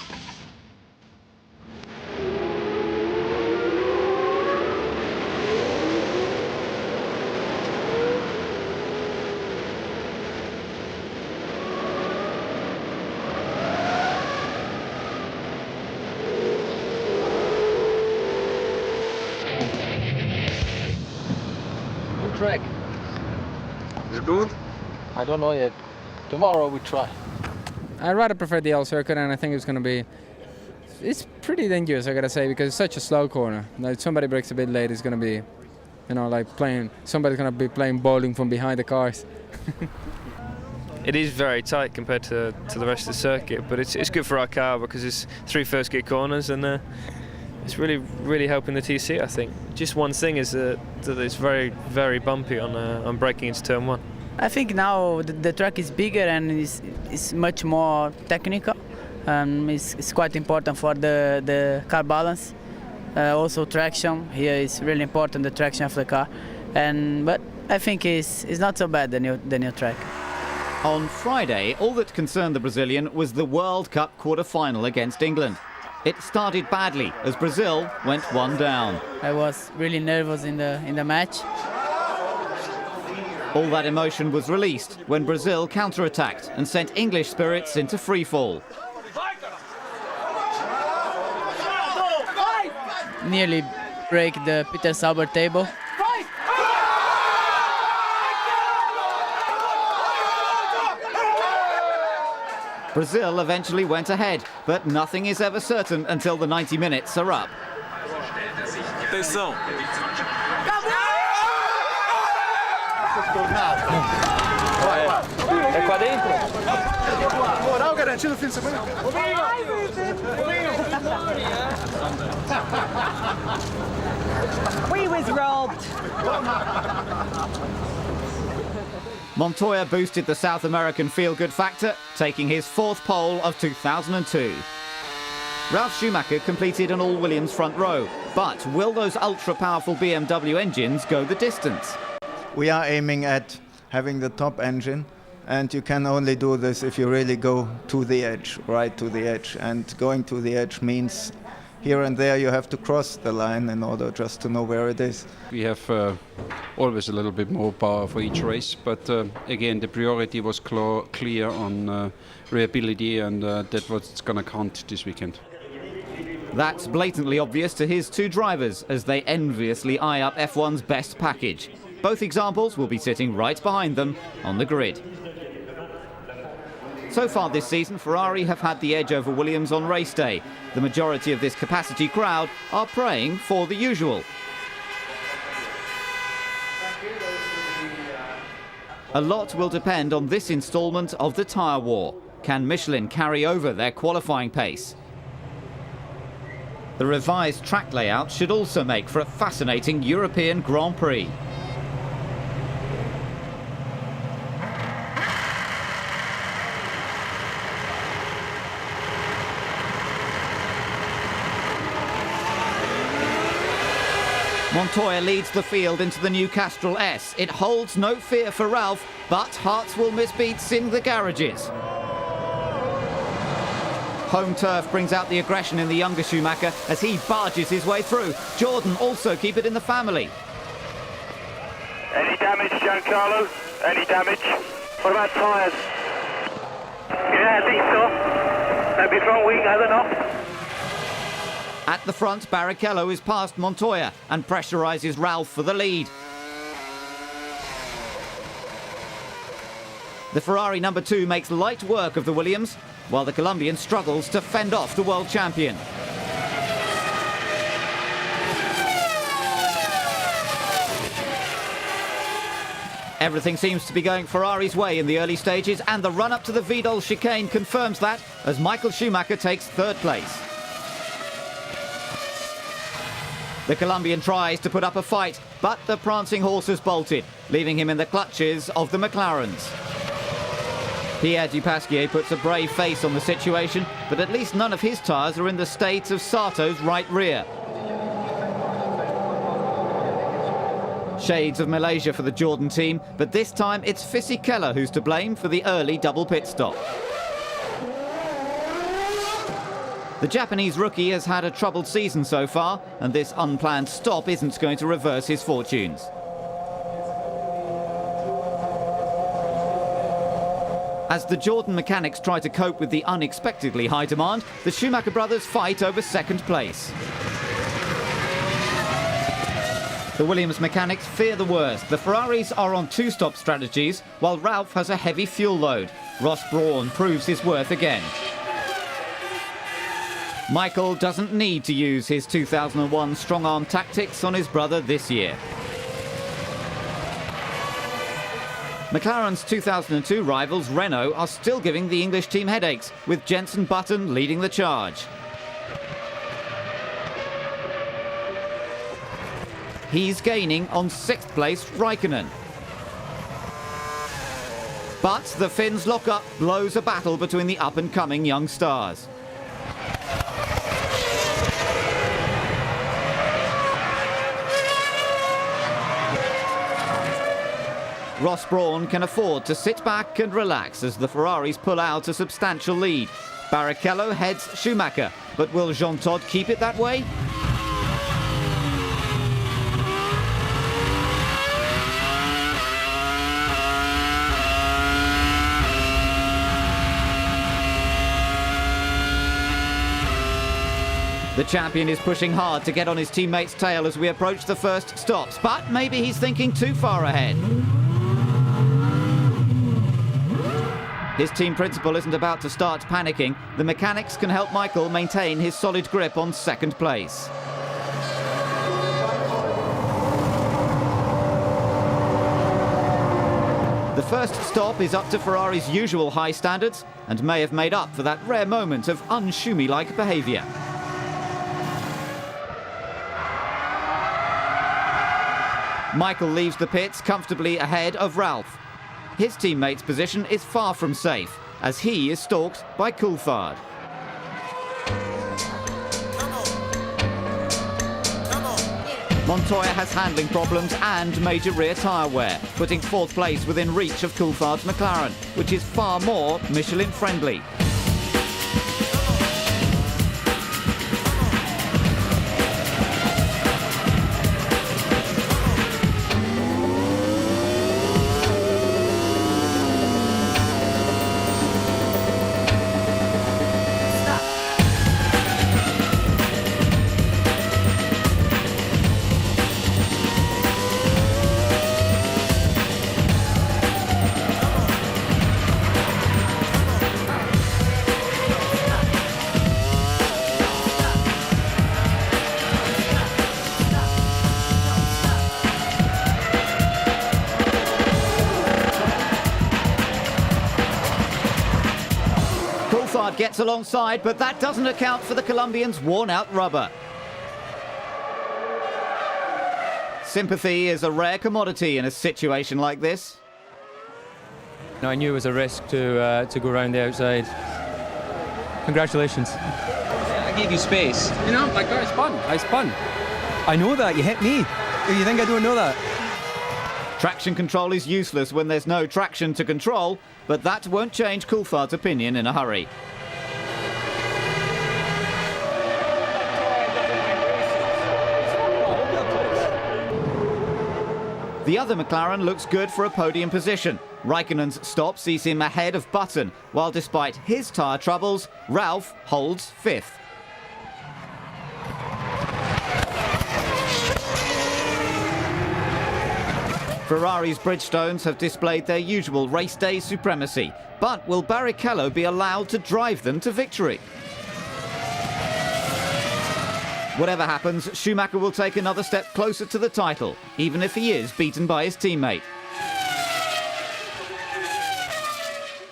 Track. Is it good? I don't know yet. Tomorrow we try. I rather prefer the L circuit, and I think it's going to be. It's pretty dangerous, I gotta say, because it's such a slow corner. Now, if somebody breaks a bit late, it's going to be, you know, like somebody's going to be playing bowling from behind the cars. It is very tight compared to the rest of the circuit, but it's good for our car because it's 3 first gear corners, and it's really helping the TC, I think. Just one thing is that it's very bumpy on braking into turn 1. I think now the track is bigger and is much more technical. It's quite important for the car balance. Also traction here is really important, the traction of the car. But I think it's not so bad, the new track. On Friday, all that concerned the Brazilian was the World Cup quarter-final against England. It started badly as Brazil went one down. I was really nervous in the match. All that emotion was released when Brazil counter-attacked and sent English spirits into freefall. Nearly break the Peter Sauber table. Brazil eventually went ahead, but nothing is ever certain until the 90 minutes are up. Atenção. É qua dentro? Moral garantido no fim de semana. We was robbed. Montoya boosted the South American feel-good factor, taking his 4th pole of 2002. Ralf Schumacher completed an all-Williams front row, but will those ultra-powerful BMW engines go the distance? We are aiming at having the top engine, and you can only do this if you really go to the edge, right to the edge. And going to the edge means here and there you have to cross the line in order just to know where it is. We have always a little bit more power for each race, but again the priority was clear on reliability, and that's what's going to count this weekend. That's blatantly obvious to his 2 drivers as they enviously eye up F1's best package. Both examples will be sitting right behind them on the grid. So far this season, Ferrari have had the edge over Williams on race day. The majority of this capacity crowd are praying for the usual. A lot will depend on this instalment of the tyre war. Can Michelin carry over their qualifying pace? The revised track layout should also make for a fascinating European Grand Prix. Montoya leads the field into the new Castrol S. It holds no fear for Ralf, but hearts will miss beats in the garages. Home turf brings out the aggression in the younger Schumacher as he barges his way through. Jordan also keep it in the family. Any damage, Giancarlo? Any damage? What about tyres? Yeah, I think so. Maybe front wing, I don't know. At the front, Barrichello is past Montoya and pressurises Ralf for the lead. The Ferrari number 2 makes light work of the Williams, while the Colombian struggles to fend off the world champion. Everything seems to be going Ferrari's way in the early stages, and the run-up to the Vidal chicane confirms that as Michael Schumacher takes third place. The Colombian tries to put up a fight, but the prancing horse has bolted, leaving him in the clutches of the McLarens. Pierre Dupasquier puts a brave face on the situation, but at least none of his tyres are in the state of Sato's right rear. Shades of Malaysia for the Jordan team, but this time it's Fisichella who's to blame for the early double pit stop. The Japanese rookie has had a troubled season so far, and this unplanned stop isn't going to reverse his fortunes. As the Jordan mechanics try to cope with the unexpectedly high demand, the Schumacher brothers fight over second place. The Williams mechanics fear the worst. The Ferraris are on two-stop strategies, while Ralf has a heavy fuel load. Ross Brawn proves his worth again. Michael doesn't need to use his 2001 strong-arm tactics on his brother this year. McLaren's 2002 rivals Renault are still giving the English team headaches, with Jenson Button leading the charge. He's gaining on 6th place Raikkonen. But the Finns lock-up blows a battle between the up-and-coming young stars. Ross Brawn can afford to sit back and relax as the Ferraris pull out a substantial lead. Barrichello heads Schumacher, but will Jean Todt keep it that way? The champion is pushing hard to get on his teammate's tail as we approach the first stops, but maybe he's thinking too far ahead. His team principal isn't about to start panicking. The mechanics can help Michael maintain his solid grip on second place. The first stop is up to Ferrari's usual high standards and may have made up for that rare moment of un-Schumi-like behaviour. Michael leaves the pits comfortably ahead of Ralf. His teammate's position is far from safe, as he is stalked by Coulthard. Montoya has handling problems and major rear tyre wear, putting 4th place within reach of Coulthard's McLaren, which is far more Michelin-friendly. Heinz-Harald gets alongside, but that doesn't account for the Colombian's worn-out rubber. Sympathy is a rare commodity in a situation like this. No, I knew it was a risk to go around the outside. Congratulations. I gave you space. You know, like I spun. I spun. I know that. You hit me. You think I don't know that? Traction control is useless when there's no traction to control, but that won't change Coulthard's opinion in a hurry. The other McLaren looks good for a podium position. Raikkonen's stop sees him ahead of Button, while despite his tyre troubles, Ralf holds fifth. Ferrari's Bridgestones have displayed their usual race day supremacy, but will Barrichello be allowed to drive them to victory? Whatever happens, Schumacher will take another step closer to the title, even if he is beaten by his teammate.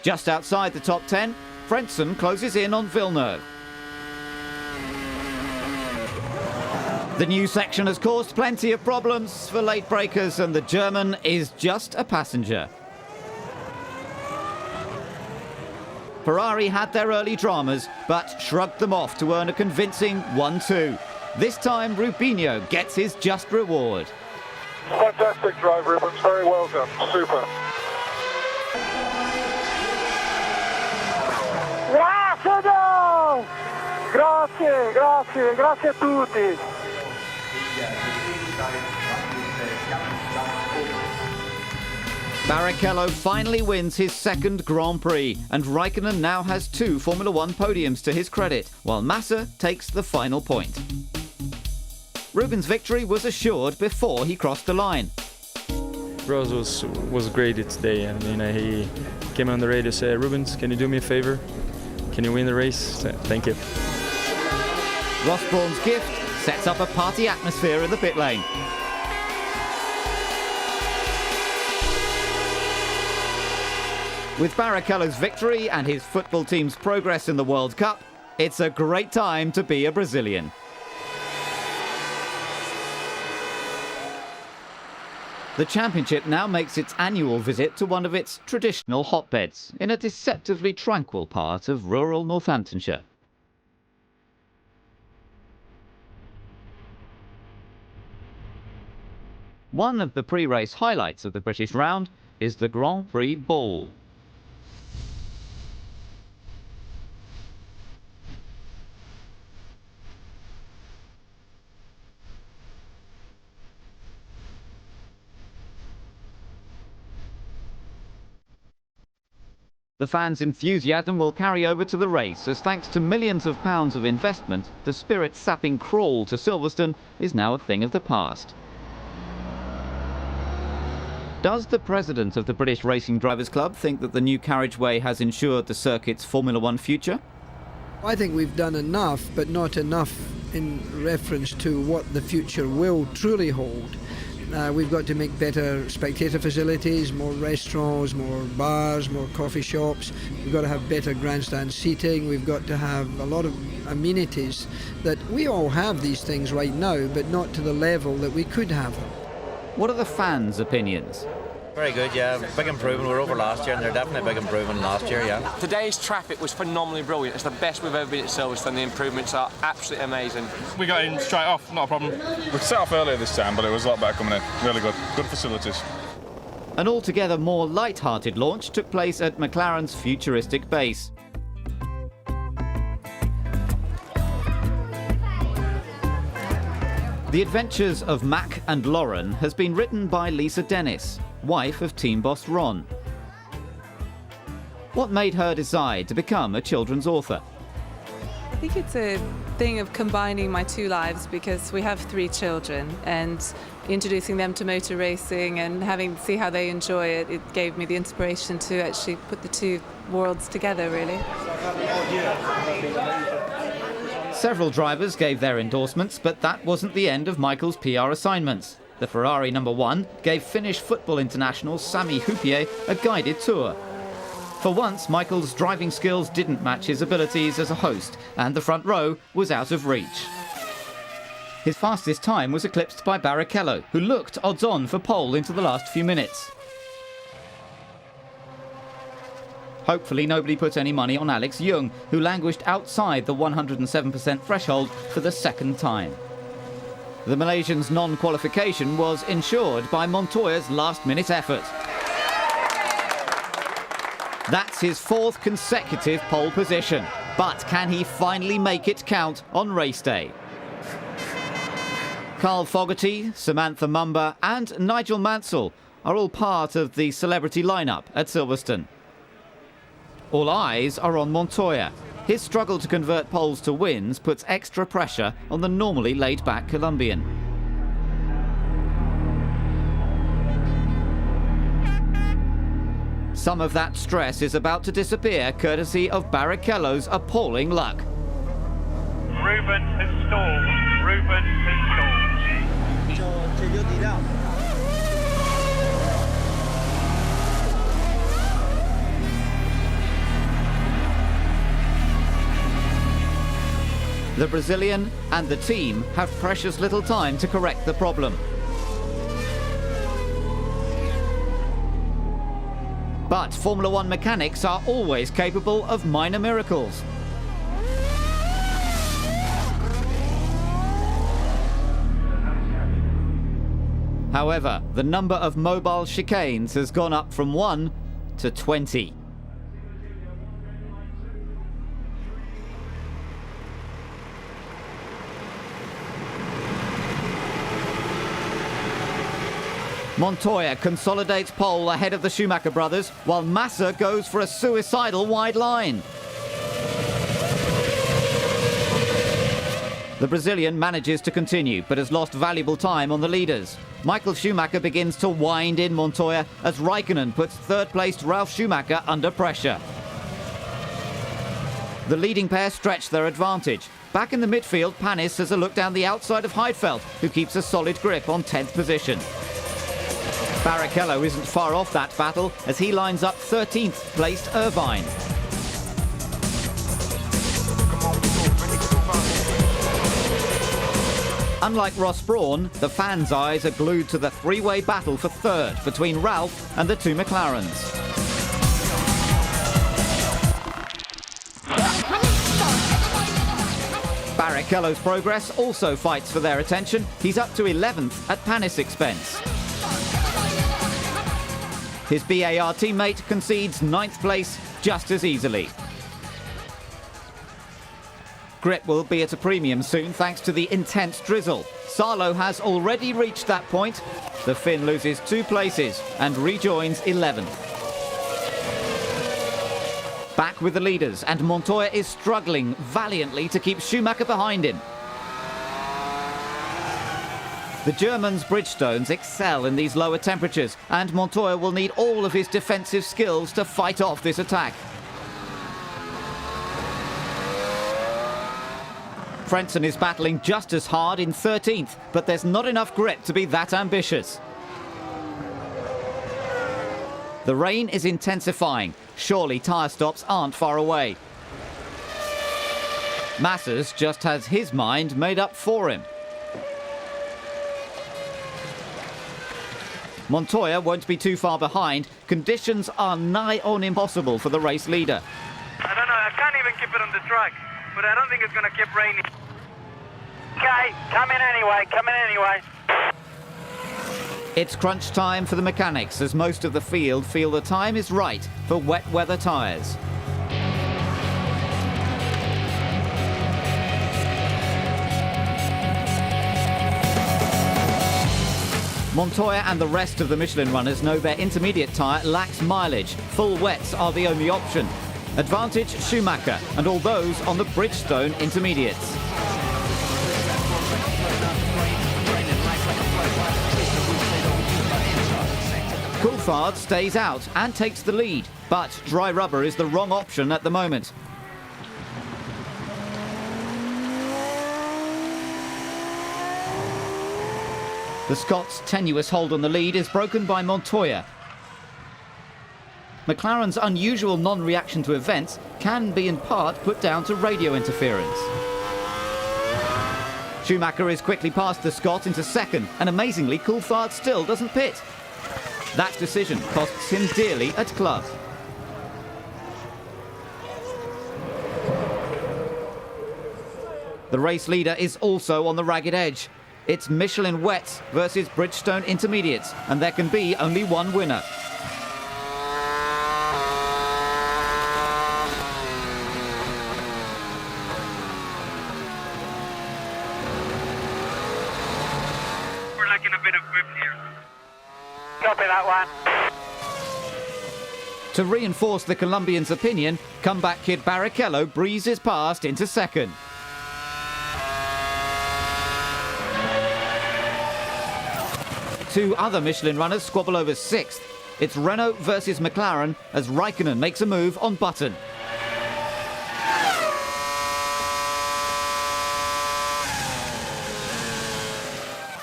Just outside the top 10, Frentzen closes in on Villeneuve. The new section has caused plenty of problems for late breakers, and the German is just a passenger. Ferrari had their early dramas, but shrugged them off to earn a convincing 1-2. This time, Rubinho gets his just reward. Fantastic drive, Rubens. Very well done. Super. Grazie, grazie, grazie a tutti. Barrichello finally wins his second Grand Prix, and Raikkonen now has 2 Formula 1 podiums to his credit, while Massa takes the final point. Rubens' victory was assured before he crossed the line. Rose was great today. I mean, he came on the radio and said, "Rubens, can you do me a favor? Can you win the race?" Thank you. Ross Brawn's gift sets up a party atmosphere in the pit lane. With Barrichello's victory and his football team's progress in the World Cup, it's a great time to be a Brazilian. The championship now makes its annual visit to one of its traditional hotbeds in a deceptively tranquil part of rural Northamptonshire. One of the pre-race highlights of the British round is the Grand Prix Ball. The fans' enthusiasm will carry over to the race, as thanks to millions of pounds of investment, the spirit-sapping crawl to Silverstone is now a thing of the past. Does the president of the British Racing Drivers Club think that the new carriageway has ensured the circuit's Formula One future? I think we've done enough, but not enough in reference to what the future will truly hold. We've got to make better spectator facilities, more restaurants, more bars, more coffee shops. We've got to have better grandstand seating. We've got to have a lot of amenities that we all have these things right now, but not to the level that we could have them. What are the fans' opinions? Very good, yeah. Big improvement. We were over last year, and they're definitely a big improvement last year, yeah. Today's traffic was phenomenally brilliant. It's the best we've ever been at Silverstone. The improvements are absolutely amazing. We got in straight off, not a problem. We set off earlier this time, but it was a lot better coming in. Really good. Good facilities. An altogether more light-hearted launch took place at McLaren's futuristic base. The Adventures of Mac and Lauren has been written by Lisa Dennis, wife of team boss Ron. What made her decide to become a children's author? I think it's a thing of combining my 2 lives, because we have 3 children, and introducing them to motor racing and see how they enjoy it, it gave me the inspiration to actually put the 2 worlds together, really. Several drivers gave their endorsements, but that wasn't the end of Michael's PR assignments. The Ferrari #1 gave Finnish football international Sami Hyypiä a guided tour. For once, Michael's driving skills didn't match his abilities as a host, and the front row was out of reach. His fastest time was eclipsed by Barrichello, who looked odds-on for pole into the last few minutes. Hopefully nobody put any money on Alex Young, who languished outside the 107% threshold for the second time. The Malaysian's non-qualification was ensured by Montoya's last-minute effort. That's his fourth consecutive pole position. But can he finally make it count on race day? Carl Fogarty, Samantha Mumba and Nigel Mansell are all part of the celebrity lineup at Silverstone. All eyes are on Montoya. His struggle to convert poles to wins puts extra pressure on the normally laid-back Colombian. Some of that stress is about to disappear courtesy of Barrichello's appalling luck. Ruben has stalled. Ruben has stalled. The Brazilian and the team have precious little time to correct the problem. But Formula One mechanics are always capable of minor miracles. However, the number of mobile chicanes has gone up from 1 to 20. Montoya consolidates pole ahead of the Schumacher brothers, while Massa goes for a suicidal wide line. The Brazilian manages to continue, but has lost valuable time on the leaders. Michael Schumacher begins to wind in Montoya as Raikkonen puts third-placed Ralf Schumacher under pressure. The leading pair stretch their advantage. Back in the midfield, Panis has a look down the outside of Heidfeld, who keeps a solid grip on 10th position. Barrichello isn't far off that battle as he lines up 13th placed Irvine. Unlike Ross Brawn, the fans' eyes are glued to the three-way battle for third between Ralf and the two McLarens. Barrichello's progress also fights for their attention. He's up to 11th at Panis' expense. His BAR teammate concedes 9th place just as easily. Grip will be at a premium soon thanks to the intense drizzle. Salo has already reached that point. The Finn loses 2 places and rejoins 11th. Back with the leaders, and Montoya is struggling valiantly to keep Schumacher behind him. The Germans' Bridgestones excel in these lower temperatures, and Montoya will need all of his defensive skills to fight off this attack. Frentzen is battling just as hard in 13th, but there's not enough grip to be that ambitious. The rain is intensifying. Surely tyre stops aren't far away. Massas just has his mind made up for him. Montoya won't be too far behind. Conditions are nigh on impossible for the race leader. I don't know, I can't even keep it on the track, but I don't think it's going to keep raining. Okay, come in anyway. It's crunch time for the mechanics as most of the field feel the time is right for wet weather tyres. Montoya and the rest of the Michelin runners know their intermediate tyre lacks mileage. Full wets are the only option. Advantage Schumacher and all those on the Bridgestone intermediates. Coulthard stays out and takes the lead, but dry rubber is the wrong option at the moment. The Scots' tenuous hold on the lead is broken by Montoya. McLaren's unusual non-reaction to events can be in part put down to radio interference. Schumacher is quickly past the Scot into second, and amazingly, Coulthard still doesn't pit. That decision costs him dearly at club. The race leader is also on the ragged edge. It's Michelin wets versus Bridgestone intermediates, and there can be only one winner. We're lacking a bit of grip here. Copy that one. To reinforce the Colombian's opinion, comeback kid Barrichello breezes past into second. Two other Michelin runners squabble over sixth. It's Renault versus McLaren as Raikkonen makes a move on Button.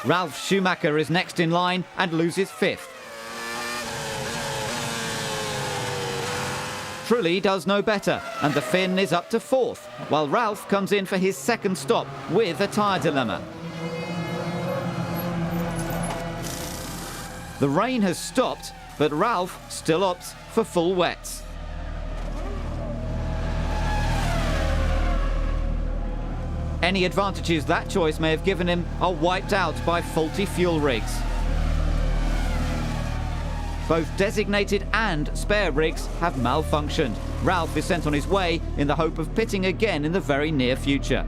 Ralf Schumacher is next in line and loses fifth. Trulli does no better, and the Finn is up to fourth, while Ralf comes in for his second stop with a tyre dilemma. The rain has stopped, but Ralf still opts for full wets. Any advantages that choice may have given him are wiped out by faulty fuel rigs. Both designated and spare rigs have malfunctioned. Ralf is sent on his way in the hope of pitting again in the very near future.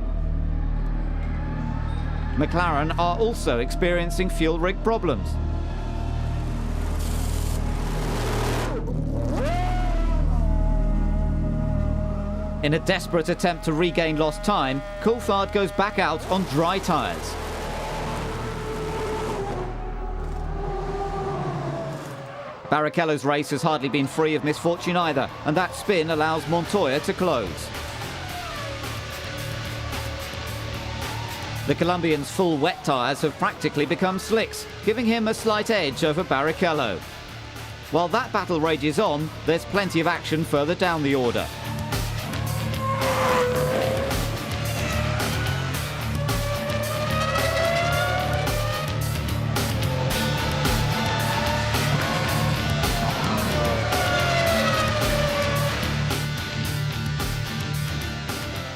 McLaren are also experiencing fuel rig problems. In a desperate attempt to regain lost time, Coulthard goes back out on dry tyres. Barrichello's race has hardly been free of misfortune either, and that spin allows Montoya to close. The Colombian's full wet tyres have practically become slicks, giving him a slight edge over Barrichello. While that battle rages on, there's plenty of action further down the order.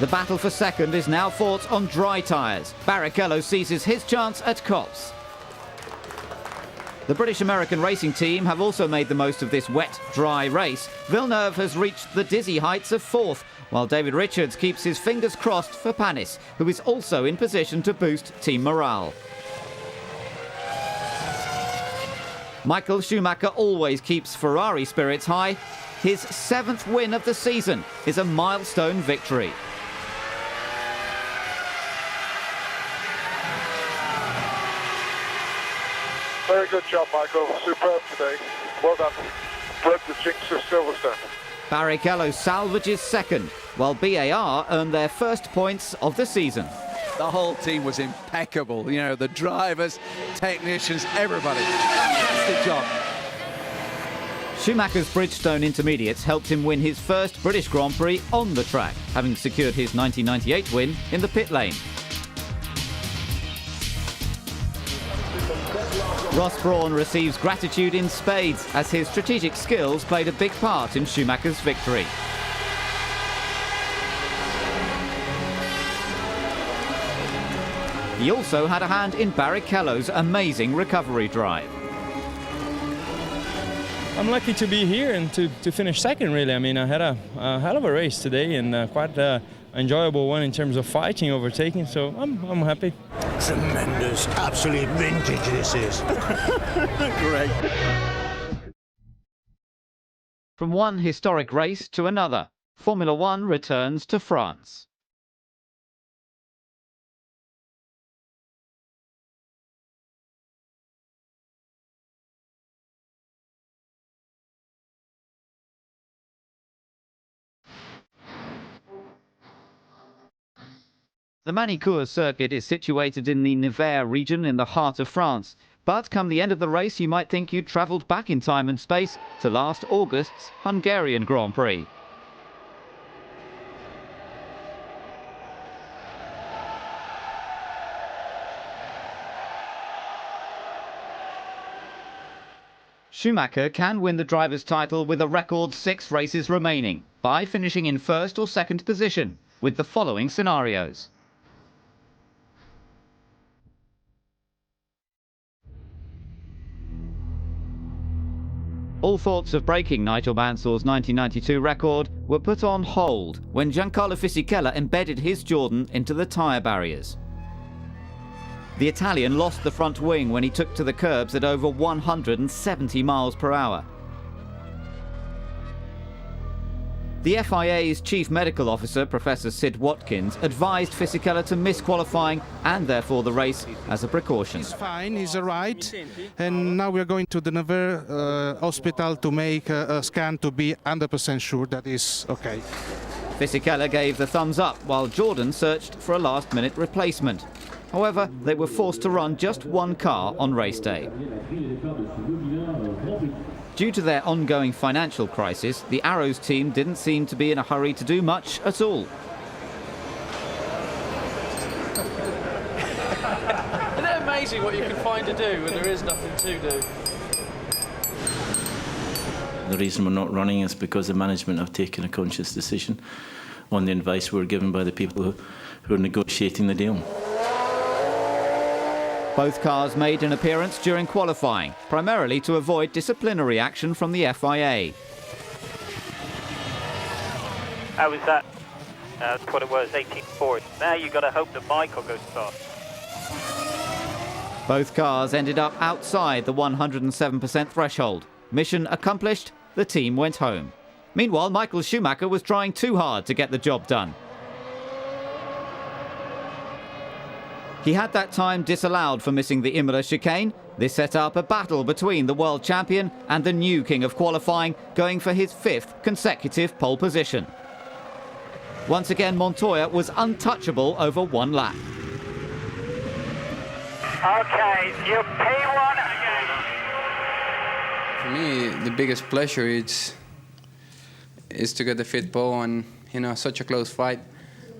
The battle for second is now fought on dry tyres. Barrichello seizes his chance at Copse. The British-American racing team have also made the most of this wet, dry race. Villeneuve has reached the dizzy heights of fourth, while David Richards keeps his fingers crossed for Panis, who is also in position to boost team morale. Michael Schumacher always keeps Ferrari spirits high. His 7th win of the season is a milestone victory. Very good job, Michael. Superb today. Well done. Broke the jinx of Silverstone. Barrichello salvages second, while BAR earn their first points of the season. The whole team was impeccable. You know, the drivers, technicians, everybody. Fantastic job. Schumacher's Bridgestone intermediates helped him win his first British Grand Prix on the track, having secured his 1998 win in the pit lane. Ross Brawn receives gratitude in spades as his strategic skills played a big part in Schumacher's victory. He also had a hand in Barrichello's amazing recovery drive. I'm lucky to be here and to finish second, really. I mean, I had a hell of a race today and quite an enjoyable one in terms of fighting, overtaking, so I'm happy. Tremendous, absolute vintage this is. Great. From one historic race to another, Formula One returns to France. The Manicourt circuit is situated in the Nevers region in the heart of France. But come the end of the race, you might think you'd travelled back in time and space to last August's Hungarian Grand Prix. Schumacher can win the driver's title with a record 6 races remaining by finishing in first or second position with the following scenarios. All thoughts of breaking Nigel Mansell's 1992 record were put on hold when Giancarlo Fisichella embedded his Jordan into the tyre barriers. The Italian lost the front wing when he took to the curbs at over 170 miles per hour. The FIA's chief medical officer, Professor Sid Watkins, advised Fisichella to miss qualifying and therefore the race as a precaution. He's fine, he's all right, and now we're going to the Nevers hospital to make a scan to be 100% sure that is okay. Fisichella gave the thumbs up while Jordan searched for a last-minute replacement. However, they were forced to run just one car on race day. Due to their ongoing financial crisis, the Arrows team didn't seem to be in a hurry to do much at all. Isn't it amazing what you can find to do when there is nothing to do? The reason we're not running is because the management have taken a conscious decision on the advice we were given by the people who are negotiating the deal. Both cars made an appearance during qualifying, primarily to avoid disciplinary action from the FIA. How was that? That's what it was, 18.4. Now you've got to hope that Michael goes fast. Both cars ended up outside the 107% threshold. Mission accomplished, the team went home. Meanwhile, Michael Schumacher was trying too hard to get the job done. He had that time disallowed for missing the Imola chicane. This set up a battle between the world champion and the new king of qualifying, going for his 5th consecutive pole position. Once again, Montoya was untouchable over one lap. Okay, you P1 again. For me, the biggest pleasure is to get the 5th pole, and such a close fight.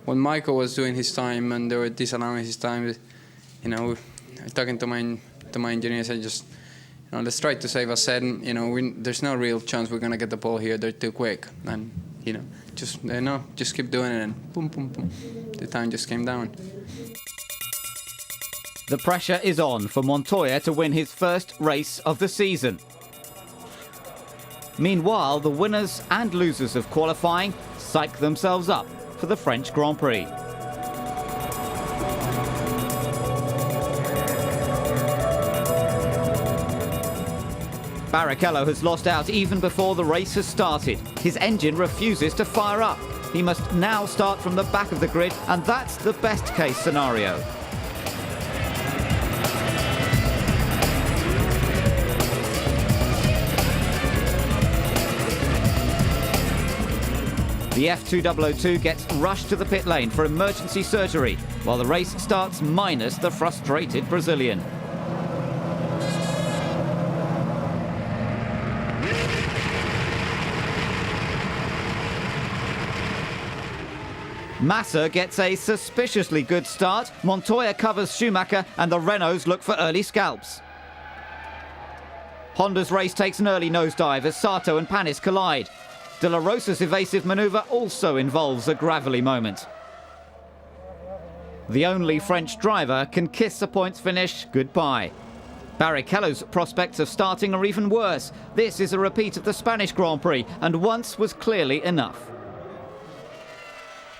When Michael was doing his time and they were disallowing his time, talking to my engineers, I just, let's try to save a set. There's no real chance we're gonna get the pole here. They're too quick, and just keep doing it, and boom, boom, boom. The time just came down. The pressure is on for Montoya to win his first race of the season. Meanwhile, the winners and losers of qualifying psych themselves up for the French Grand Prix. Barrichello has lost out even before the race has started. His engine refuses to fire up. He must now start from the back of the grid, and that's the best case scenario. The F2002 gets rushed to the pit lane for emergency surgery, while the race starts minus the frustrated Brazilian. Massa gets a suspiciously good start. Montoya covers Schumacher, and the Renaults look for early scalps. Honda's race takes an early nosedive as Sato and Panis collide. De La Rosa's evasive manoeuvre also involves a gravelly moment. The only French driver can kiss the points finish goodbye. Barrichello's prospects of starting are even worse. This is a repeat of the Spanish Grand Prix, and once was clearly enough.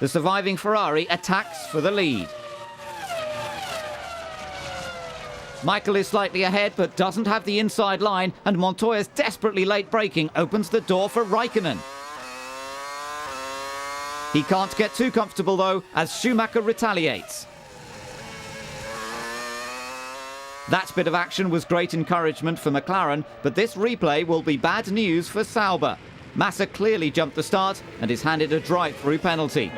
The surviving Ferrari attacks for the lead. Michael is slightly ahead but doesn't have the inside line, and Montoya's desperately late braking opens the door for Raikkonen. He can't get too comfortable though, as Schumacher retaliates. That bit of action was great encouragement for McLaren, but this replay will be bad news for Sauber. Massa clearly jumped the start and is handed a drive-through penalty.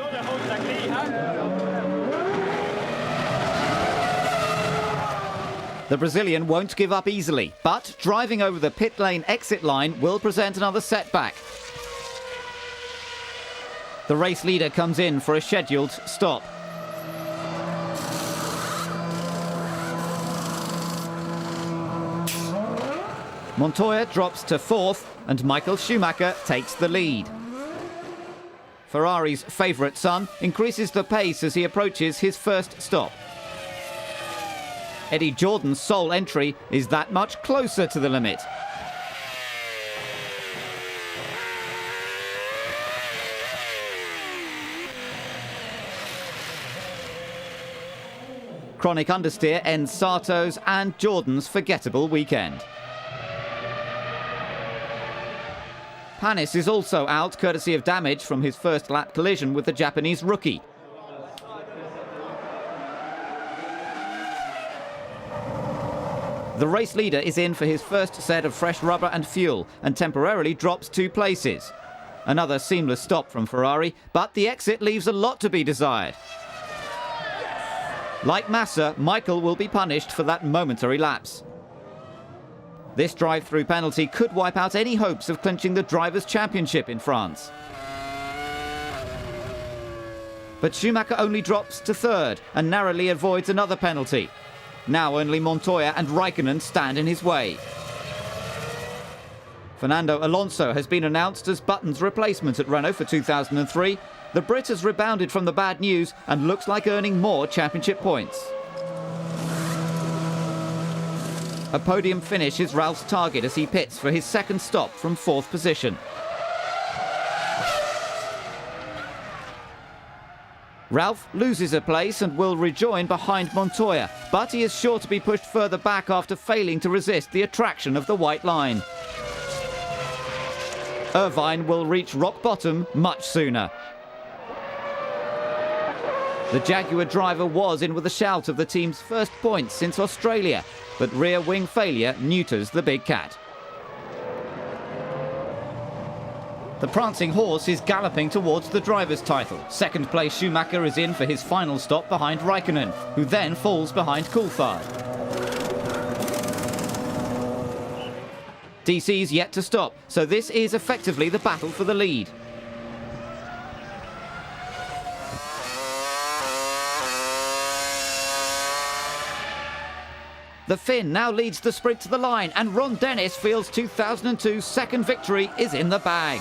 The Brazilian won't give up easily, but driving over the pit lane exit line will present another setback. The race leader comes in for a scheduled stop. Montoya drops to 4th and Michael Schumacher takes the lead. Ferrari's favourite son increases the pace as he approaches his first stop. Eddie Jordan's sole entry is that much closer to the limit. Chronic understeer ends Sato's and Jordan's forgettable weekend. Panis is also out, courtesy of damage from his first lap collision with the Japanese rookie. The race leader is in for his first set of fresh rubber and fuel and temporarily drops 2 places. Another seamless stop from Ferrari, but the exit leaves a lot to be desired. Like Massa, Michael will be punished for that momentary lapse. This drive-through penalty could wipe out any hopes of clinching the Drivers' Championship in France. But Schumacher only drops to 3rd and narrowly avoids another penalty. Now only Montoya and Raikkonen stand in his way. Fernando Alonso has been announced as Button's replacement at Renault for 2003. The Brit has rebounded from the bad news and looks like earning more championship points. A podium finish is Ralph's target as he pits for his second stop from 4th position. Ralf loses a place and will rejoin behind Montoya, but he is sure to be pushed further back after failing to resist the attraction of the white line. Irvine will reach rock bottom much sooner. The Jaguar driver was in with a shout of the team's first points since Australia, but rear wing failure neuters the big cat. The prancing horse is galloping towards the driver's title. Second place Schumacher is in for his final stop behind Raikkonen, who then falls behind Coulthard. DC's yet to stop, so this is effectively the battle for the lead. The Finn now leads the sprint to the line, and Ron Dennis feels 2002's second victory is in the bag.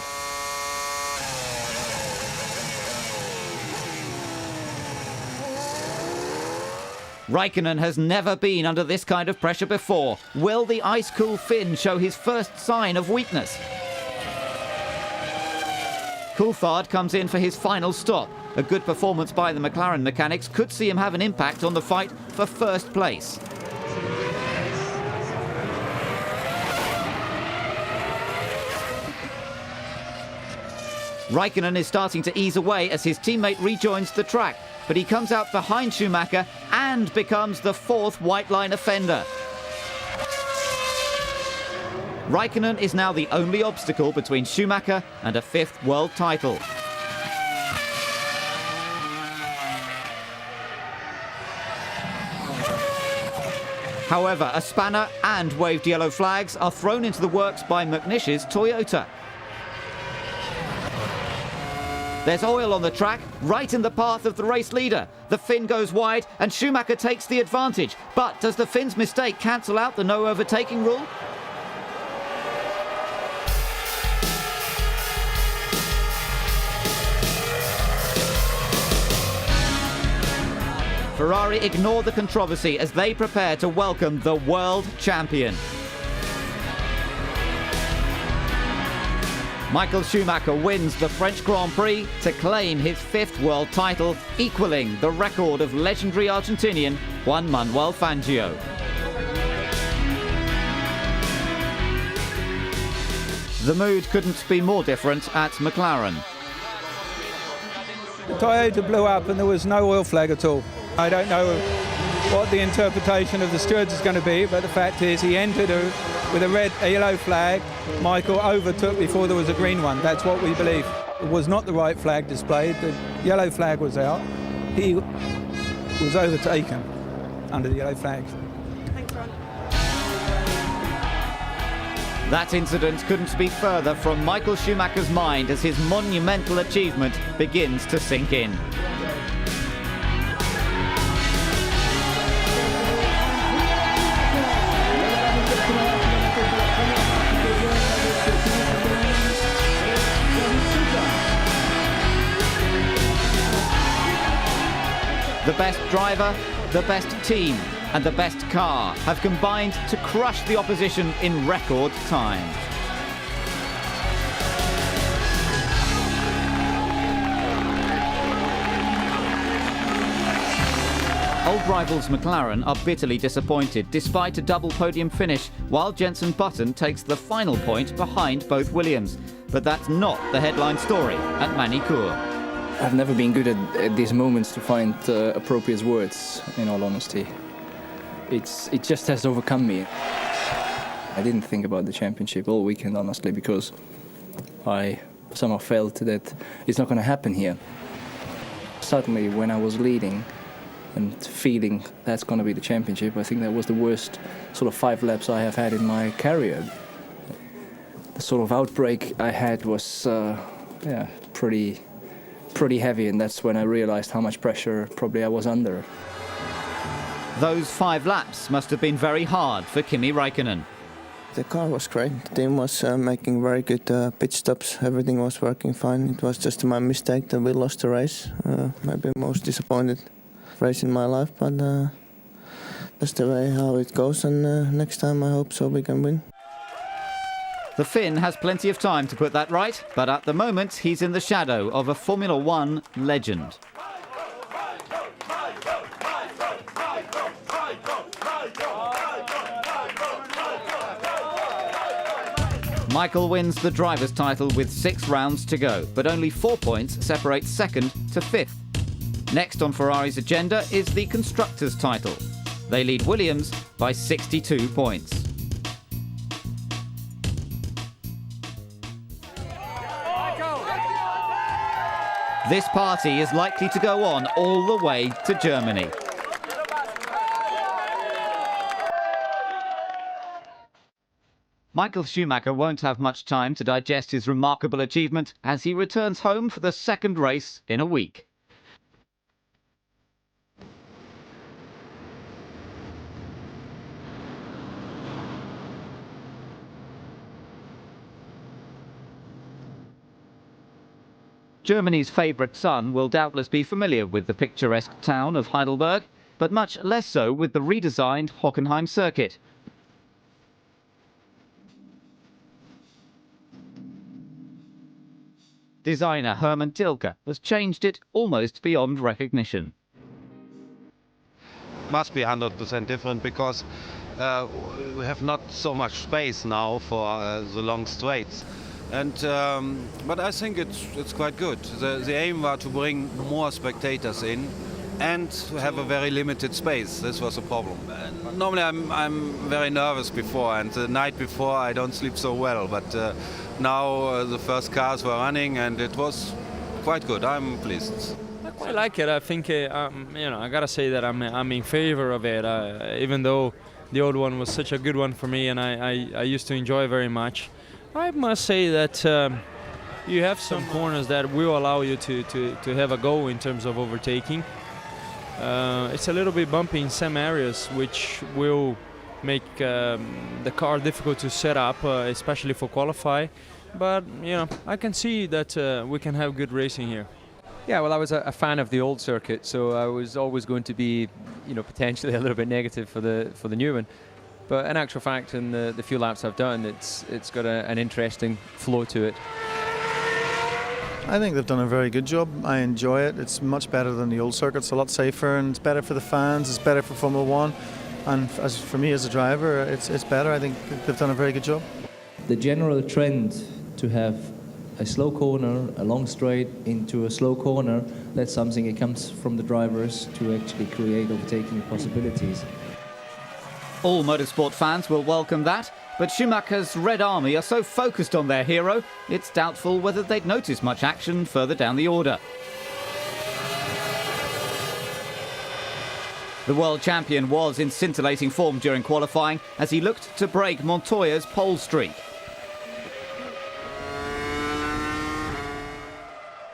Raikkonen has never been under this kind of pressure before. Will the ice-cool Finn show his first sign of weakness? Coulthard comes in for his final stop. A good performance by the McLaren mechanics could see him have an impact on the fight for first place. Raikkonen is starting to ease away as his teammate rejoins the track, but he comes out behind Schumacher and becomes the 4th white line offender. Raikkonen is now the only obstacle between Schumacher and a 5th world title. However, a spanner and waved yellow flags are thrown into the works by McNish's Toyota. There's oil on the track, right in the path of the race leader. The Finn goes wide and Schumacher takes the advantage. But does the Finn's mistake cancel out the no overtaking rule? Ferrari ignore the controversy as they prepare to welcome the world champion. Michael Schumacher wins the French Grand Prix to claim his 5th world title, equaling the record of legendary Argentinian Juan Manuel Fangio. The mood couldn't be more different at McLaren. The Toyota blew up and there was no oil flag at all. I don't know what the interpretation of the stewards is going to be, but the fact is he entered with a yellow flag. Michael overtook before there was a green one. That's what we believe. It was not the right flag displayed. The yellow flag was out. He was overtaken under the yellow flag. Thanks, Ron. That incident couldn't be further from Michael Schumacher's mind as his monumental achievement begins to sink in. The best driver, the best team and the best car have combined to crush the opposition in record time. Old rivals McLaren are bitterly disappointed despite a double podium finish, while Jenson Button takes the final point behind both Williams. But that's not the headline story at Monaco. I've never been good at these moments to find appropriate words, in all honesty. It just has overcome me. I didn't think about the championship all weekend, honestly, because I somehow felt that it's not going to happen here. Suddenly, when I was leading and feeling that's going to be the championship, I think that was the worst sort of 5 laps I have had in my career. The sort of outbreak I had was pretty heavy, and that's when I realized how much pressure probably I was under. Those 5 laps must have been very hard for Kimi Räikkönen. The car was great. The team was making very good pit stops. Everything was working fine. It was just my mistake that we lost the race. Maybe most disappointed race in my life, but that's the way how it goes, and next time I hope so we can win. The Finn has plenty of time to put that right, but at the moment he's in the shadow of a Formula One legend. Michael wins the driver's title with 6 rounds to go, but only 4 points separate second to 5th. Next on Ferrari's agenda is the constructors' title. They lead Williams by 62 points. This party is likely to go on all the way to Germany. Michael Schumacher won't have much time to digest his remarkable achievement as he returns home for the second race in a week. Germany's favourite son will doubtless be familiar with the picturesque town of Heidelberg, but much less so with the redesigned Hockenheim circuit. Designer Hermann Tilke has changed it almost beyond recognition. Must be 100% different because we have not so much space now for the long straights. And but I think it's quite good. The aim was to bring more spectators in and to have a very limited space. This was a problem. Normally I'm very nervous before, and the night before I don't sleep so well. But now the first cars were running and it was quite good. I'm pleased. I quite like it. I think I gotta say that I'm in favor of it. Even though the old one was such a good one for me, and I used to enjoy very much. I must say that you have some corners that will allow you to have a go in terms of overtaking. It's a little bit bumpy in some areas, which will make the car difficult to set up, especially for qualify. But I can see that we can have good racing here. Yeah, well, I was a fan of the old circuit, so I was always going to be, potentially a little bit negative for the new one. But in actual fact, in the few laps I've done, it's got an interesting flow to it. I think they've done a very good job. I enjoy it. It's much better than the old circuit. It's a lot safer, and it's better for the fans. It's better for Formula One, and as for me as a driver, it's better. I think they've done a very good job. The general trend to have a slow corner, a long straight into a slow corner, that's something that comes from the drivers to actually create overtaking possibilities. All motorsport fans will welcome that, but Schumacher's Red Army are so focused on their hero, it's doubtful whether they'd notice much action further down the order. The world champion was in scintillating form during qualifying as he looked to break Montoya's pole streak.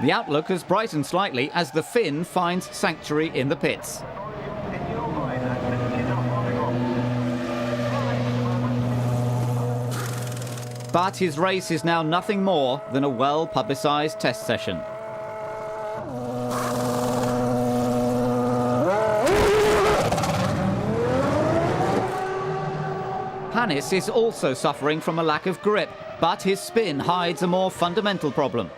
The outlook has brightened slightly as the Finn finds sanctuary in the pits. But his race is now nothing more than a well-publicised test session. Hannes is also suffering from a lack of grip, but his spin hides a more fundamental problem.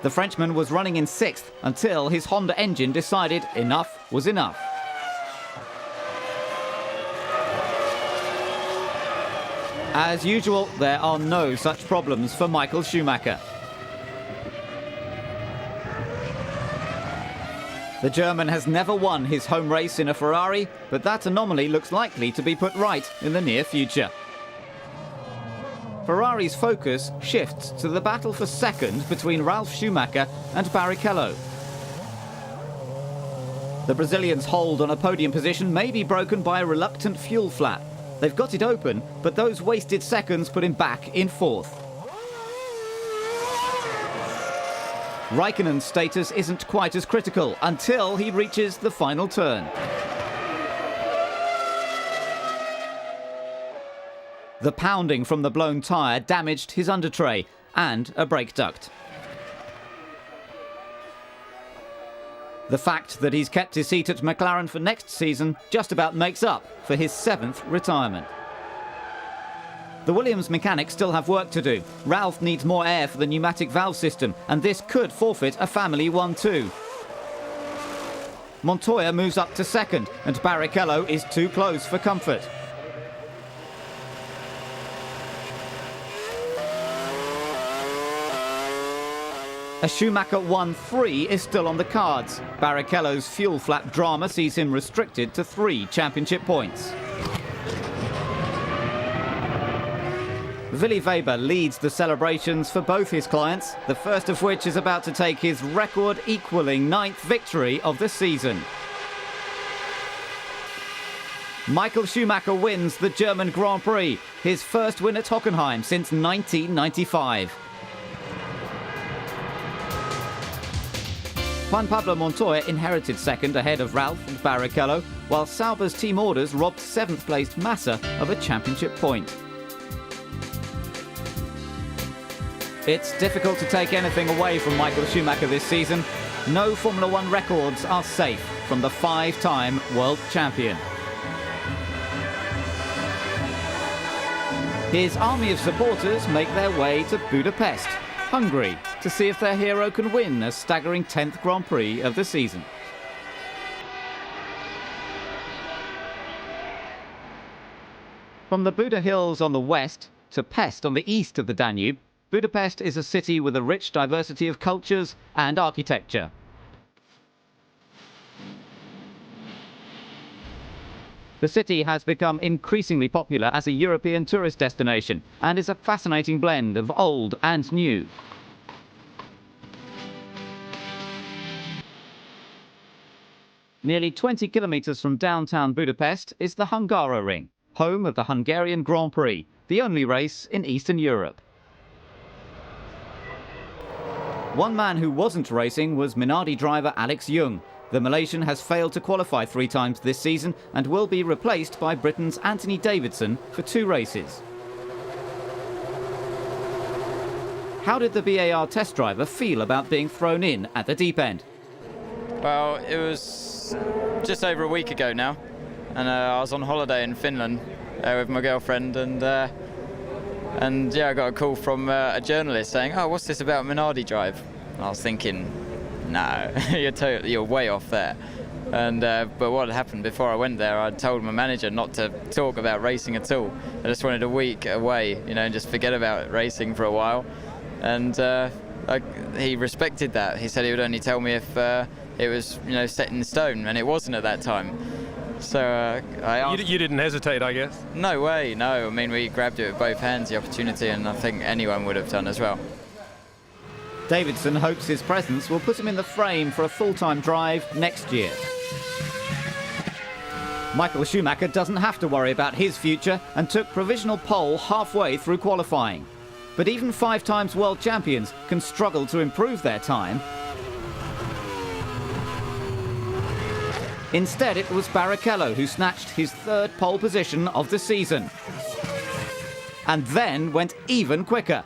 The Frenchman was running in 6th until his Honda engine decided enough was enough. As usual, there are no such problems for Michael Schumacher. The German has never won his home race in a Ferrari, but that anomaly looks likely to be put right in the near future. Ferrari's focus shifts to the battle for second between Ralf Schumacher and Barrichello. The Brazilians' hold on a podium position may be broken by a reluctant fuel flap. They've got it open, but those wasted seconds put him back in 4th. Raikkonen's status isn't quite as critical until he reaches the final turn. The pounding from the blown tyre damaged his under tray and a brake duct. The fact that he's kept his seat at McLaren for next season just about makes up for his 7th retirement. The Williams mechanics still have work to do. Ralf needs more air for the pneumatic valve system, and this could forfeit a family 1-2. Montoya moves up to 2nd, and Barrichello is too close for comfort. A Schumacher 1-3 is still on the cards. Barrichello's fuel flap drama sees him restricted to 3 championship points. Willy Weber leads the celebrations for both his clients, the first of which is about to take his record-equalling 9th victory of the season. Michael Schumacher wins the German Grand Prix, his first win at Hockenheim since 1995. Juan Pablo Montoya inherited 2nd ahead of Ralf and Barrichello, while Sauber's team orders robbed 7th-placed Massa of a championship point. It's difficult to take anything away from Michael Schumacher this season. No Formula One records are safe from the 5-time world champion. His army of supporters make their way to Budapest, Hungary, to see if their hero can win a staggering 10th Grand Prix of the season. From the Buda Hills on the west to Pest on the east of the Danube, Budapest is a city with a rich diversity of cultures and architecture. The city has become increasingly popular as a European tourist destination and is a fascinating blend of old and new. Nearly 20 kilometers from downtown Budapest is the Hungaroring, home of the Hungarian Grand Prix, the only race in Eastern Europe. One man who wasn't racing was Minardi driver Alex Young. The Malaysian has failed to qualify 3 times this season and will be replaced by Britain's Anthony Davidson for 2 races. How did the BAR test driver feel about being thrown in at the deep end? Well, it was just over a week ago now, and I was on holiday in Finland with my girlfriend, and yeah, I got a call from a journalist saying, "Oh, what's this about Minardi drive?" And I was thinking, no, you're way off there. And but what had happened before I went there, I told my manager not to talk about racing at all. I just wanted a week away, and just forget about racing for a while. And he respected that. He said he would only tell me if it was, set in stone, and it wasn't at that time. So I asked. You didn't hesitate, I guess? No way, no. I mean, we grabbed it with both hands, the opportunity, and I think anyone would have done as well. Davidson hopes his presence will put him in the frame for a full-time drive next year. Michael Schumacher doesn't have to worry about his future and took provisional pole halfway through qualifying. but even 5 times world champions can struggle to improve their time. Instead, it was Barrichello who snatched his 3rd pole position of the season. And then went even quicker.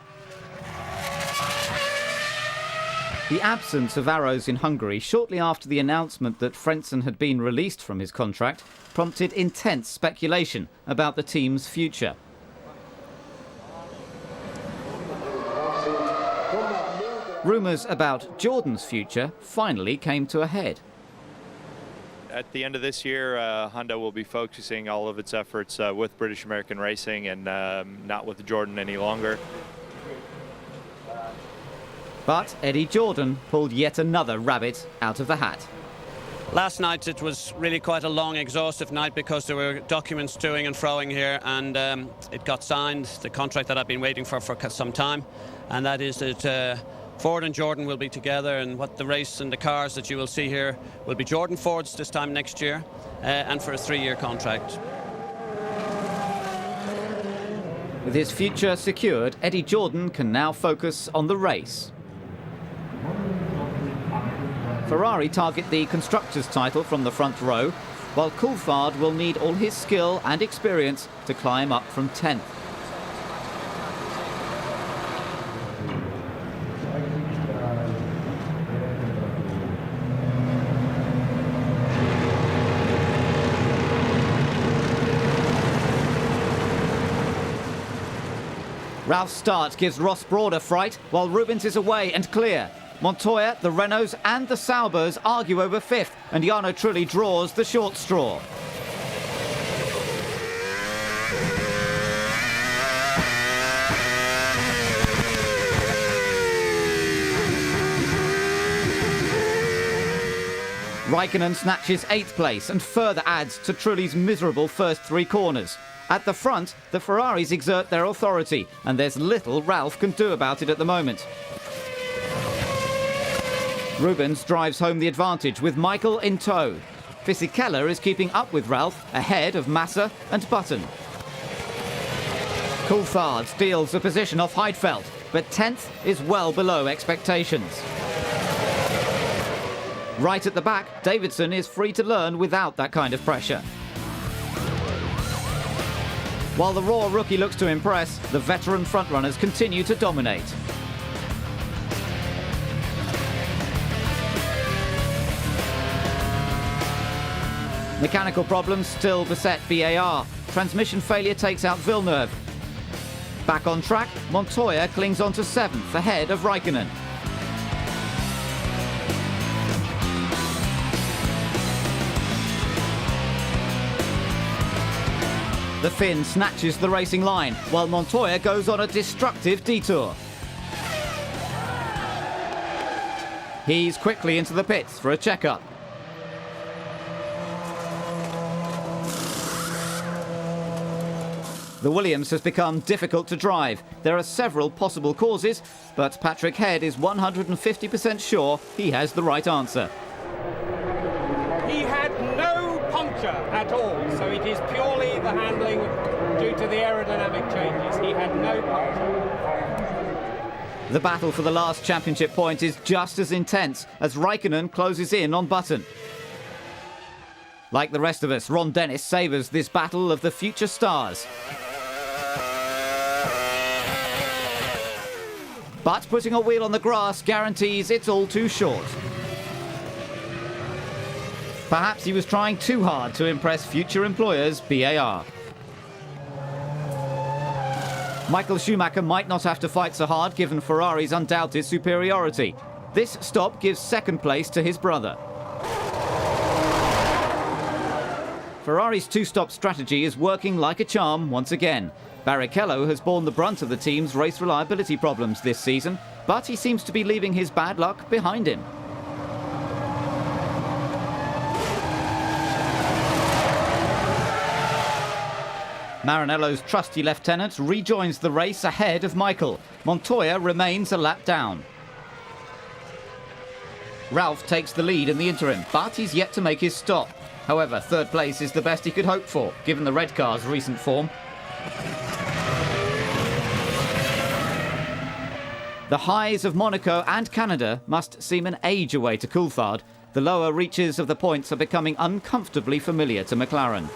The absence of arrows in Hungary shortly after the announcement that Frentzen had been released from his contract prompted intense speculation about the team's future. Rumours about Jordan's future finally came to a head. At the end of this year, Honda will be focusing all of its efforts with British American Racing and not with Jordan any longer. But Eddie Jordan pulled yet another rabbit out of the hat. Last night it was really quite a long, exhaustive night because there were documents toing and froing here, and it got signed, the contract that I've been waiting for some time, and that is that Ford and Jordan will be together, and what the race and the cars that you will see here will be Jordan Fords this time next year, and for a 3-year contract. With his future secured, Eddie Jordan can now focus on the race. Ferrari target the Constructors' title from the front row, while Coulthard will need all his skill and experience to climb up from 10th. Ralph's start gives Ross Broad a fright, while Rubens is away and clear. Montoya, the Renaults and the Saubers argue over 5th, and Jarno Trulli draws the short straw. Raikkonen snatches 8th place and further adds to Trulli's miserable first 3 corners. At the front, the Ferraris exert their authority, and there's little Ralf can do about it at the moment. Rubens drives home the advantage with Michael in tow. Fisichella is keeping up with Ralf, ahead of Massa and Button. Coulthard steals a position off Heidfeld, but 10th is well below expectations. Right at the back, Davidson is free to learn without that kind of pressure. While the raw rookie looks to impress, the veteran frontrunners continue to dominate. Mechanical problems still beset BAR. Transmission failure takes out Villeneuve. Back on track, Montoya clings on to 7th, ahead of Raikkonen. The Finn snatches the racing line, while Montoya goes on a destructive detour. He's quickly into the pits for a checkup. The Williams has become difficult to drive. There are several possible causes, but Patrick Head is 150% sure he has the right answer. He had no puncture at all, so it is purely the handling due to the aerodynamic changes. He had no puncture. The battle for the last championship point is just as intense as Raikkonen closes in on Button. Like the rest of us, Ron Dennis savours this battle of the future stars. But putting a wheel on the grass guarantees it's all too short. Perhaps he was trying too hard to impress future employers BAR. Michael Schumacher might not have to fight so hard given Ferrari's undoubted superiority. This stop gives 2nd place to his brother. Ferrari's 2-stop strategy is working like a charm once again. Barrichello has borne the brunt of the team's race reliability problems this season, but he seems to be leaving his bad luck behind him. Maranello's trusty lieutenant rejoins the race ahead of Michael. Montoya remains a lap down. Ralf takes the lead in the interim, but he's yet to make his stop. However, 3rd place is the best he could hope for, given the red car's recent form. The highs of Monaco and Canada must seem an age away to Coulthard. The lower reaches of the points are becoming uncomfortably familiar to McLaren.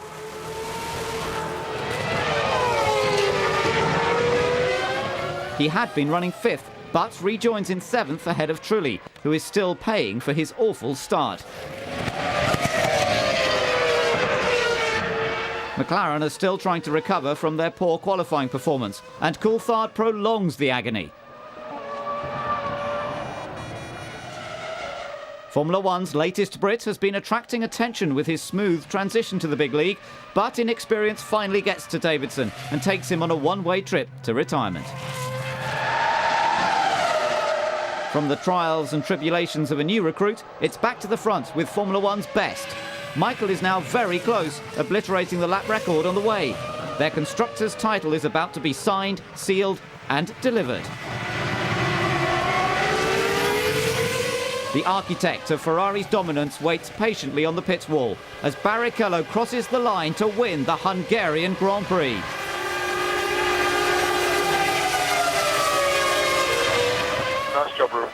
He had been running 5th, but rejoins in 7th ahead of Trulli, who is still paying for his awful start. McLaren are still trying to recover from their poor qualifying performance, and Coulthard prolongs the agony. Formula One's latest Brit has been attracting attention with his smooth transition to the big league, but inexperience finally gets to Davidson and takes him on a one-way trip to retirement. From the trials and tribulations of a new recruit, it's back to the front with Formula One's best. Michael is now very close, obliterating the lap record on the way. Their constructors' title is about to be signed, sealed and delivered. The architect of Ferrari's dominance waits patiently on the pit wall as Barrichello crosses the line to win the Hungarian Grand Prix. Nice job, Ralf.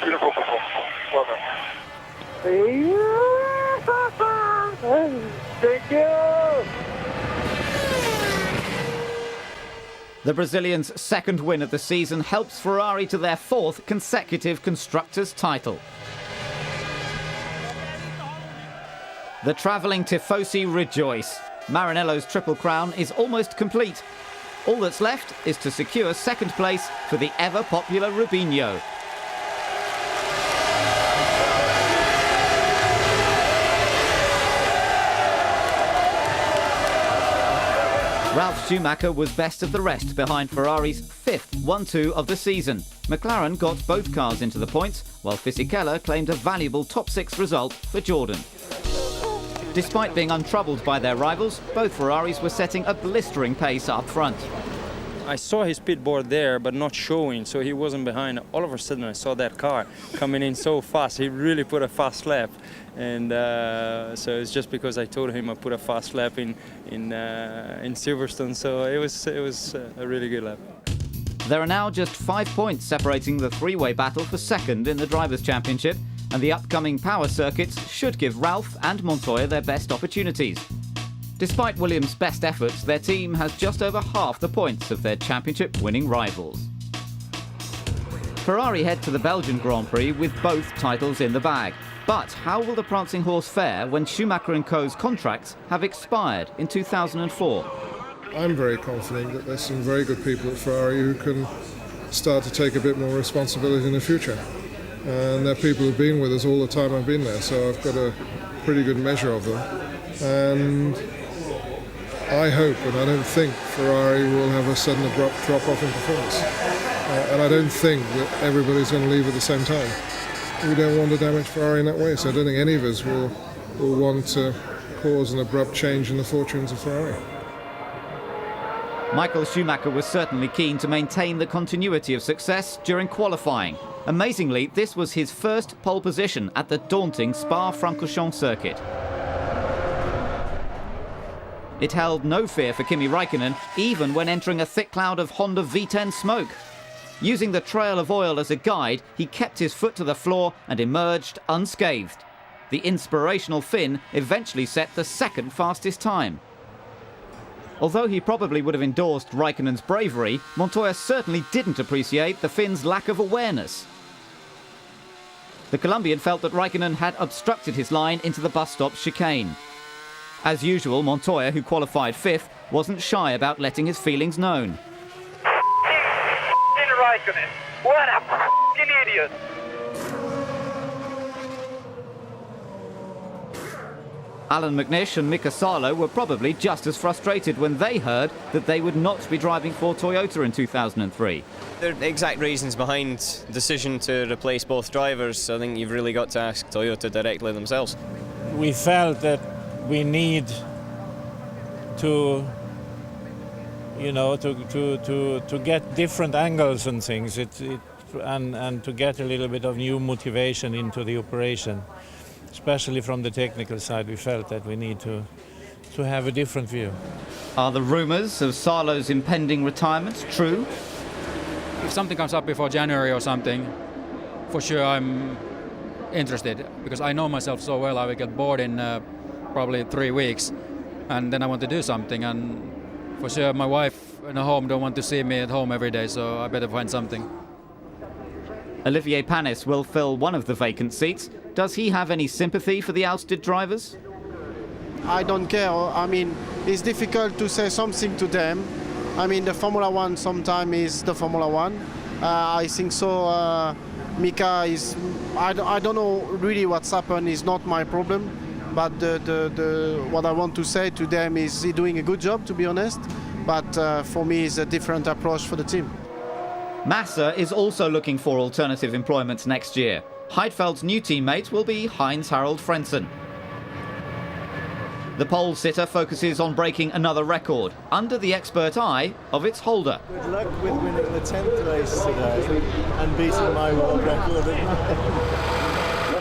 Beautiful performance. Well done. Thank you. The Brazilians' second win of the season helps Ferrari to their 4th consecutive constructors' title. The travelling tifosi rejoice. Maranello's triple crown is almost complete. All that's left is to secure second place for the ever-popular Rubinho. Ralf Schumacher was best of the rest behind Ferrari's 5th 1-2 of the season. McLaren got both cars into the points, while Fisichella claimed a valuable top 6 result for Jordan. Despite being untroubled by their rivals, both Ferraris were setting a blistering pace up front. I saw his pit board there, but not showing, so he wasn't behind. All of a sudden, I saw that car coming in so fast. He really put a fast lap, and so it's just because I told him I put a fast lap in Silverstone. So it was a really good lap. There are now just 5 points separating the three-way battle for second in the Drivers' Championship, and the upcoming power circuits should give Ralf and Montoya their best opportunities. Despite Williams' best efforts, their team has just over half the points of their championship-winning rivals. Ferrari head to the Belgian Grand Prix with both titles in the bag. But how will the prancing horse fare when Schumacher & Co.'s contracts have expired in 2004? I'm very confident that there's some very good people at Ferrari who can start to take a bit more responsibility in the future. And they're people who've been with us all the time I've been there, so I've got a pretty good measure of them. And I hope, and I don't think, Ferrari will have a sudden abrupt drop-off in performance. And I don't think that everybody's going to leave at the same time. We don't want to damage Ferrari in that way, so I don't think any of us will want to cause an abrupt change in the fortunes of Ferrari. Michael Schumacher was certainly keen to maintain the continuity of success during qualifying. Amazingly, this was his first pole position at the daunting Spa-Francorchamps circuit. It held no fear for Kimi Raikkonen, even when entering a thick cloud of Honda V10 smoke. Using the trail of oil as a guide, he kept his foot to the floor and emerged unscathed. The inspirational Finn eventually set the second fastest time. Although he probably would have endorsed Raikkonen's bravery, Montoya certainly didn't appreciate the Finn's lack of awareness. The Colombian felt that Raikkonen had obstructed his line into the bus stop chicane. As usual, Montoya, who qualified 5th, wasn't shy about letting his feelings known. Raikkonen, what a f***ing idiot! Alan McNish and Mika Salo were probably just as frustrated when they heard that they would not be driving for Toyota in 2003. The exact reasons behind the decision to replace both drivers, I think you've really got to ask Toyota directly themselves. We felt that we need to, you know, to get different angles and things, and to get a little bit of new motivation into the operation. Especially from the technical side, we felt that we need to have a different view. Are the rumours of Salo's impending retirement true? if something comes up before January or something, for sure I'm interested, because I know myself so well. I will get bored in probably 3 weeks, and then I want to do something. And for sure my wife and home don't want to see me at home every day, so I better find something. Olivier Panis will fill one of the vacant seats. Does he have any sympathy for the ousted drivers? I don't care. I mean, it's difficult to say something to them. I mean, the Formula One sometimes is the Formula One. I think so. Mika is. I don't know really what's happened. Is not my problem. But what I want to say to them is he's doing a good job, to be honest. But for me, it's a different approach for the team. Massa is also looking for alternative employment next year. Heidfeld's new teammate will be Heinz-Harald Frentzen. The pole sitter focuses on breaking another record, under the expert eye of its holder. Good luck with winning the 10th race today and beating my world record.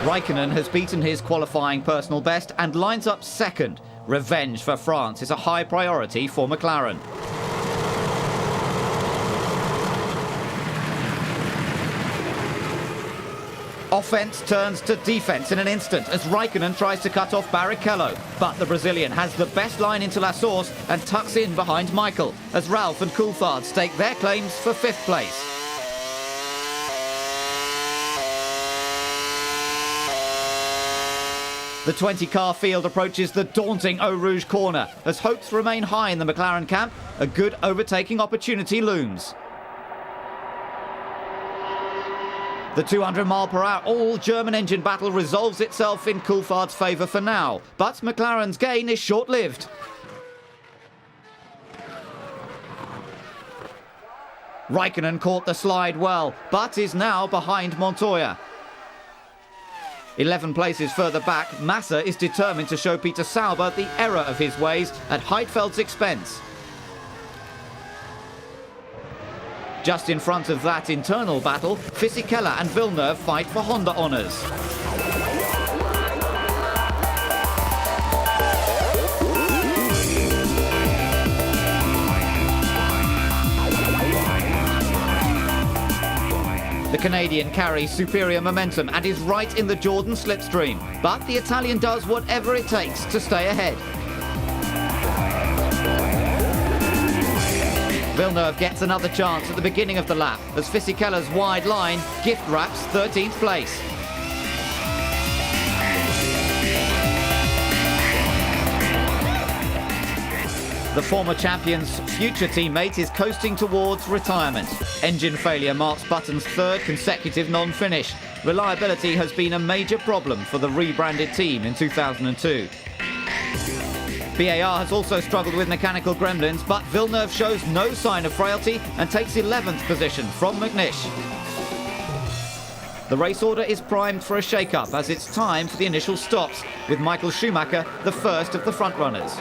Raikkonen has beaten his qualifying personal best and lines up second. Revenge for France is a high priority for McLaren. Offense turns to defense in an instant as Raikkonen tries to cut off Barrichello. But the Brazilian has the best line into La Source and tucks in behind Michael as Ralf and Coulthard stake their claims for 5th place. The 20-car field approaches the daunting Eau Rouge corner as hopes remain high in the McLaren camp. A good overtaking opportunity looms. The 200-mile-per-hour all-German engine battle resolves itself in Coulthard's favour for now, but McLaren's gain is short-lived. Raikkonen caught the slide well, but is now behind Montoya. 11 places further back, Massa is determined to show Peter Sauber the error of his ways at Heidfeld's expense. Just in front of that internal battle, Fisichella and Villeneuve fight for Honda honours. The Canadian carries superior momentum and is right in the Jordan slipstream, but the Italian does whatever it takes to stay ahead. Villeneuve gets another chance at the beginning of the lap as Fisichella's wide line gift wraps 13th place. The former champion's future teammate is coasting towards retirement. Engine failure marks Button's 3rd consecutive non-finish. Reliability has been a major problem for the rebranded team in 2002. BAR has also struggled with mechanical gremlins, but Villeneuve shows no sign of frailty and takes 11th position from McNish. The race order is primed for a shake-up as it's time for the initial stops, with Michael Schumacher the first of the front-runners.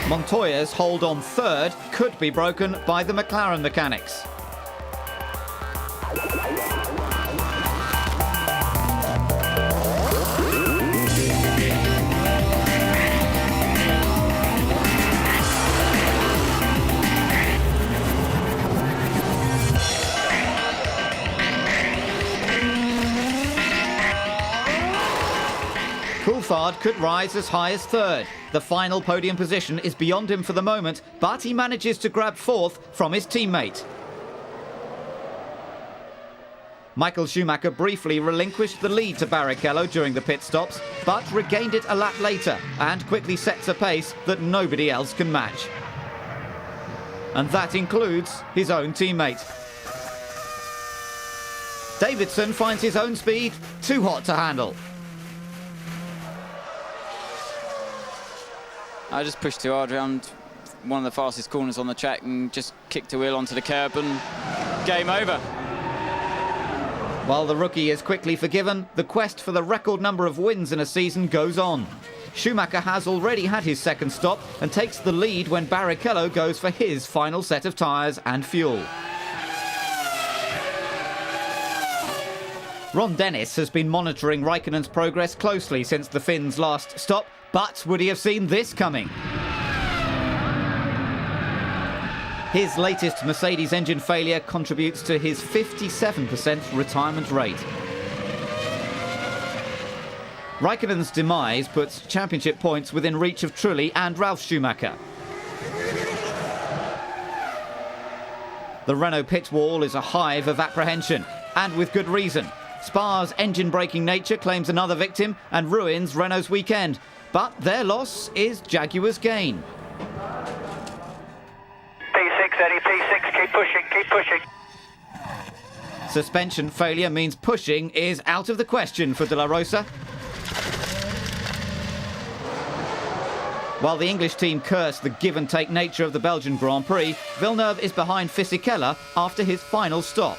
Montoya's hold on 3rd could be broken by the McLaren mechanics. Coulthard could rise as high as 3rd. The final podium position is beyond him for the moment, but he manages to grab 4th from his teammate. Michael Schumacher briefly relinquished the lead to Barrichello during the pit stops, but regained it a lap later and quickly sets a pace that nobody else can match. And that includes his own teammate. Davidson finds his own speed too hot to handle. I just pushed too hard around one of the fastest corners on the track and just kicked a wheel onto the curb and game over. While the rookie is quickly forgiven, the quest for the record number of wins in a season goes on. Schumacher has already had his 2nd stop and takes the lead when Barrichello goes for his final set of tyres and fuel. Ron Dennis has been monitoring Raikkonen's progress closely since the Finn's last stop, but would he have seen this coming? His latest Mercedes engine failure contributes to his 57% retirement rate. Raikkonen's demise puts championship points within reach of Trulli and Ralf Schumacher. The Renault pit wall is a hive of apprehension, and with good reason. Spa's engine-breaking nature claims another victim and ruins Renault's weekend. But their loss is Jaguar's gain. P6, Eddie, P6, keep pushing, keep pushing. Suspension failure means pushing is out of the question for De La Rosa. While the English team curse the give-and-take nature of the Belgian Grand Prix, Villeneuve is behind Fisichella after his final stop.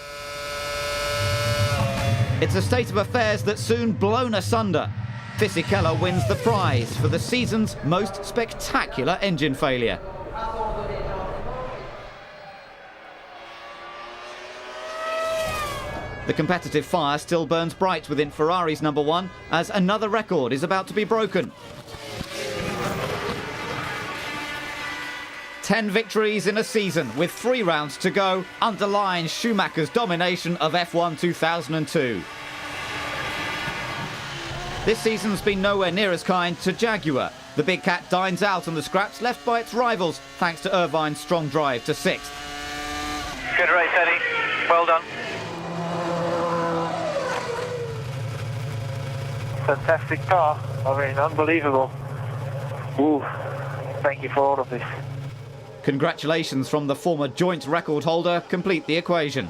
It's a state of affairs that's soon blown asunder. Fisichella wins the prize for the season's most spectacular engine failure. The competitive fire still burns bright within Ferrari's number one as another record is about to be broken. 10 victories in a season with 3 rounds to go underlines Schumacher's domination of F1 2002. This season's been nowhere near as kind to Jaguar. The big cat dines out on the scraps left by its rivals thanks to Irvine's strong drive to 6th. Good race, Eddie. Well done. Fantastic car. I mean, unbelievable. Ooh, thank you for all of this. Congratulations from the former joint record holder complete the equation.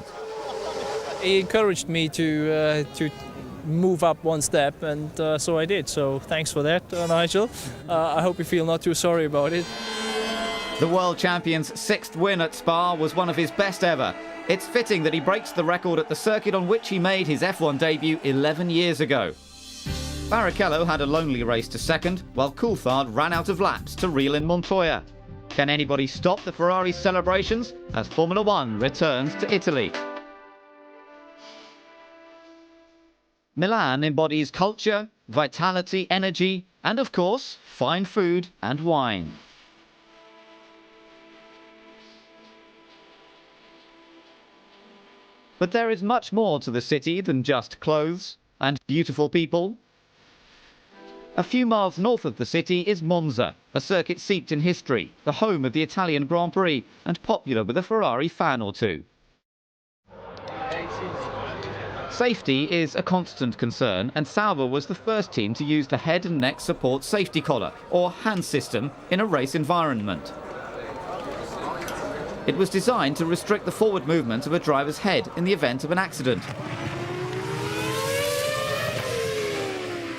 He encouraged me to move up one step, and so I did. So thanks for that, Nigel. I hope you feel not too sorry about it. The world champion's 6th win at Spa was one of his best ever. It's fitting that he breaks the record at the circuit on which he made his F1 debut 11 years ago. Barrichello had a lonely race to second, while Coulthard ran out of laps to reel in Montoya. Can anybody stop the Ferrari celebrations as Formula One returns to Italy? Milan embodies culture, vitality, energy, and of course, fine food and wine. But there is much more to the city than just clothes and beautiful people. A few miles north of the city is Monza, a circuit steeped in history, the home of the Italian Grand Prix, and popular with a Ferrari fan or two. Safety is a constant concern, and Sauber was the first team to use the head and neck support safety collar, or hand system, in a race environment. It was designed to restrict the forward movement of a driver's head in the event of an accident.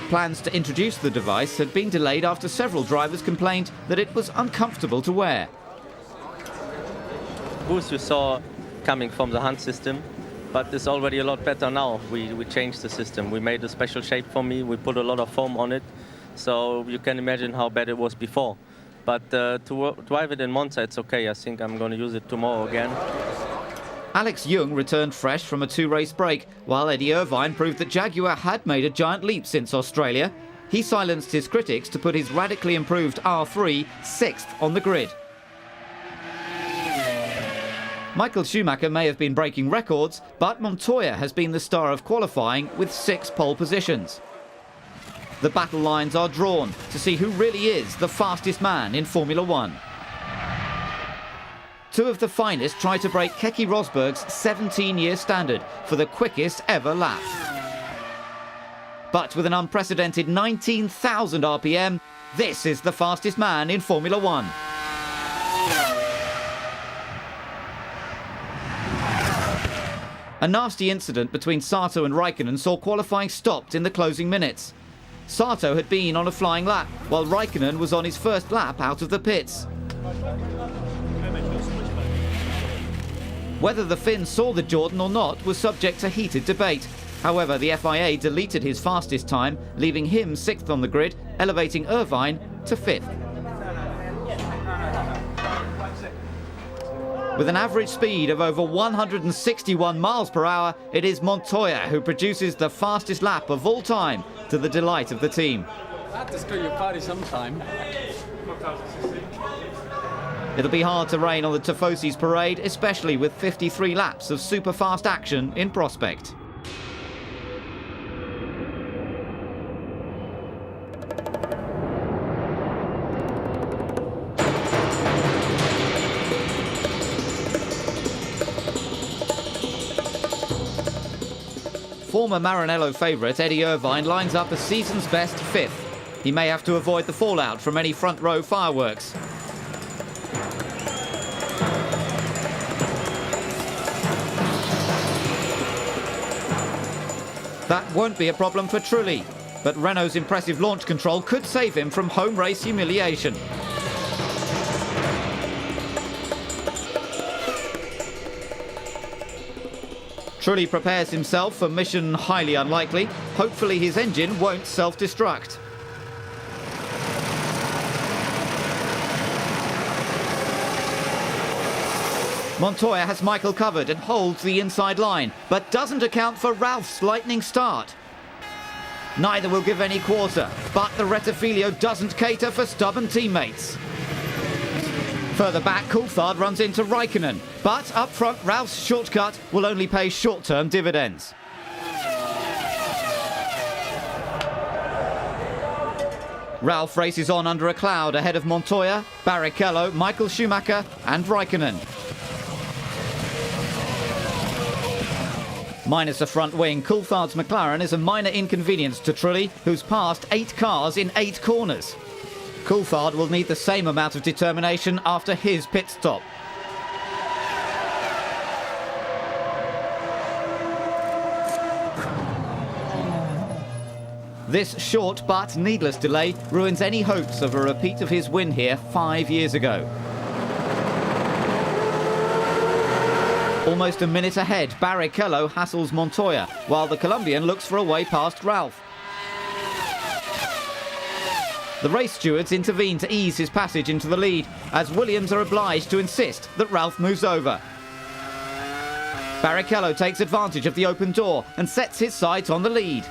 Plans to introduce the device had been delayed after several drivers complained that it was uncomfortable to wear. Boost you saw coming from the hand system, but it's already a lot better now. We changed the system. We made a special shape for me. We put a lot of foam on it, so you can imagine how bad it was before. But to drive it in Monza, it's okay. I think I'm going to use it tomorrow again. Alex Young returned fresh from a 2-race break, while Eddie Irvine proved that Jaguar had made a giant leap since Australia. He silenced his critics to put his radically improved R3 6th on the grid. Michael Schumacher may have been breaking records, but Montoya has been the star of qualifying with 6 pole positions. The battle lines are drawn to see who really is the fastest man in Formula One. 2 of the finest try to break Keke Rosberg's 17-year standard for the quickest ever lap. But with an unprecedented 19,000 RPM, this is the fastest man in Formula One. A nasty incident between Sato and Raikkonen saw qualifying stopped in the closing minutes. Sato had been on a flying lap, while Raikkonen was on his first lap out of the pits. Whether the Finn saw the Jordan or not was subject to heated debate. However, the FIA deleted his fastest time, leaving him 6th on the grid, elevating Irvine to 5th. With an average speed of over 161 miles per hour, it is Montoya who produces the fastest lap of all time, to the delight of the team. I have to screw your party sometime. It'll be hard to rain on the Tifosi's parade, especially with 53 laps of super-fast action in prospect. Former Maranello favourite Eddie Irvine lines up a season's best 5th. He may have to avoid the fallout from any front row fireworks. That won't be a problem for Trulli, but Renault's impressive launch control could save him from home race humiliation. Trulli prepares himself for mission highly unlikely. Hopefully his engine won't self-destruct. Montoya has Michael covered and holds the inside line, but doesn't account for Ralf's lightning start. Neither will give any quarter, but the Rettifilio doesn't cater for stubborn teammates. Further back, Coulthard runs into Raikkonen, but up front, Ralf's shortcut will only pay short-term dividends. Ralf races on under a cloud ahead of Montoya, Barrichello, Michael Schumacher and Raikkonen. Minus a front wing, Coulthard's McLaren is a minor inconvenience to Trulli, who's passed 8 cars in 8 corners. Coulthard will need the same amount of determination after his pit stop. This short but needless delay ruins any hopes of a repeat of his win here 5 years ago. Almost a minute ahead, Barrichello hassles Montoya, while the Colombian looks for a way past Ralf. The race stewards intervene to ease his passage into the lead, as Williams are obliged to insist that Ralf moves over. Barrichello takes advantage of the open door and sets his sights on the lead.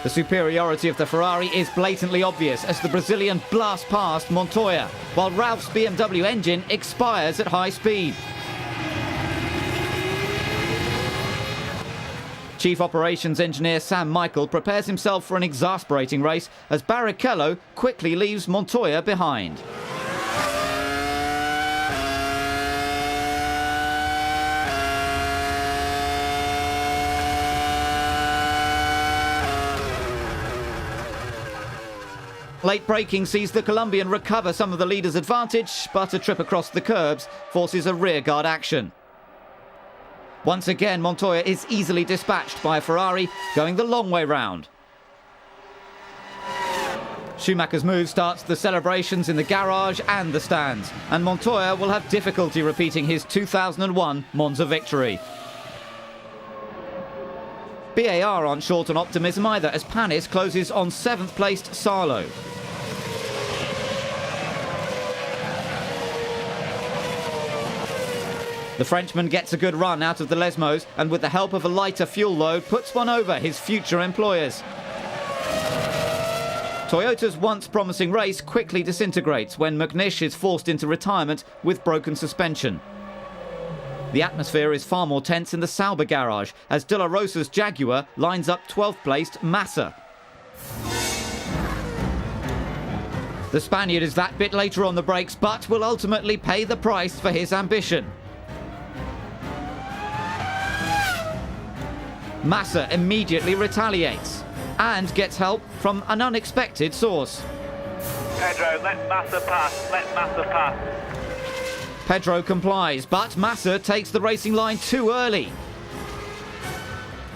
The superiority of the Ferrari is blatantly obvious as the Brazilian blasts past Montoya, while Ralf's BMW engine expires at high speed. Chief Operations Engineer Sam Michael prepares himself for an exasperating race as Barrichello quickly leaves Montoya behind. Late braking sees the Colombian recover some of the leader's advantage, but a trip across the curbs forces a rearguard action. Once again, Montoya is easily dispatched by a Ferrari, going the long way round. Schumacher's move starts the celebrations in the garage and the stands, and Montoya will have difficulty repeating his 2001 Monza victory. BAR aren't short on optimism either, as Panis closes on 7th placed Salo. The Frenchman gets a good run out of the Lesmos and with the help of a lighter fuel load puts one over his future employers. Toyota's once promising race quickly disintegrates when McNish is forced into retirement with broken suspension. The atmosphere is far more tense in the Sauber garage as De La Rosa's Jaguar lines up 12th placed Massa. The Spaniard is that bit later on the brakes but will ultimately pay the price for his ambition. Massa immediately retaliates and gets help from an unexpected source. Pedro, let Massa pass, let Massa pass. Pedro complies, but Massa takes the racing line too early.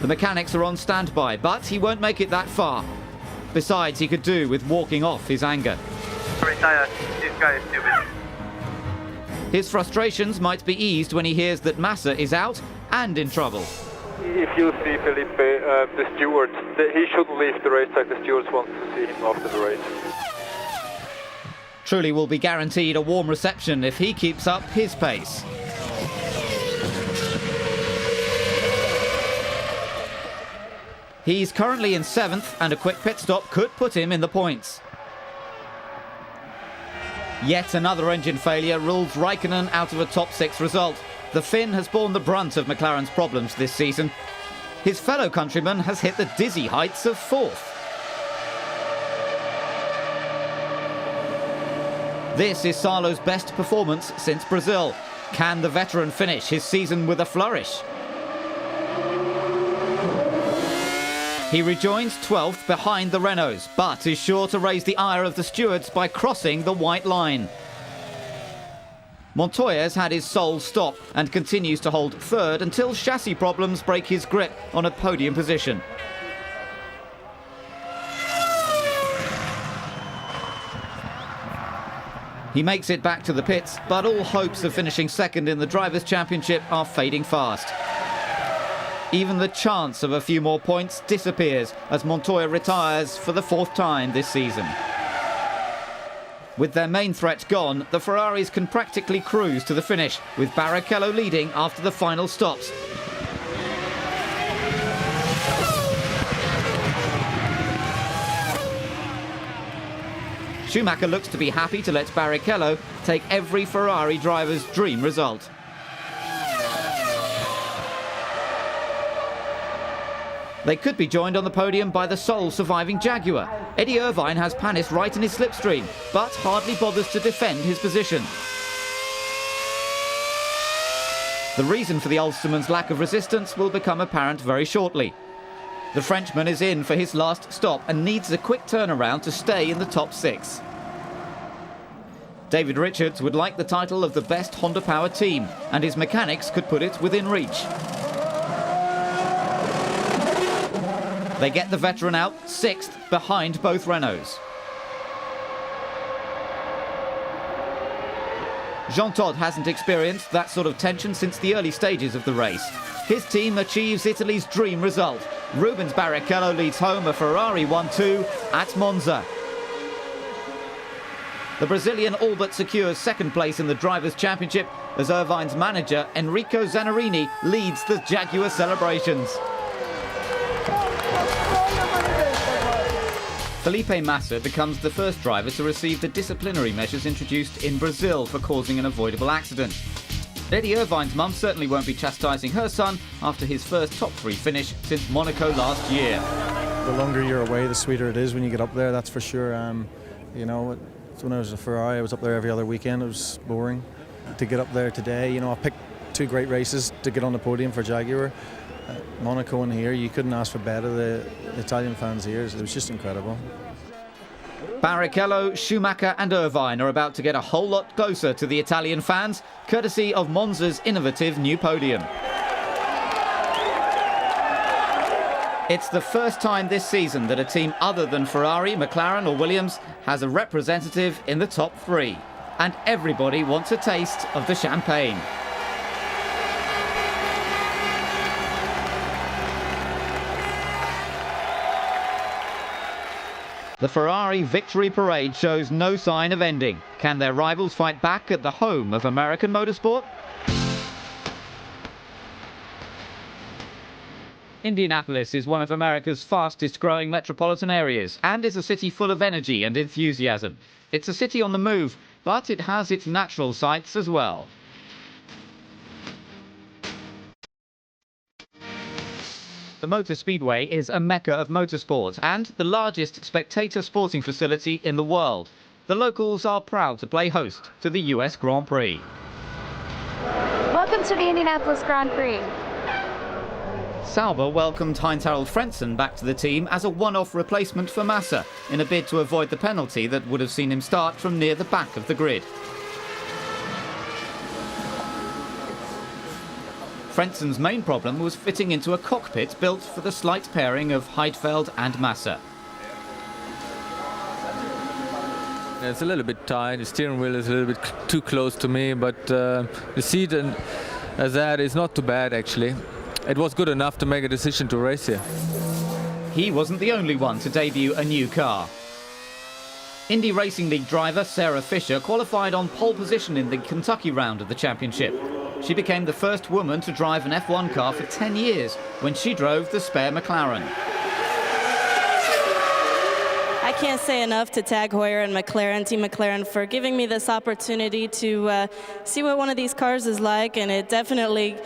The mechanics are on standby, but he won't make it that far. Besides, he could do with walking off his anger. Retire, this guy is stupid. His frustrations might be eased when he hears that Massa is out and in trouble. If you see Felipe, the steward, he shouldn't leave the racetrack. The stewards want to see him after the race. Trulli will be guaranteed a warm reception if he keeps up his pace. He's currently in 7th, and a quick pit stop could put him in the points. Yet another engine failure rules Raikkonen out of a top 6 result. The Finn has borne the brunt of McLaren's problems this season. His fellow countryman has hit the dizzy heights of 4th. This is Salo's best performance since Brazil. Can the veteran finish his season with a flourish? He rejoins 12th behind the Renaults, but is sure to raise the ire of the stewards by crossing the white line. Montoya's had his sole stop and continues to hold 3rd until chassis problems break his grip on a podium position. He makes it back to the pits, but all hopes of finishing 2nd in the Drivers' Championship are fading fast. Even the chance of a few more points disappears as Montoya retires for the 4th time this season. With their main threat gone, the Ferraris can practically cruise to the finish, with Barrichello leading after the final stops. Schumacher looks to be happy to let Barrichello take every Ferrari driver's dream result. They could be joined on the podium by the sole surviving Jaguar. Eddie Irvine has Panis right in his slipstream, but hardly bothers to defend his position. The reason for the Ulsterman's lack of resistance will become apparent very shortly. The Frenchman is in for his last stop and needs a quick turnaround to stay in the top 6. David Richards would like the title of the best Honda-powered team, and his mechanics could put it within reach. They get the veteran out 6th behind both Renaults. Jean Todt hasn't experienced that sort of tension since the early stages of the race. His team achieves Italy's dream result. Rubens Barrichello leads home a Ferrari 1-2 at Monza. The Brazilian all but secures 2nd place in the Drivers' Championship as Irvine's manager Enrico Zannarini leads the Jaguar celebrations. Felipe Massa becomes the first driver to receive the disciplinary measures introduced in Brazil for causing an avoidable accident. Eddie Irvine's mum certainly won't be chastising her son after his first top 3 finish since Monaco last year. The longer you're away, the sweeter it is when you get up there, that's for sure. You know, when I was a Ferrari, I was up there every other weekend. It was boring. To get up there today, you know, I picked 2 great races to get on the podium for Jaguar. Monaco and here, you couldn't ask for better. The Italian fans here, it was just incredible. Barrichello, Schumacher and Irvine are about to get a whole lot closer to the Italian fans, courtesy of Monza's innovative new podium. It's the first time this season that a team other than Ferrari, McLaren or Williams has a representative in the top 3. And everybody wants a taste of the champagne. The Ferrari victory parade shows no sign of ending. Can their rivals fight back at the home of American motorsport? Indianapolis is one of America's fastest growing metropolitan areas and is a city full of energy and enthusiasm. It's a city on the move, but it has its natural sights as well. The Motor Speedway is a mecca of motorsport and the largest spectator sporting facility in the world. The locals are proud to play host to the US Grand Prix. Welcome to the Indianapolis Grand Prix. Sauber welcomed Heinz-Harald Frentzen back to the team as a one-off replacement for Massa in a bid to avoid the penalty that would have seen him start from near the back of the grid. Frentzen's main problem was fitting into a cockpit built for the slight pairing of Heidfeld and Massa. It's a little bit tight, the steering wheel is a little bit too close to me, but the seat as that is not too bad actually. It was good enough to make a decision to race here. He wasn't the only one to debut a new car. Indy Racing League driver Sarah Fisher qualified on pole position in the Kentucky round of the championship. She became the first woman to drive an F1 car for 10 years when she drove the spare McLaren. I can't say enough to Tag Heuer and McLaren, Team McLaren, for giving me this opportunity to see what one of these cars is like, and it definitely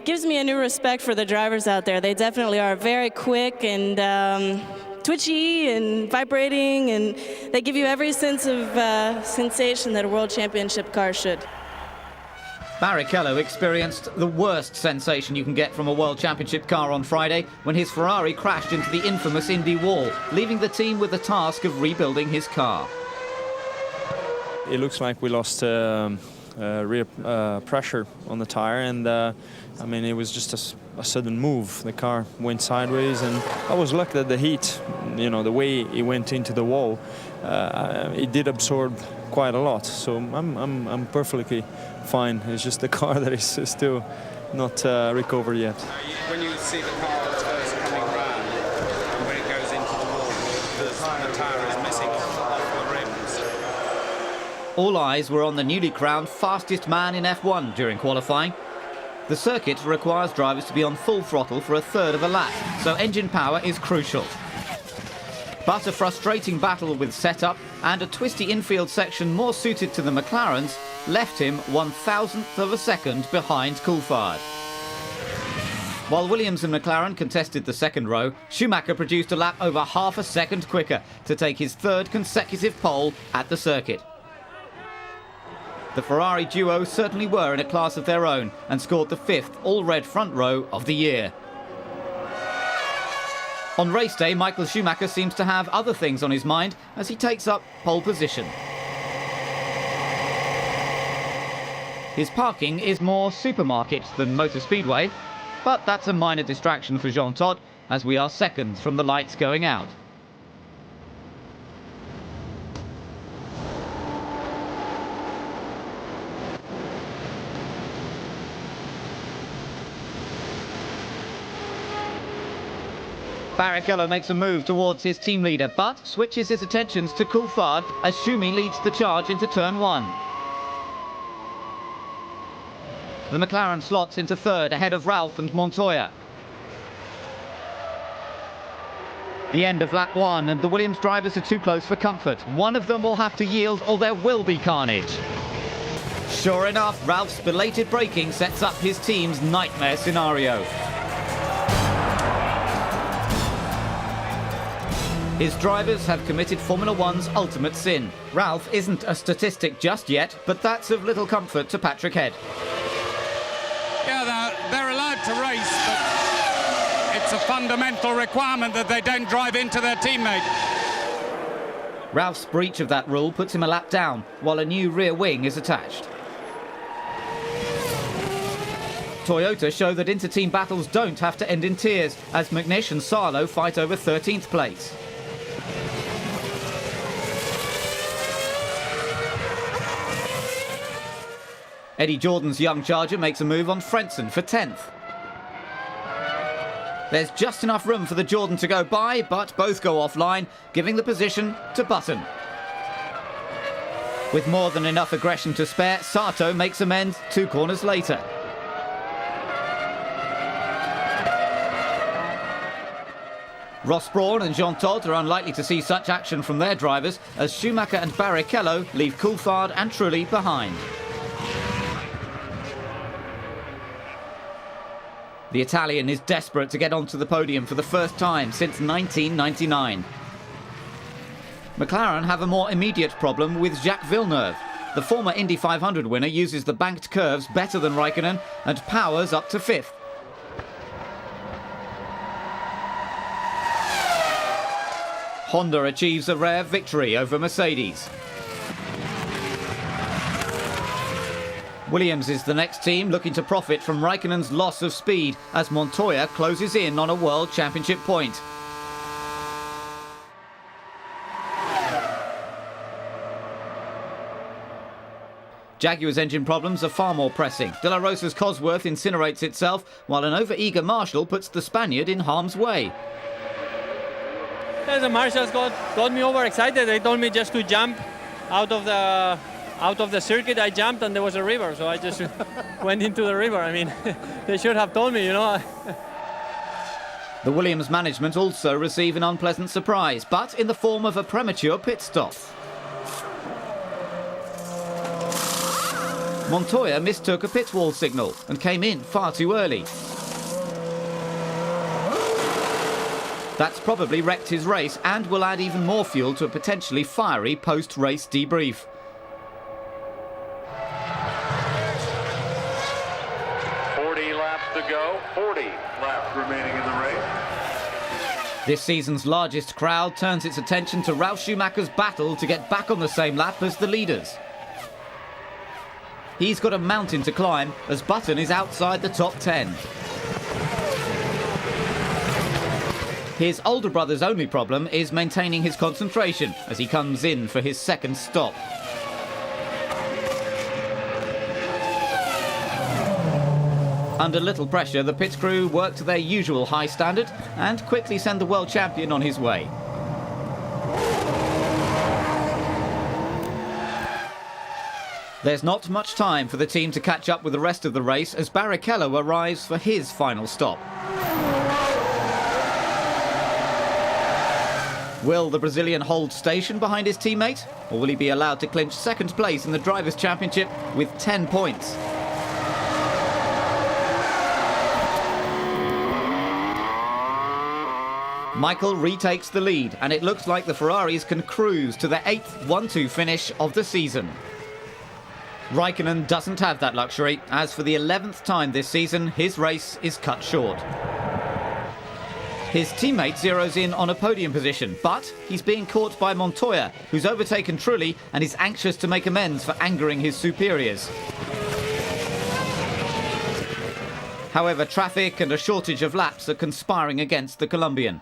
gives me a new respect for the drivers out there. They definitely are very quick and twitchy and vibrating, and they give you every sense of sensation that a World Championship car should. Barrichello experienced the worst sensation you can get from a World Championship car on Friday when his Ferrari crashed into the infamous Indy wall, leaving the team with the task of rebuilding his car. It looks like we lost rear pressure on the tire, and I mean, it was just a sudden move. The car went sideways, and I was lucky that the heat, you know, the way it went into the wall, it did absorb quite a lot. So I'm perfectly fine. It's just the car that is still not recovered yet. When you see the car that's first coming round, and when it goes into the wall, the tyre is missing off the rims. All eyes were on the newly crowned fastest man in F1 during qualifying. The circuit requires drivers to be on full throttle for a third of a lap, so engine power is crucial. But a frustrating battle with setup and a twisty infield section more suited to the McLarens left him 1,000th of a second behind Coulthard. While Williams and McLaren contested the second row, Schumacher produced a lap over half a second quicker to take his third consecutive pole at the circuit. The Ferrari duo certainly were in a class of their own and scored the 5th all-red front row of the year. On race day, Michael Schumacher seems to have other things on his mind as he takes up pole position. His parking is more supermarket than motor speedway, but that's a minor distraction for Jean Todt as we are seconds from the lights going out. Barrichello makes a move towards his team leader, but switches his attentions to Coulthard as Schumi leads the charge into turn 1. The McLaren slots into third ahead of Ralf and Montoya. The end of lap 1, and the Williams drivers are too close for comfort. One of them will have to yield or there will be carnage. Sure enough, Ralf's belated braking sets up his team's nightmare scenario. His drivers have committed Formula One's ultimate sin. Ralf isn't a statistic just yet, but that's of little comfort to Patrick Head. Yeah, they're allowed to race, but it's a fundamental requirement that they don't drive into their teammate. Ralf's breach of that rule puts him a lap down, while a new rear wing is attached. Toyota show that inter-team battles don't have to end in tears, as McNish and Sarlo fight over 13th place. Eddie Jordan's young charger makes a move on Frentzen for 10th. There's just enough room for the Jordan to go by, but both go offline, giving the position to Button. With more than enough aggression to spare, Sato makes amends 2 corners later. Ross Brawn and Jean Todt are unlikely to see such action from their drivers as Schumacher and Barrichello leave Coulthard and Trulli behind. The Italian is desperate to get onto the podium for the first time since 1999. McLaren have a more immediate problem with Jacques Villeneuve. The former Indy 500 winner uses the banked curves better than Raikkonen and powers up to 5th. Honda achieves a rare victory over Mercedes. Williams is the next team looking to profit from Raikkonen's loss of speed as Montoya closes in on a World Championship point. Jaguar's engine problems are far more pressing. De La Rosa's Cosworth incinerates itself, while an over-eager Marshall puts the Spaniard in harm's way. Yes, the marshals got me overexcited. They told me just to jump out of the circuit. I jumped and there was a river, so I just went into the river. I mean, they should have told me, you know. The Williams management also receive an unpleasant surprise, but in the form of a premature pit stop. Montoya mistook a pit wall signal and came in far too early. That's probably wrecked his race and will add even more fuel to a potentially fiery post-race debrief. To go, 40 laps remaining in the race. This season's largest crowd turns its attention to Ralf Schumacher's battle to get back on the same lap as the leaders. He's got a mountain to climb as Button is outside the top 10. His older brother's only problem is maintaining his concentration as he comes in for his second stop. Under little pressure, the pit crew work to their usual high standard and quickly send the world champion on his way. There's not much time for the team to catch up with the rest of the race as Barrichello arrives for his final stop. Will the Brazilian hold station behind his teammate, or will he be allowed to clinch second place in the Drivers' Championship with 10 points? Michael retakes the lead, and it looks like the Ferraris can cruise to their 8th 1-2 finish of the season. Raikkonen doesn't have that luxury, as for the 11th time this season, his race is cut short. His teammate zeroes in on a podium position, but he's being caught by Montoya, who's overtaken Trulli and is anxious to make amends for angering his superiors. However, traffic and a shortage of laps are conspiring against the Colombian.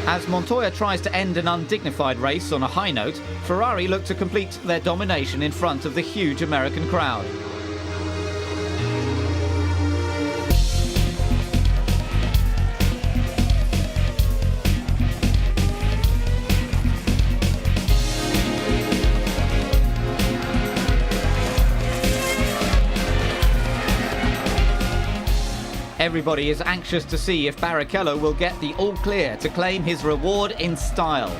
As Montoya tries to end an undignified race on a high note, Ferrari look to complete their domination in front of the huge American crowd. Everybody is anxious to see if Barrichello will get the all-clear to claim his reward in style.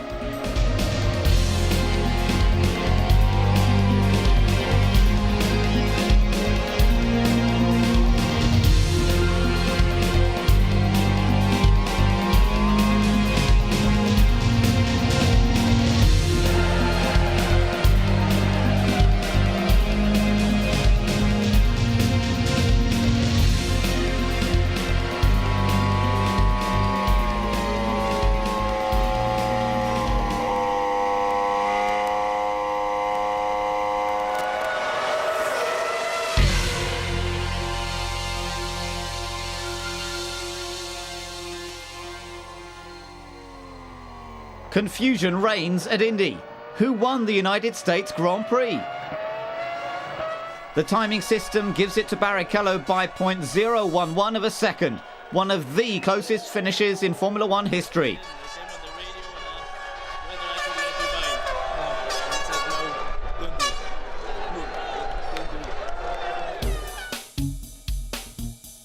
Confusion reigns at Indy. Who won the United States Grand Prix? The timing system gives it to Barrichello by 0.011 of a second, one of the closest finishes in Formula One history.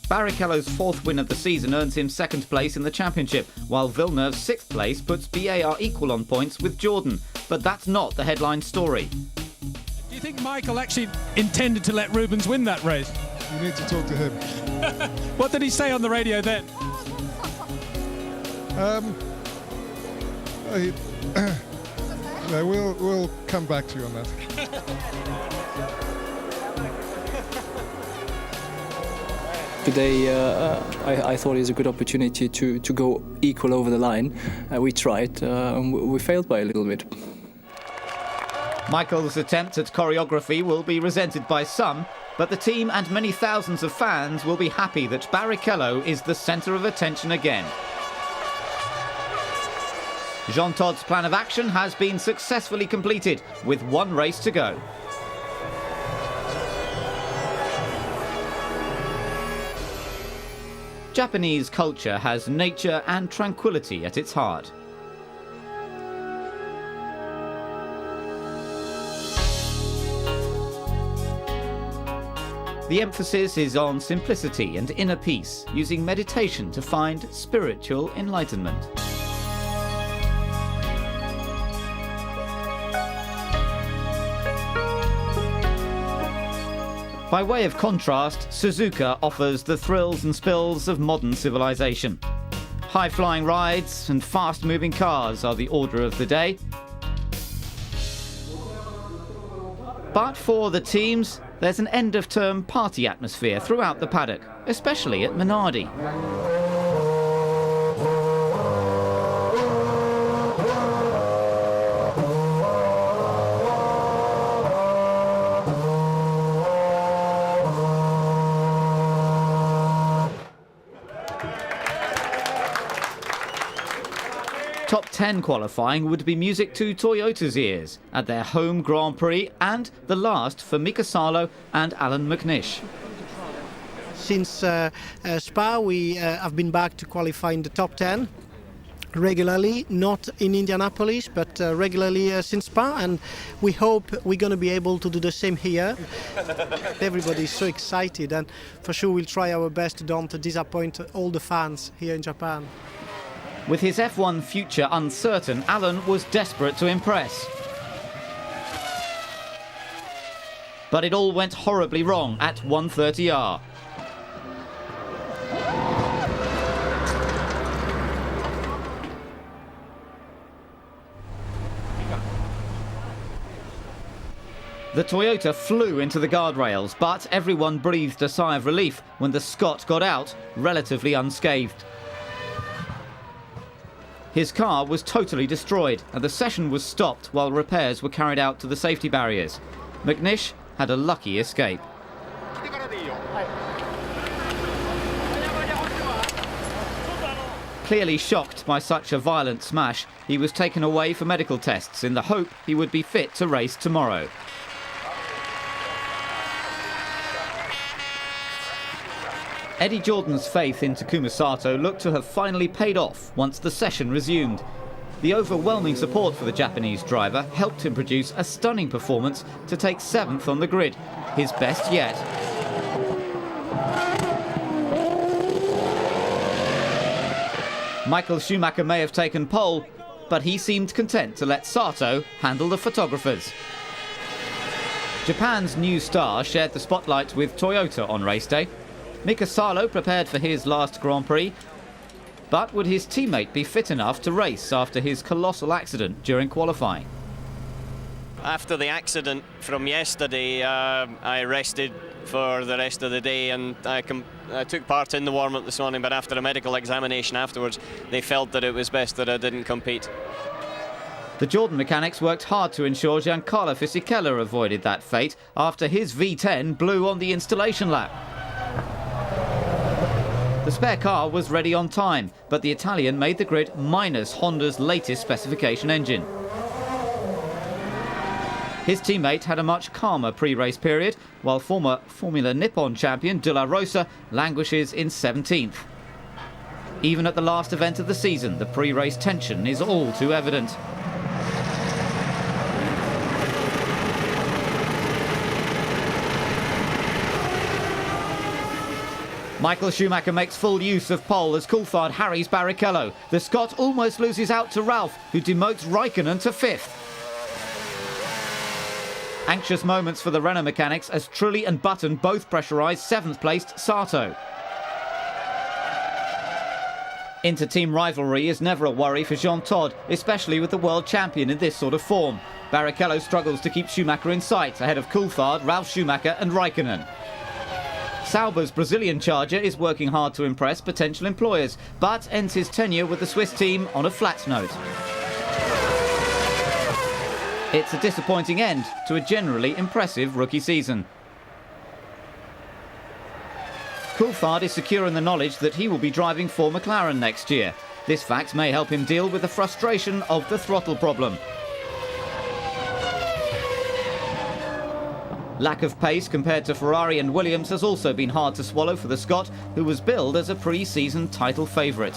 Barrichello's 4th win of the season earns him 2nd place in the championship, while Villeneuve's 6th place puts BAR equal on points with Jordan. But that's not the headline story. Do you think Michael actually intended to let Rubens win that race? You need to talk to him. What did he say on the radio then? We'll come back to you on that. Today, I thought it was a good opportunity to go equal over the line. We tried, and we failed by a little bit. Michael's attempt at choreography will be resented by some, but the team and many thousands of fans will be happy that Barrichello is the centre of attention again. Jean Todt's plan of action has been successfully completed, with one race to go. Japanese culture has nature and tranquility at its heart. The emphasis is on simplicity and inner peace, using meditation to find spiritual enlightenment. By way of contrast, Suzuka offers the thrills and spills of modern civilization. High-flying rides and fast-moving cars are the order of the day. But for the teams, there's an end-of-term party atmosphere throughout the paddock, especially at Minardi. Top 10 qualifying would be music to Toyota's ears at their home Grand Prix and the last for Mika Salo and Alan McNish. Since Spa, we have been back to qualify in the top 10 regularly, not in Indianapolis, but regularly since Spa, and we hope we're going to be able to do the same here. Everybody is so excited, and for sure we'll try our best to don't disappoint all the fans here in Japan. With his F1 future uncertain, Alan was desperate to impress. But it all went horribly wrong at 130R. The Toyota flew into the guardrails, but everyone breathed a sigh of relief when the Scot got out relatively unscathed. His car was totally destroyed and the session was stopped while repairs were carried out to the safety barriers. McNish had a lucky escape. Clearly shocked by such a violent smash, he was taken away for medical tests in the hope he would be fit to race tomorrow. Eddie Jordan's faith in Takuma Sato looked to have finally paid off once the session resumed. The overwhelming support for the Japanese driver helped him produce a stunning performance to take 7th on the grid, his best yet. Michael Schumacher may have taken pole, but he seemed content to let Sato handle the photographers. Japan's new star shared the spotlight with Toyota on race day. Mika Salo prepared for his last Grand Prix, but would his teammate be fit enough to race after his colossal accident during qualifying? After the accident from yesterday, I rested for the rest of the day and I took part in the warm-up this morning, but after a medical examination afterwards, they felt that it was best that I didn't compete. The Jordan mechanics worked hard to ensure Giancarlo Fisichella avoided that fate after his V10 blew on the installation lap. The spare car was ready on time, but the Italian made the grid minus Honda's latest specification engine. His teammate had a much calmer pre-race period, while former Formula Nippon champion De La Rosa languishes in 17th. Even at the last event of the season, the pre-race tension is all too evident. Michael Schumacher makes full use of pole as Coulthard harries Barrichello. The Scot almost loses out to Ralf, who demotes Raikkonen to 5th. Anxious moments for the Renault mechanics as Trulli and Button both pressurise 7th-placed Sato. Inter-team rivalry is never a worry for Jean Todt, especially with the world champion in this sort of form. Barrichello struggles to keep Schumacher in sight, ahead of Coulthard, Ralf Schumacher and Raikkonen. Sauber's Brazilian charger is working hard to impress potential employers, but ends his tenure with the Swiss team on a flat note. It's a disappointing end to a generally impressive rookie season. Coulthard is secure in the knowledge that he will be driving for McLaren next year. This fact may help him deal with the frustration of the throttle problem. Lack of pace compared to Ferrari and Williams has also been hard to swallow for the Scot, who was billed as a pre-season title favourite.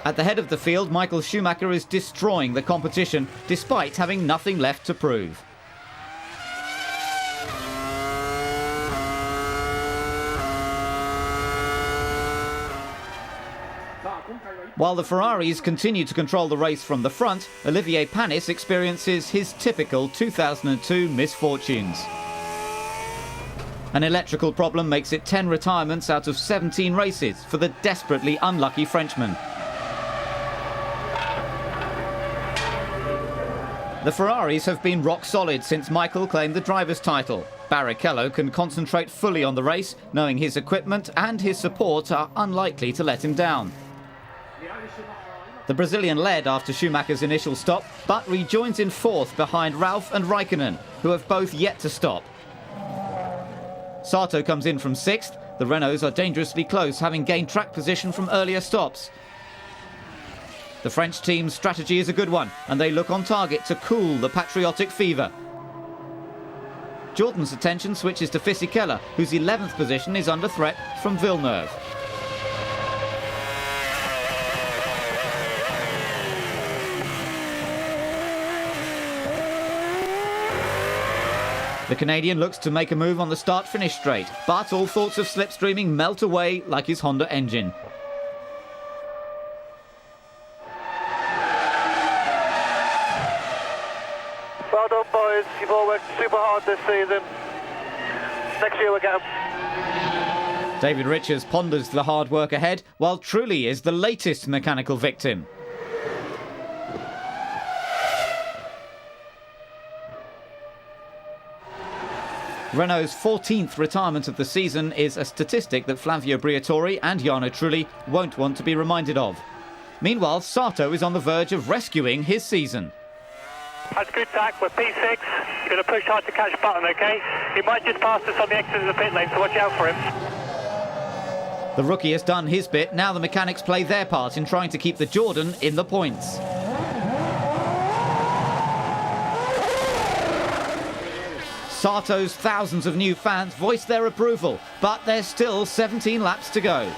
At the head of the field, Michael Schumacher is destroying the competition, despite having nothing left to prove. While the Ferraris continue to control the race from the front, Olivier Panis experiences his typical 2002 misfortunes. An electrical problem makes it 10 retirements out of 17 races for the desperately unlucky Frenchman. The Ferraris have been rock solid since Michael claimed the driver's title. Barrichello can concentrate fully on the race, knowing his equipment and his support are unlikely to let him down. The Brazilian led after Schumacher's initial stop, but rejoins in fourth behind Ralf and Raikkonen, who have both yet to stop. Sato comes in from sixth. The Renaults are dangerously close, having gained track position from earlier stops. The French team's strategy is a good one, and they look on target to cool the patriotic fever. Jordan's attention switches to Fisichella, whose 11th position is under threat from Villeneuve. The Canadian looks to make a move on the start-finish straight, but all thoughts of slipstreaming melt away like his Honda engine. Well done, boys. You've all worked super hard this season. Next year we'll get them. David Richards ponders the hard work ahead, while Trulli is the latest mechanical victim. Renault's 14th retirement of the season is a statistic that Flavio Briatore and Jarno Trulli won't want to be reminded of. Meanwhile, Sato is on the verge of rescuing his season. That's good tack. We're P6. You're going to push hard to catch button, OK? He might just pass us on the exit of the pit lane, so watch out for him. The rookie has done his bit. Now the mechanics play their part in trying to keep the Jordan in the points. Sato's thousands of new fans voice their approval, but there's still 17 laps to go.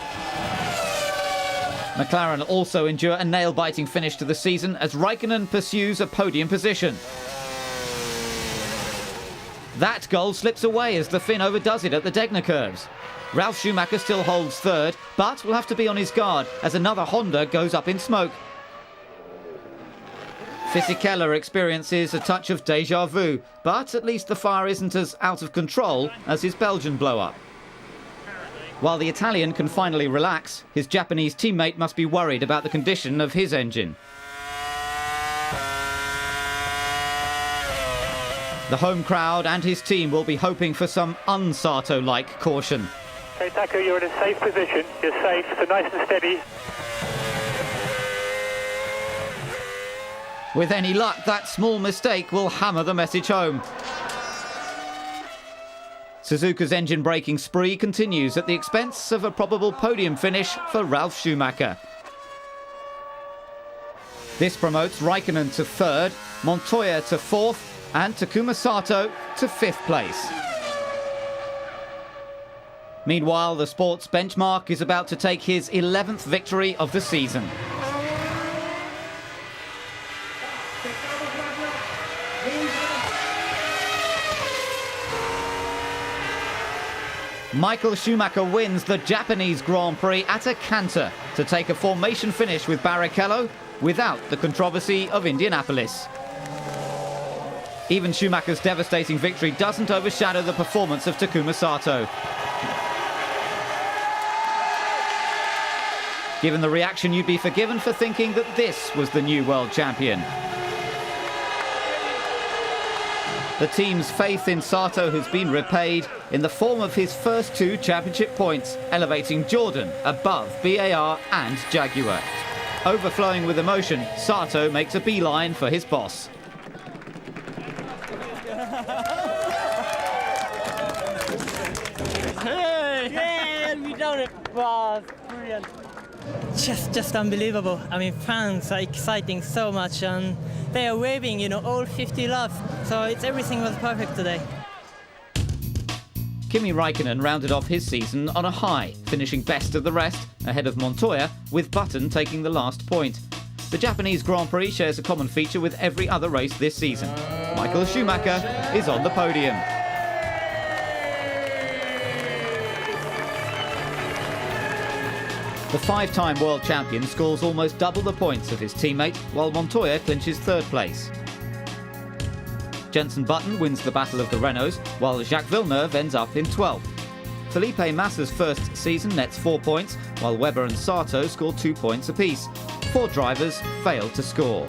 McLaren also endure a nail-biting finish to the season as Raikkonen pursues a podium position. That goal slips away as the Finn overdoes it at the Degner curves. Ralf Schumacher still holds third, but will have to be on his guard as another Honda goes up in smoke. Fisichella experiences a touch of déjà vu, but at least the fire isn't as out of control as his Belgian blow-up. While the Italian can finally relax, his Japanese teammate must be worried about the condition of his engine. The home crowd and his team will be hoping for some un-Sato-like caution. Okay, Taco, you're in a safe position. You're safe, so nice and steady. With any luck, that small mistake will hammer the message home. Suzuka's engine braking spree continues at the expense of a probable podium finish for Ralf Schumacher. This promotes Raikkonen to third, Montoya to fourth, and Takuma Sato to fifth place. Meanwhile, the sports benchmark is about to take his 11th victory of the season. Michael Schumacher wins the Japanese Grand Prix at a canter to take a formation finish with Barrichello without the controversy of Indianapolis. Even Schumacher's devastating victory doesn't overshadow the performance of Takuma Sato. Given the reaction, you'd be forgiven for thinking that this was the new world champion. The team's faith in Sato has been repaid in the form of his first 2 championship points, elevating Jordan above BAR and Jaguar. Overflowing with emotion, Sato makes a beeline for his boss. Hey! Yeah, we done it, boss. Brilliant. Just unbelievable. I mean, fans are exciting so much, and they are waving, you know, all 50 laps. So everything was perfect today. Kimi Räikkönen rounded off his season on a high, finishing best of the rest, ahead of Montoya, with Button taking the last point. The Japanese Grand Prix shares a common feature with every other race this season. Michael Schumacher is on the podium. The five-time world champion scores almost double the points of his teammate, while Montoya clinches third place. Jenson Button wins the Battle of the Renaults, while Jacques Villeneuve ends up in 12th. Felipe Massa's first season nets 4 points, while Webber and Sato score 2 points apiece. 4 drivers failed to score.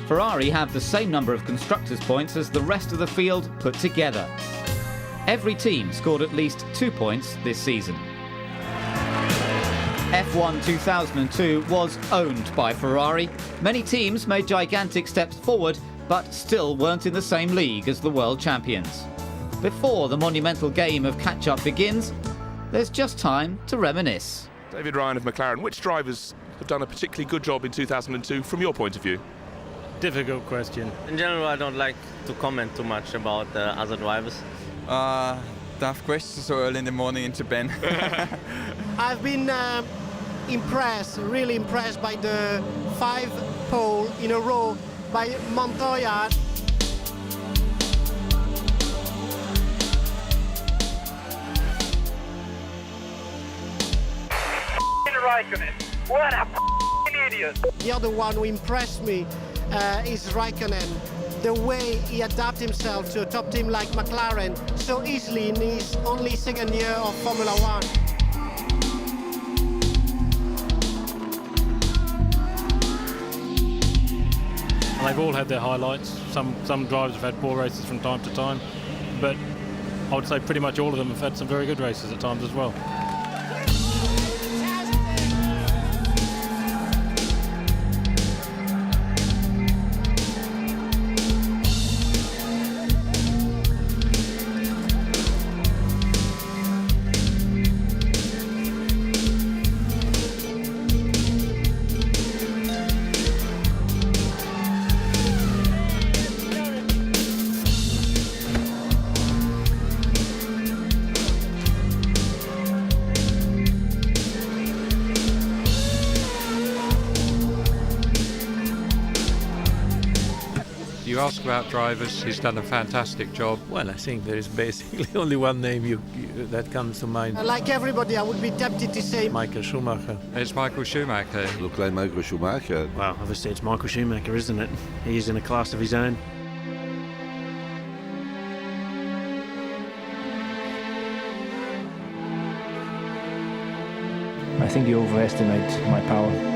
Ferrari have the same number of constructors' points as the rest of the field put together. Every team scored at least 2 points this season. F1 2002 was owned by Ferrari. Many teams made gigantic steps forward, but still weren't in the same league as the world champions. Before the monumental game of catch-up begins, there's just time to reminisce. David Ryan of McLaren, which drivers have done a particularly good job in 2002 from your point of view? Difficult question. In general, I don't like to comment too much about other drivers. Tough question so early in the morning in Japan. I've been impressed, really impressed by the 5 pole in a row by Montoya. Raikkonen, what a idiot! The other one who impressed me is Raikkonen. The way he adapted himself to a top team like McLaren so easily in his only second year of Formula 1. They've all had their highlights. Some drivers have had poor races from time to time, but I would say pretty much all of them have had some very good races at times as well. You ask about drivers, he's done a fantastic job. Well, I think there is basically only one name that comes to mind. Like everybody, I would be tempted to say Michael Schumacher. It's Michael Schumacher. Look like Michael Schumacher. Well, obviously it's Michael Schumacher, isn't it? He's in a class of his own. I think you overestimate my power.